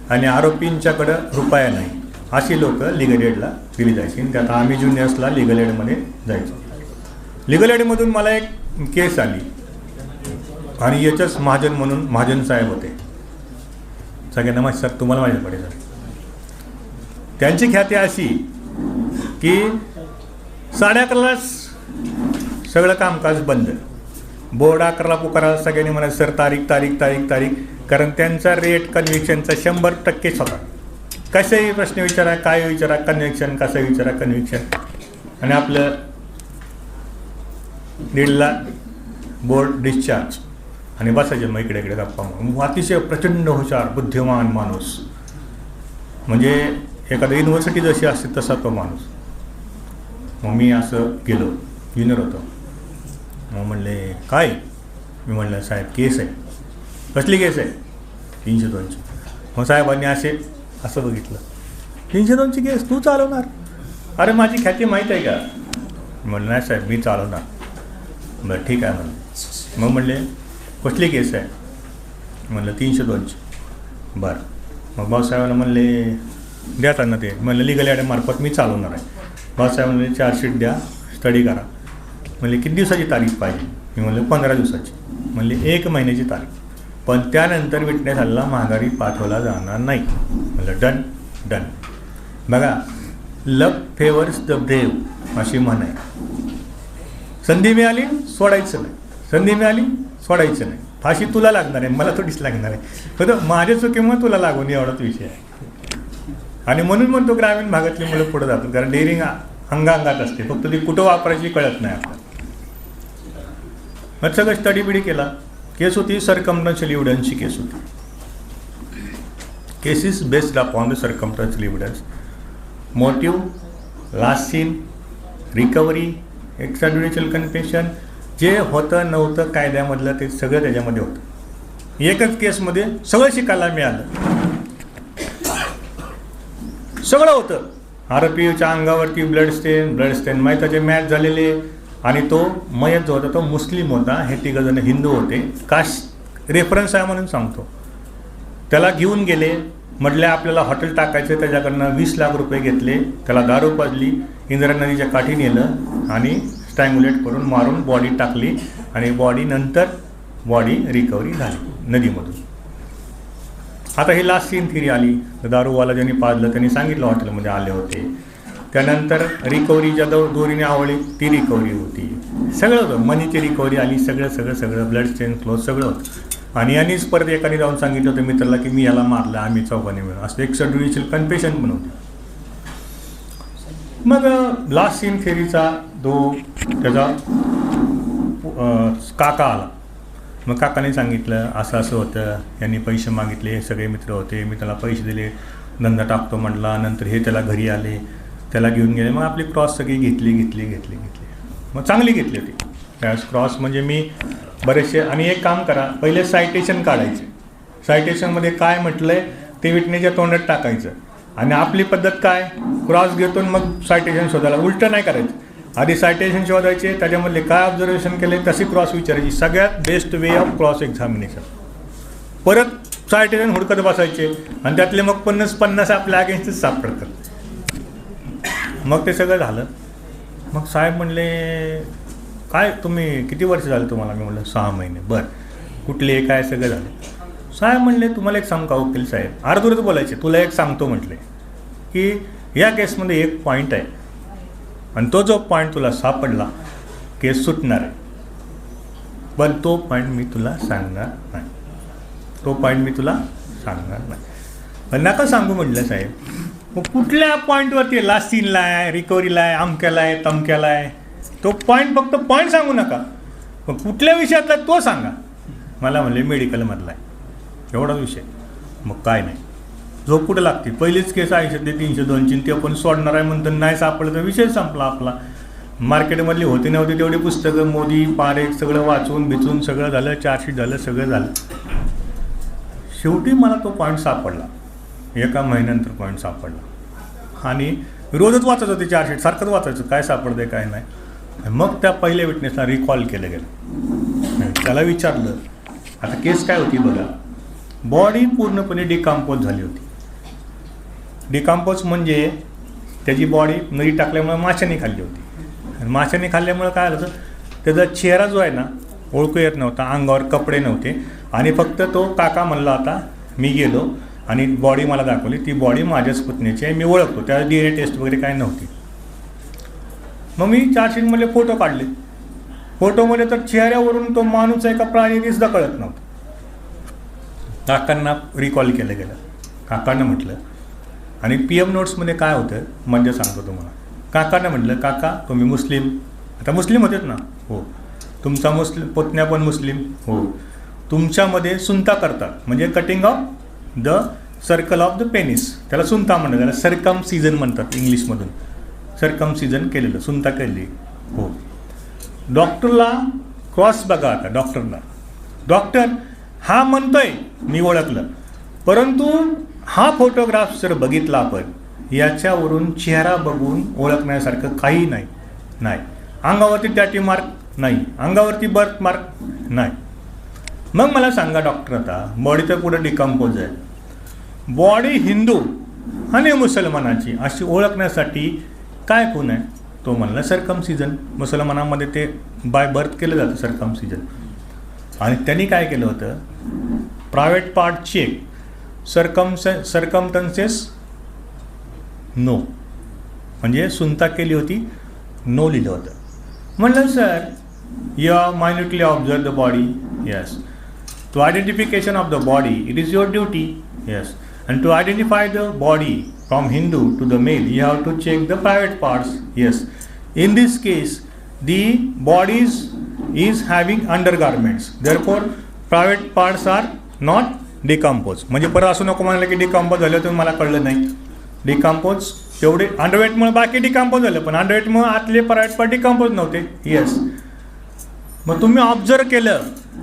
आणि आरोपींच्याकडं रुपया नाही, अशी लोक लिगल एडला दिली जायची. आणि त्यात आम्ही ज्युनियर्सला लिगल एडमध्ये जायचो. लिगल एडमधून मला एक केस आली आणि याच्याच महाजन म्हणून महाजन साहेब होते. सगळ्यांना माहिती, सर तुम्हाला माहिती पडेल. त्यांची ख्याती अशी की 11:30 सगळं कामकाज बंद, बोर्ड 11ला पुकारा, सगळ्यांनी म्हणा सर तारीख तारीख तारीख तारीख, कारण त्यांचा रेट कन्व्हिक्शनचा 100%च होता. कसेही प्रश्न विचारा, काय विचारा, कन्व्हिक्शन कसं विचारा, कन्व्हिक्शन. आणि आपलं 1.5 बोर्ड डिस्चार्ज आणि बसायचे मग इकडे इकडे गप्पा. अतिशय प्रचंड हुशार बुद्धिमान माणूस, म्हणजे एखाद्या युनिव्हर्सिटी जशी असते तसा तो माणूस. मग मी असं गेलो, ज्युनियर होतो. मग म्हणले काय? मी म्हणलं साहेब केस आहे. कसली केस आहे? 302ची. मग साहेबांनी असं बघितलं, 302ची केस तू चालवणार? अरे माझी ख्याती माहीत आहे का? म्हणलं नाही साहेब मी चालवणार. बरं ठीक आहे म्हणलं. मग म्हणले कसली केस आहे? म्हणलं 302ची. बरं. मग भाऊसाहेबांना म्हणले द्या त्यांना ते. म्हणलं लिगल ॲडमार्फत मी चालवणार आहे. भाऊसाहेब म्हणले चार्जशीट द्या, स्टडी करा. म्हणले किती दिवसाची तारीख पाहिजे? मी म्हणलं 15 दिवसाची. म्हणले 1 महिन्याची तारीख, पण त्यानंतर विटनेस हल्ला माघारी पाठवला जाणार नाही. म्हणलं डन डन. बघा, लक फेवर्स द ब्रेव अशी म्हण आहे. संधी मिळाली सोडायचं नाही, संधी मिळाली सोडायचं नाही. फाशी तुला लागणार आहे, मला थोडीच लागणार आहे. फक्त माझ्या चुकीमुळे तुला लागून एवढाच विषय आहे. आणि म्हणून म्हणतो ग्रामीण भागातली मुलं पुढे जातात, कारण डेअरिंग अंगांगात असते, फक्त ती कुठं वापरायची कळत नाही आपल्याला. मग सगळं स्टडी बिडी केला. केस होती सरकमटन्शियल एव्हिडन्सची केस होती. Cases based upon the circumstantial evidence, motive, last scene, recovery, extrajudicial confession, जे होतं नव्हतं कायद्यामधलं ते सगळं त्याच्यामध्ये होतं. एकच केसमध्ये सगळं शिकायला मिळालं, सगळं होतं. आरोपीच्या अंगावरती ब्लड स्टेन मैताचे मॅच झालेले, आणि तो मयत जो होता तो मुस्लिम होता, हे 3 जण हिंदू होते. कास्ट रेफरन्स आहे म्हणून सांगतो. त्याला घेऊन गेले, म्हटले आपल्याला हॉटेल टाकायचं, त्याच्याकडनं 20 लाख रुपये घेतले. त्याला दारू पाजली, इंदिरा नदीच्या काठी नेलं आणि स्ट्रँग्युलेट करून मारून बॉडी टाकली आणि बॉडी रिकव्हरी झाली नदीमधून. आता ही लास्ट सीन थिरी आली. दारूवाला ज्यांनी पाजलं त्यांनी सांगितलं हॉटेलमध्ये आले होते. त्यानंतर रिकव्हरीच्या दोरीने आवळी ती रिकव्हरी होती, सगळं होतं. मनीची रिकव्हरी आली, सगळं ब्लड चेन फ्लो सगळं होतं. आणि यांनीच परत एकाने जाऊन सांगितलं होतं मित्राला की मी याला मारलं, आम्ही चौघांनी मिळून, असं एक सडुडिशियल कन्फेशन पण होती. मग लास्ट सीन फेरीचा त्याचा काका आला. मग काकाने सांगितलं असं असं होतं, यांनी पैसे मागितले, हे सगळे मित्र होते, मी त्याला पैसे दिले, धंदा टाकतो म्हटला. नंतर हे त्याला घरी आले, त्याला घेऊन गेले. मग आपली क्रॉस सगळी घेतली. मग चांगली घेतली होती त्यावेळेस क्रॉस. म्हणजे मी बरेचसे, आणि एक काम करा, पहिले सायटेशन काढायचे. सायटेशनमध्ये काय म्हटलं आहे ते विटनेसच्या तोंडात टाकायचं. आणि आपली पद्धत काय, क्रॉस घेतो मग सायटेशन शोधायला, उलटं नाही करायचं. आधी सायटेशन शोधायचे, त्याच्यामधले काय ऑब्झर्वेशन केले तशी क्रॉस विचारायची. सगळ्यात best way of cross examination. परत सायटेशन हुडकत बसायचे आणि त्यातले मग 50 आपल्या अगेन्स्टच सापडतात. मग ते सगळं झालं. मग साहेब म्हणले काय तुम्ही किती वर्ष झालं तुम्हाला? मी म्हणलं 6 महिने. बरं, कुठले काय सगळं झालं. साहेब म्हणले तुम्हाला एक सांगू का वकील साहेब, अर्धवरच बोलायचे, तुला एक सांगतो म्हटले की या केसमध्ये एक पॉईंट आहे आणि तो जो पॉईंट तुला सापडला केस सुटणार आहे, पण तो पॉईंट मी तुला सांगणार नाही. पण नका सांगू म्हटलं साहेब. मग कुठल्या पॉईंटवरती, लास्ट सीनला आहे, रिकव्हरीला आहे, अमक्याला आहे, तमक्याला आहे, तो पॉईंट फक्त पॉईंट सांगू नका, मग कुठल्या विषयातला तो सांगा. मला म्हणले मेडिकलमधला आहे, एवढाच विषय. मग काय नाही, झोप कुठं लागते. पहिलीच केस आहे ते 302ची, ते आपण सोडणार आहे म्हणतो, नाही सापडलं तर विषय संपला आपला. मार्केटमधली होती नव्हती तेवढी पुस्तकं मोदी पारेख सगळं वाचून बिचून सगळं झालं, चार्जशीट झालं, सगळं झालं. शेवटी मला तो पॉईंट सापडला, एका महिन्यानंतर पॉईंट सापडला. आणि रोजच वाचत होते चार्जशीट, सारखंच वाचायचं काय सापडतंय काय नाही. मग त्या पहिल्या विटनेसला रिकॉल केलं गेलं. त्याला विचारलं, आता केस काय होती बघा, बॉडी पूर्णपणे डिकम्पोज झाली होती. डिकम्पोज म्हणजे त्याची बॉडी नदी टाकल्यामुळे माशाने खाल्ली होती. आणि माशाने खाल्ल्यामुळे काय झालं, त्याचा चेहरा जो आहे ना ओळखू येत नव्हता, अंगावर कपडे नव्हते. आणि फक्त तो काका म्हणला होता, मी गेलो आणि बॉडी मला दाखवली, ती बॉडी माझ्याच पुतण्याची आहे, मी ओळखतो, त्या DNA टेस्ट वगैरे काय नव्हती. मग मी चार्जशीटमधले फोटो काढले. फोटोमध्ये तर चेहऱ्यावरून तो माणूस आहे का प्राणी दिसदा कळत नव्हतं. काकांना रिकॉल केलं गेलं. काकांना म्हटलं, आणि PM नोट्समध्ये काय होतं म्हणजे सांगतो तुम्हाला. काकांना म्हटलं, काका तुम्ही मुस्लिम, आता मुस्लिम होतेत ना? हो. तुमचा मुस्लिम पुतण्या पण मुस्लिम? हो. तुमच्यामध्ये सुनता करतात, म्हणजे cutting of the circle of the penis, त्याला सुनता म्हणतात, त्याला सर्कमसिजन म्हणतात इंग्लिशमधून. सर्कमसिजन केलेलं, सुनता केली. हो. डॉक्टरला क्रॉस बघा. आता डॉक्टर हा म्हणतोय मी ओळखलं, परंतु हा फोटोग्राफ जर बघितला आपण, याच्यावरून चेहरा बघून ओळखण्यासारखं काही नाही. अंगावरती टॅटू मार्क नाही, अंगावरती बर्थ मार्क नाही. मग मला सांगा डॉक्टर, आता बॉडी तर पुढे डिकम्पोज आहे, बॉडी हिंदू आणि मुसलमानाची अशी ओळखण्यासाठी काय खूण आहे? तो म्हणला सर्कमसिजन. मुसलमानामध्ये ते बाय बर्थ केलं जातं सर्कमसिजन. आणि त्यांनी काय केलं होतं, private part check, circumstances no, म्हणजे सुनता केली होती, नो लिहिलं होतं. म्हणलं sir you are minutely observe the body. Yes. To identification of the body it is your duty. Yes. And to identify the body from Hindu to the male, you have to check the private parts. Yes. In this case, the bodies is having undergarments. Therefore, private parts are not decomposed. म्हणजे परत असं नको म्हणाले की डिकम्पोज झालं तर मला कळलं नाही. डिकम्पोज तेवढे अंडरवेटमुळे बाकी डिकम्पोज झालं, पण अंडरवेटमुळे आतले प्रायव्हेट पार्ट डिकम्पोज नव्हते. येस. मग तुम्ही ऑब्झर्व केलं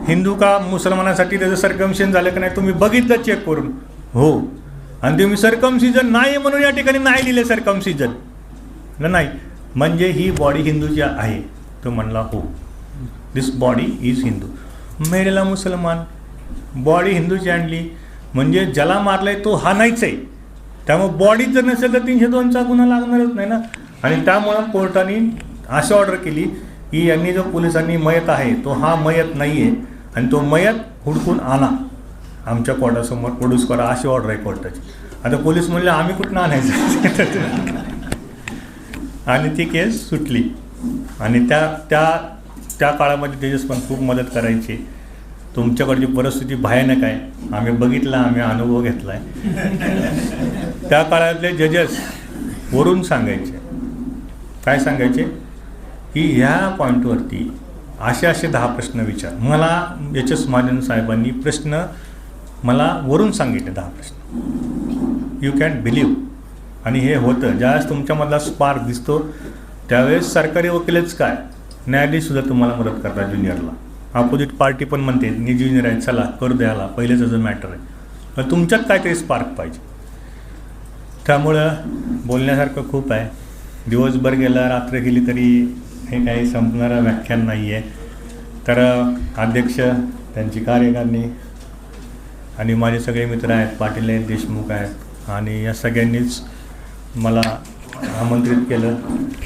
हिंदू का मुसलमानासाठी त्याचं सर्कमशन झालं की नाही, तुम्ही बघितलं चेक करून. हो. आणि तुम्ही सर्कमसिजन नाही म्हणून या ठिकाणी नाही लिहिले सर्कमसिजन नाही, म्हणजे ही बॉडी हिंदूची आहे. तो म्हणला हो, दिस बॉडी इज हिंदू. मेलेला मुसलमान, बॉडी हिंदूची आणली, म्हणजे ज्याला मारलाय तो हा नाहीच आहे. त्यामुळे बॉडी जर नसेल तर 302चा गुन्हा लागणारच नाही ना. आणि त्यामुळं कोर्टाने अशी ऑर्डर केली की यांनी जो पोलिसांनी मयत आहे तो हा मयत नाही आहे, आणि तो मयत हुडकून आणा, आमच्या कोर्टासमोर प्रोड्यूस करा, अशी ऑर्डर आहे कोर्टाची. आता पोलीस म्हणले आम्ही कुठून आणायचं. आणि ती केस सुटली. आणि त्या त्या त्या काळामध्ये तेजस पण खूप मदत करायची. तुमच्याकडची परिस्थिती भयानक आहे, आम्ही बघितला, आम्ही अनुभव घेतला आहे. त्या काळातले जजेस वरून सांगायचे, काय सांगायचे की ह्या पॉईंटवरती असे 10 प्रश्न विचार. मला एच एस महाजन साहेबांनी प्रश्न मला वरून सांगितले 10 प्रश्न. You can believe. आणि हे होतं ज्यावेळेस तुमच्यामधला स्पार्क दिसतो त्यावेळेस सरकारी वकीलच काय, न्यायाधीशसुद्धा तुम्हाला मदत करतात ज्युनियरला. अपोजिट पार्टी पण म्हणते मी ज्युनियर आहे, चला करू द्यायला, पहिलेच असं मॅटर आहे. पण तुमच्यात काहीतरी स्पार्क पाहिजे. त्यामुळं बोलण्यासारखं खूप आहे. दिवसभर गेला, रात्र गेली तरी हे काही संपणारं व्याख्यान नाही आहे. तर अध्यक्ष, त्यांची कार्यकारिणी आणि माझे सगळे मित्र आहेत, पाटील आहेत, देशमुख आहेत, आणि या सगळ्यांनीच मला आमंत्रित केलं.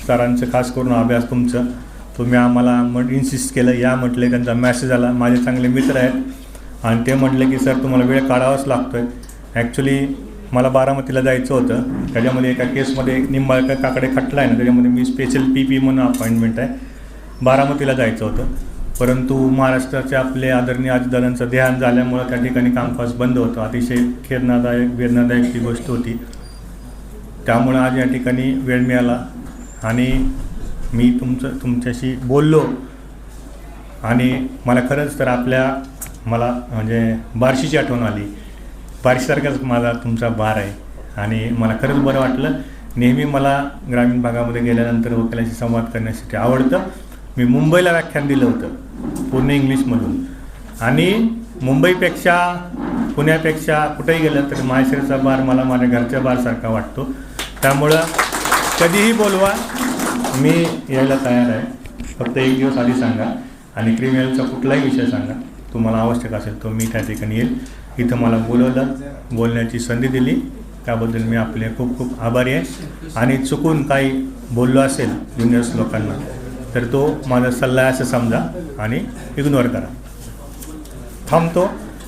सरांचं खास करून अभ्यास तुमचं, तुम्ही आम्हाला इन्सिस्ट केलं, या म्हटले. त्यांचा मॅसेज आला. माझे चांगले मित्र आहेत आणि ते म्हटले की सर तुम्हाला वेळ काढावाच लागतो आहे. ॲक्च्युली मला बारामतीला जायचं होतं. त्याच्यामध्ये एका केसमध्ये निंबाळकर काकडे खटला आहे ना, त्याच्यामध्ये मी स्पेशल PP म्हणून अपॉइंटमेंट आहे, बारामतीला जायचं होतं. परंतु महाराष्ट्राचे आपले आदरणीय अजितदादांचं देहांत झाल्यामुळं त्या ठिकाणी कामकाज बंद होतं. अतिशय वेदनादायक ती गोष्ट होती. त्यामुळं आज या ठिकाणी वेळ मिळाला आणि मी तुमच्याशी बोललो. आणि मला खरंच तर मला म्हणजे बार्शीची आठवण आली. बार्शीसारखाच माझा तुमचा बार आहे आणि मला खरंच बरं वाटलं. नेहमी मला ग्रामीण भागामध्ये गेल्यानंतर वकिलांशी संवाद करण्यासाठी आवडतं. मी मुंबईला व्याख्यान दिलं होतं पूर्ण इंग्लिशमधून, आणि मुंबईपेक्षा पुण्यापेक्षा कुठेही गेलं तर माहेश्वरचा बार मला माझ्या घरच्या बारसारखा वाटतो. त्यामुळं कधीही बोलवा, मी यायला तयार आहे. फक्त एक दिवस आधी सांगा आणि क्रिमिनलचा कुठलाही विषय सांगा, तुम्हाला आवश्यक असेल तो मी त्या ठिकाणी येईल. इथं मला बोलवलं, बोलण्याची संधी दिली, त्याबद्दल मी आपले खूप खूप आभारी आहे. आणि चुकून काही बोललो असेल ज्युनियर्स लोकांना तर तो माझा सल्ला आहे असं समजा आणि इग्नोर करा. थांबतो.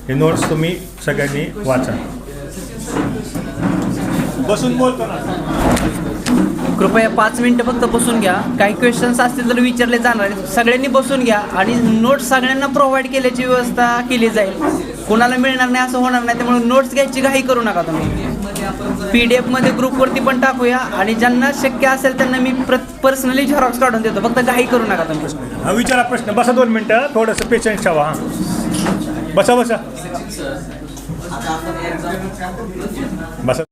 हे नोट्स तुम्ही सगळ्यांनी वाचा. बसून बोलतो ना. कृपया 5 मिनिटं फक्त बसून घ्या. काही क्वेश्चन्स असतील तर विचारले जाणार आहेत. सगळ्यांनी बसून घ्या आणि नोट्स सगळ्यांना प्रोव्हाइड केल्याची व्यवस्था केली जाईल. कोणाला मिळणार नाही असं होणार नाही. त्यामुळे नोट्स घ्यायची घाई करू नका तुम्ही. PDF ग्रुपवरती पण टाकूया आणि ज्यांना शक्य असेल त्यांना मी पर्सनली झेरॉक्स काढून देतो. फक्त घाई करू नका तुम्ही. विचारा प्रश्न. बसा 2 मिनटं, थोडंसं पेशन्स ठेवा. हां, बसा.